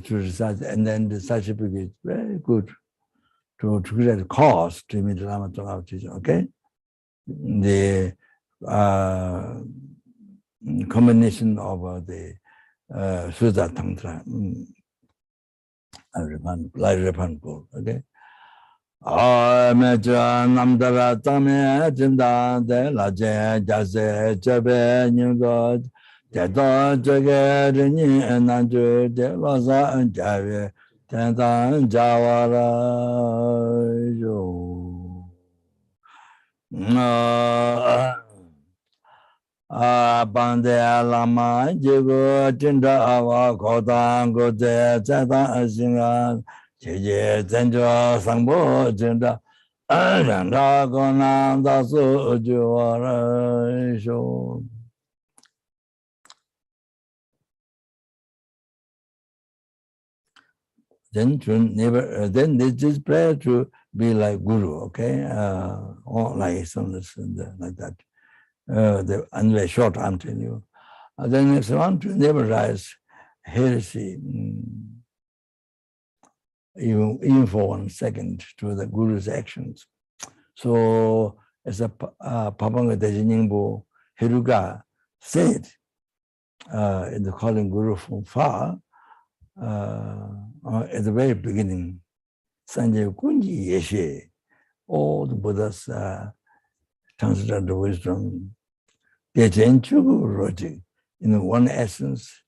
to recite, and then the certificate is very good to create a course to meet the Lama Tsongkhapa teaching. Okay, the combination of the Sudha Tantra, light repan gold. Okay. Namdara Tame Jinda de la Jase Jabe Nugod, Tedo Jagani and Andrew de Rosa and Javi, Tendar Jawara. Bande Lama Jego Tendar Awa Kodan Gote Zatan Singan Jeje Zenjo Sangbo Tendar Randa Gonan Dasu Juara Sho. Then they just pray to be like Guru, okay? Or like something like that. Anyway, short, I'm telling you. Then next one, to never rise heresy, even for 1 second, to the Guru's actions. So, as a Papanga Dejiningbo Hiruga said, in the calling Guru from far, at the very beginning, Sanjay Kunji Yeshe, all the Buddha's transcendental wisdom, in one essence,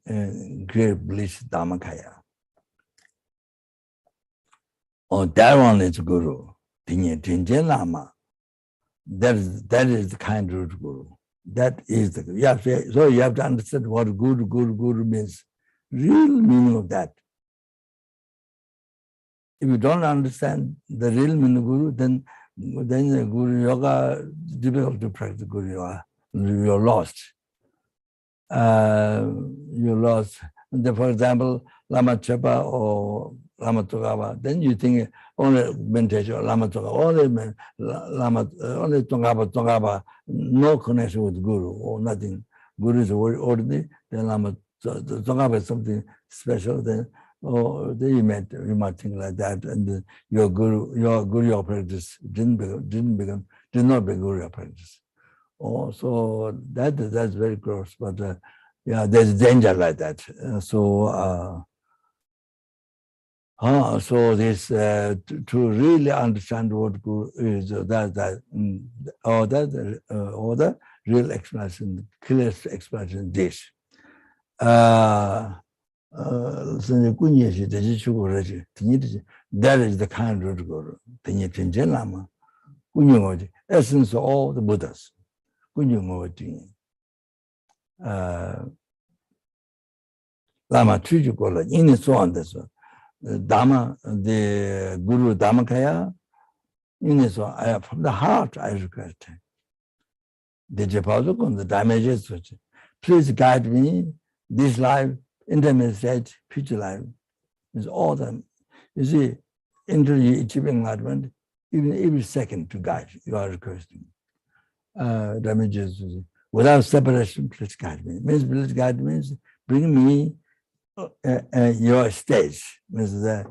great bliss Dharmakaya. Oh, that one is Guru. Lama. That is the kind of Guru. That is the so you have to understand what Guru means. Real meaning of that. If you don't understand the real meaning of Guru, then the Guru Yoga is difficult to practice Guru Yoga. You're lost. You're lost. For example, Lama Zopa or Lama Tongaba, then you think only meditation, Lama Tongaba, only Tongaba, no connection with Guru or nothing. Guru is very ordinary, then Lama Tongaba is something special, then you might think like that, and your Guru practice did not become Guru practice. Oh, so that's very gross, but yeah, there's danger like that. So this to really understand what Guru is, the real explanation, clearest explanation. This. That is the kind of Guru. Essence of all the Buddhas. Lama Chujukola, in its own, Dharma, the Guru Dharmakaya, in its own, from the heart, I request. The Japazukun, the damages, please guide me, this life, intermediate, future life, is all them. You see, until you achieve enlightenment, even every second to guide, you are requesting. Damages without separation, please guide me. Means please guide means bring me your stage. Means the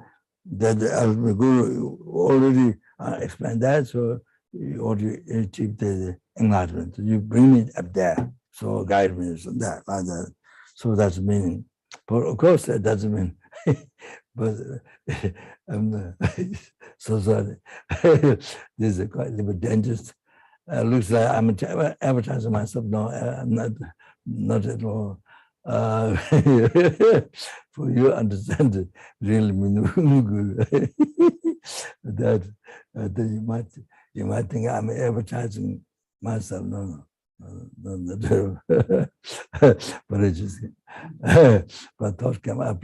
Guru already explained that, so you already achieved the enlightenment. You bring me up there, so guide me so that like that. So that's meaning. But of course that doesn't mean. But I'm so sorry. This is quite a little bit dangerous. Looks like I'm advertising myself. No, not at all. For you understand the real meaning that you might think I'm advertising myself. No. But it's just but thought came up.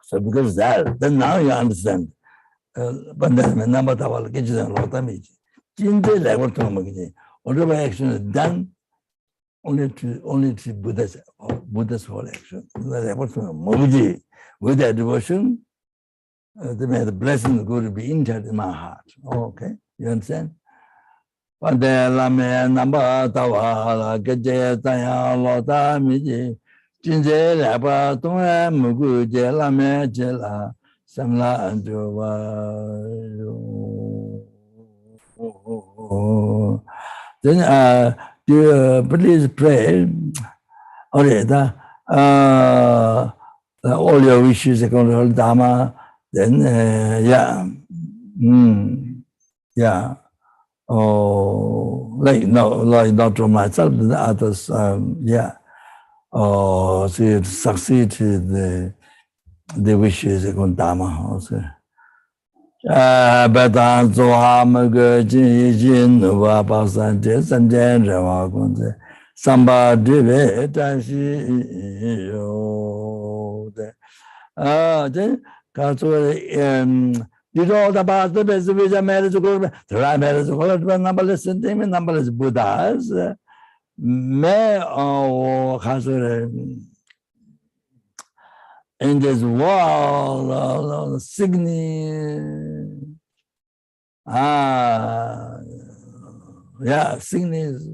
So because that, then now you understand. But then number of kitchen whatever action is done only to Buddha's whole action. With that devotion, the blessing of Guru be entered in my heart. Okay, you understand? But the Lama number Tawa Gaja Taya Lota Miji. Then please pray. All your wishes are going to hold Dharma. Then like not to myself, the others. So succeed the wishes of Dharma also. Betan Zoham Gajin Nuva Pasan Jason Jan Ravagunze Samba Dive Tanshi then Katsuri did all the best the best of a marriage to go. The right marriage to go, numberless sentiment, numberless Buddhas. May or Katsuri in this world, Signy. Yeah, Signy's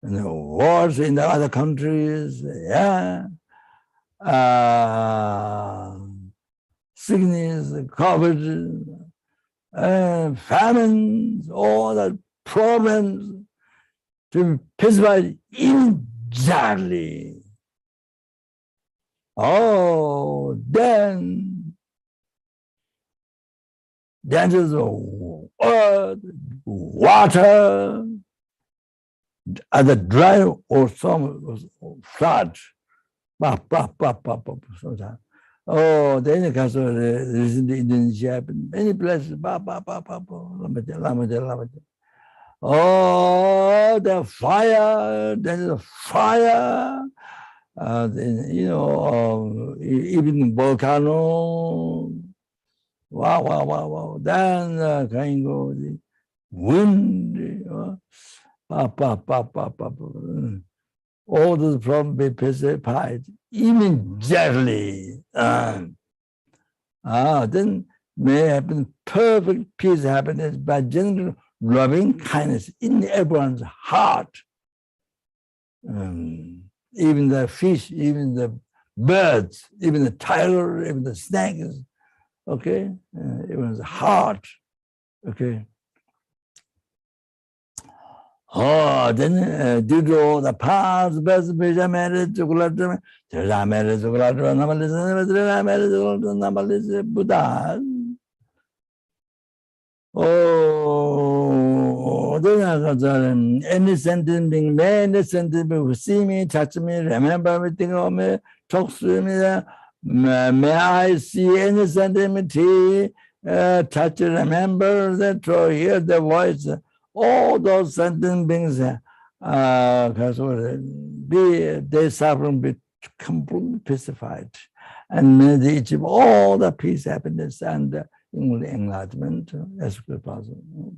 in the wars in the other countries, yeah. Signy's COVID, famines, all the problems to be pacified immediately. Oh, then there's earth, water, either dry or some flood. Oh, then it comes to Indonesia, many places. Oh, the fire, there's a fire. Even volcano. Wow. Then kind of the wind. All those problems be pacified immediately. Then may happen perfect peace, happiness by general loving kindness in everyone's heart. Even the fish, even the birds, even the tiger, even the snakes, okay? Everyone's heart, okay? Oh, then due to all the past, best marriage, chocolate, marriage, Buddha. Oh, any sentence being made, any sentence being see me, touch me, remember me, think of me, talk to me. May I see any sentiment, touch, remember that, or hear the voice. All those sentient beings, they suffering be completely pacified, and may they achieve all the peace, happiness, and enlightenment as quick as possible.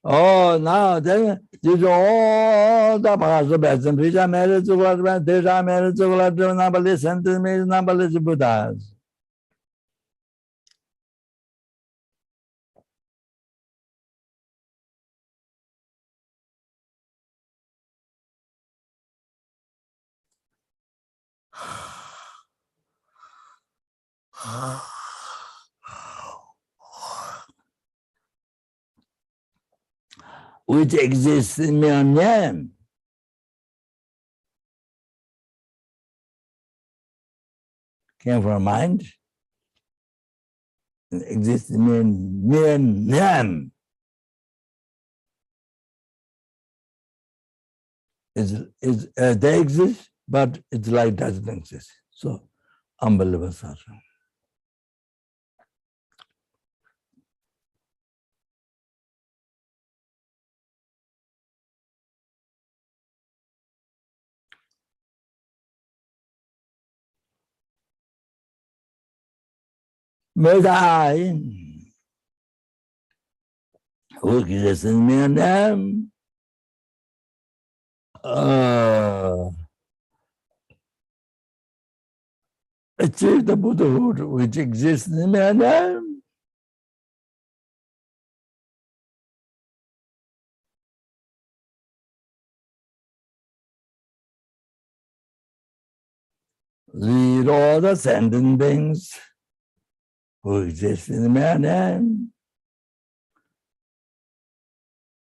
Oh, now then, these are all the parts of best and Pija marriage to what Deja marriage to what number sentiment, number Buddhas. Which exists in mere name. Came from mind. It exists in mere name. They exist, but its light doesn't exist. So, unbelievable suffering. May I, who exists in mere name, achieve the Buddhahood which exists in mere name. Lead all the sentient beings who exist in mere name.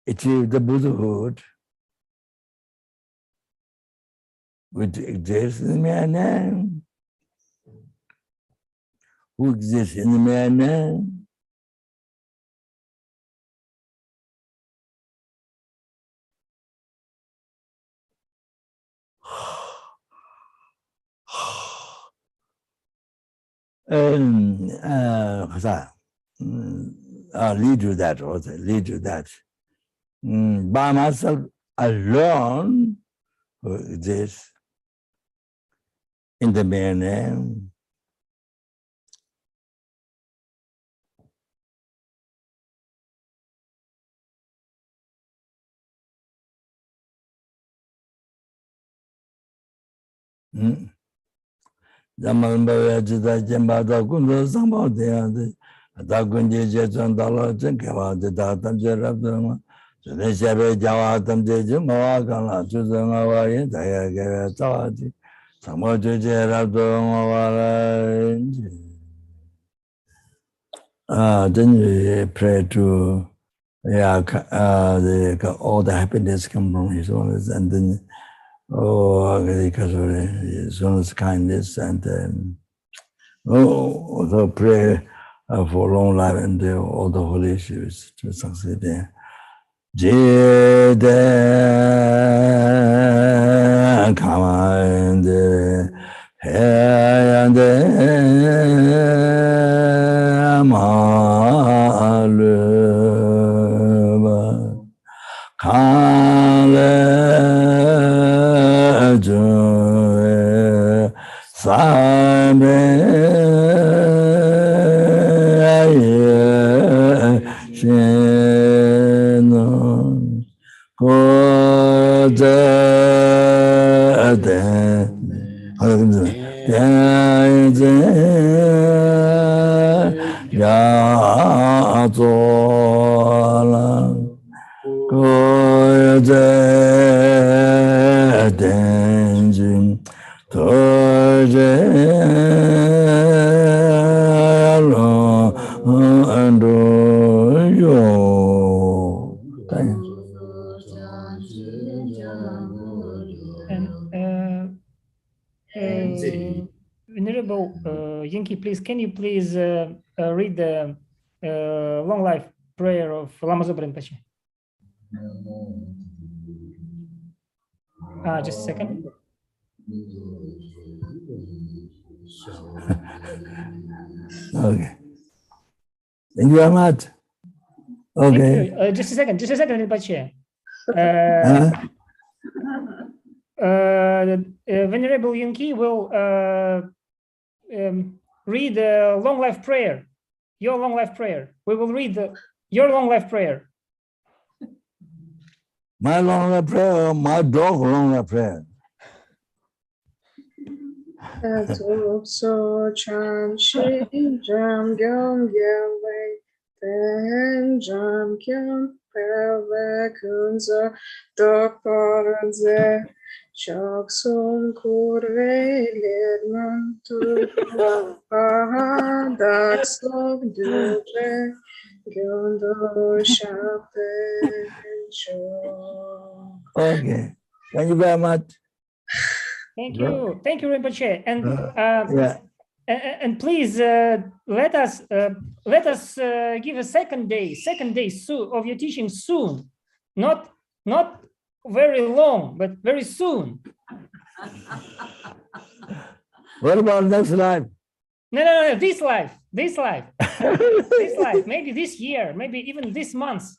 Achieve the Buddhahood which exists in mere name. Who exists in the mere name. lead to that also, lead to that. By myself alone, who exists in the mere name. Zaman Jida Jembada Gundo Sambal de Dagunji Jeton Dalo Jenkawa, the Datam Jerabdama, the Shabe Jawatam Jemawa Gala, Juzamawa, Daya Tawati, Samoju Jerabdama. Then we pray to all the happiness come from his own, and then because of his own kindness, and also pray for long life and all the holy issues to succeed there. Jede kamande heyande maluma kale joe sambe Venerable Yinki, please, can you please read the long life prayer of Lama Zopa Rinpoche? Just a second. Okay. Thank you very much. Okay. Just a second, Rinpoche. Venerable Yinki will read the long life prayer, your long life prayer. We will read your long life prayer. My long life prayer, or my dog long life prayer? So chan shi jam gyam gyam wei ten jam gyam perve kunza dokparanze chok sum kurve ledman tu pahadak sok duje gyondo shape chok. Okay. Thank you very much. Thank you, Rinpoche, and please let us give a second day of your teaching soon, not very long, but very soon. What about next life? No, this life, this life, maybe this year, maybe even this month.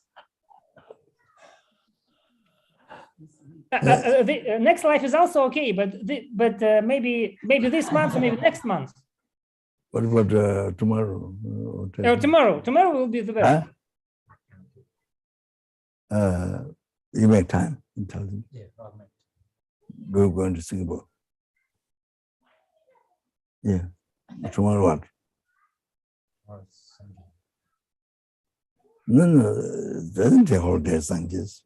The next life is also okay, but maybe this month or maybe next month. What about tomorrow? Tomorrow will be the best. You make time and tell them. Yeah, we're going to Singapore. Yeah. Tomorrow what? No, it doesn't take all day, Sanjay.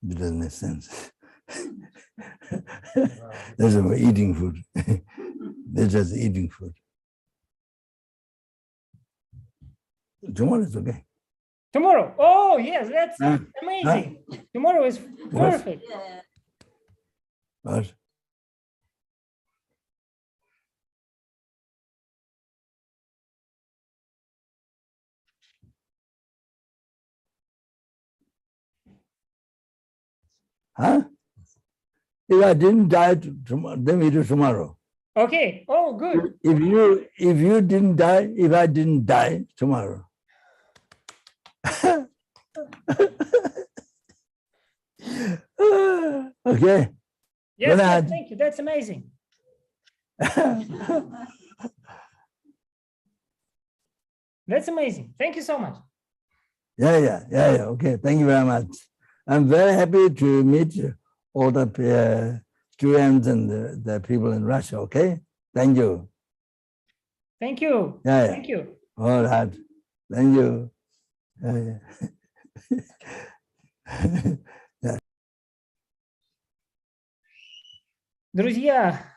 It doesn't make sense. That's about eating food. They're just eating food. Tomorrow is okay. Tomorrow? Oh, yes, that's amazing. Tomorrow is perfect. What? Huh? If I didn't die tomorrow, then we do tomorrow. Okay. Oh, good. If you didn't die, if I didn't die tomorrow. Okay. Yes, Good yes, night. thank you. That's amazing. That's amazing. Thank you so much. Yeah. Okay, thank you very much. I'm very happy to meet all the students and the people in Russia. Okay, thank you. Thank you. Yeah. Thank you. All right. Thank you. Yeah. Друзья,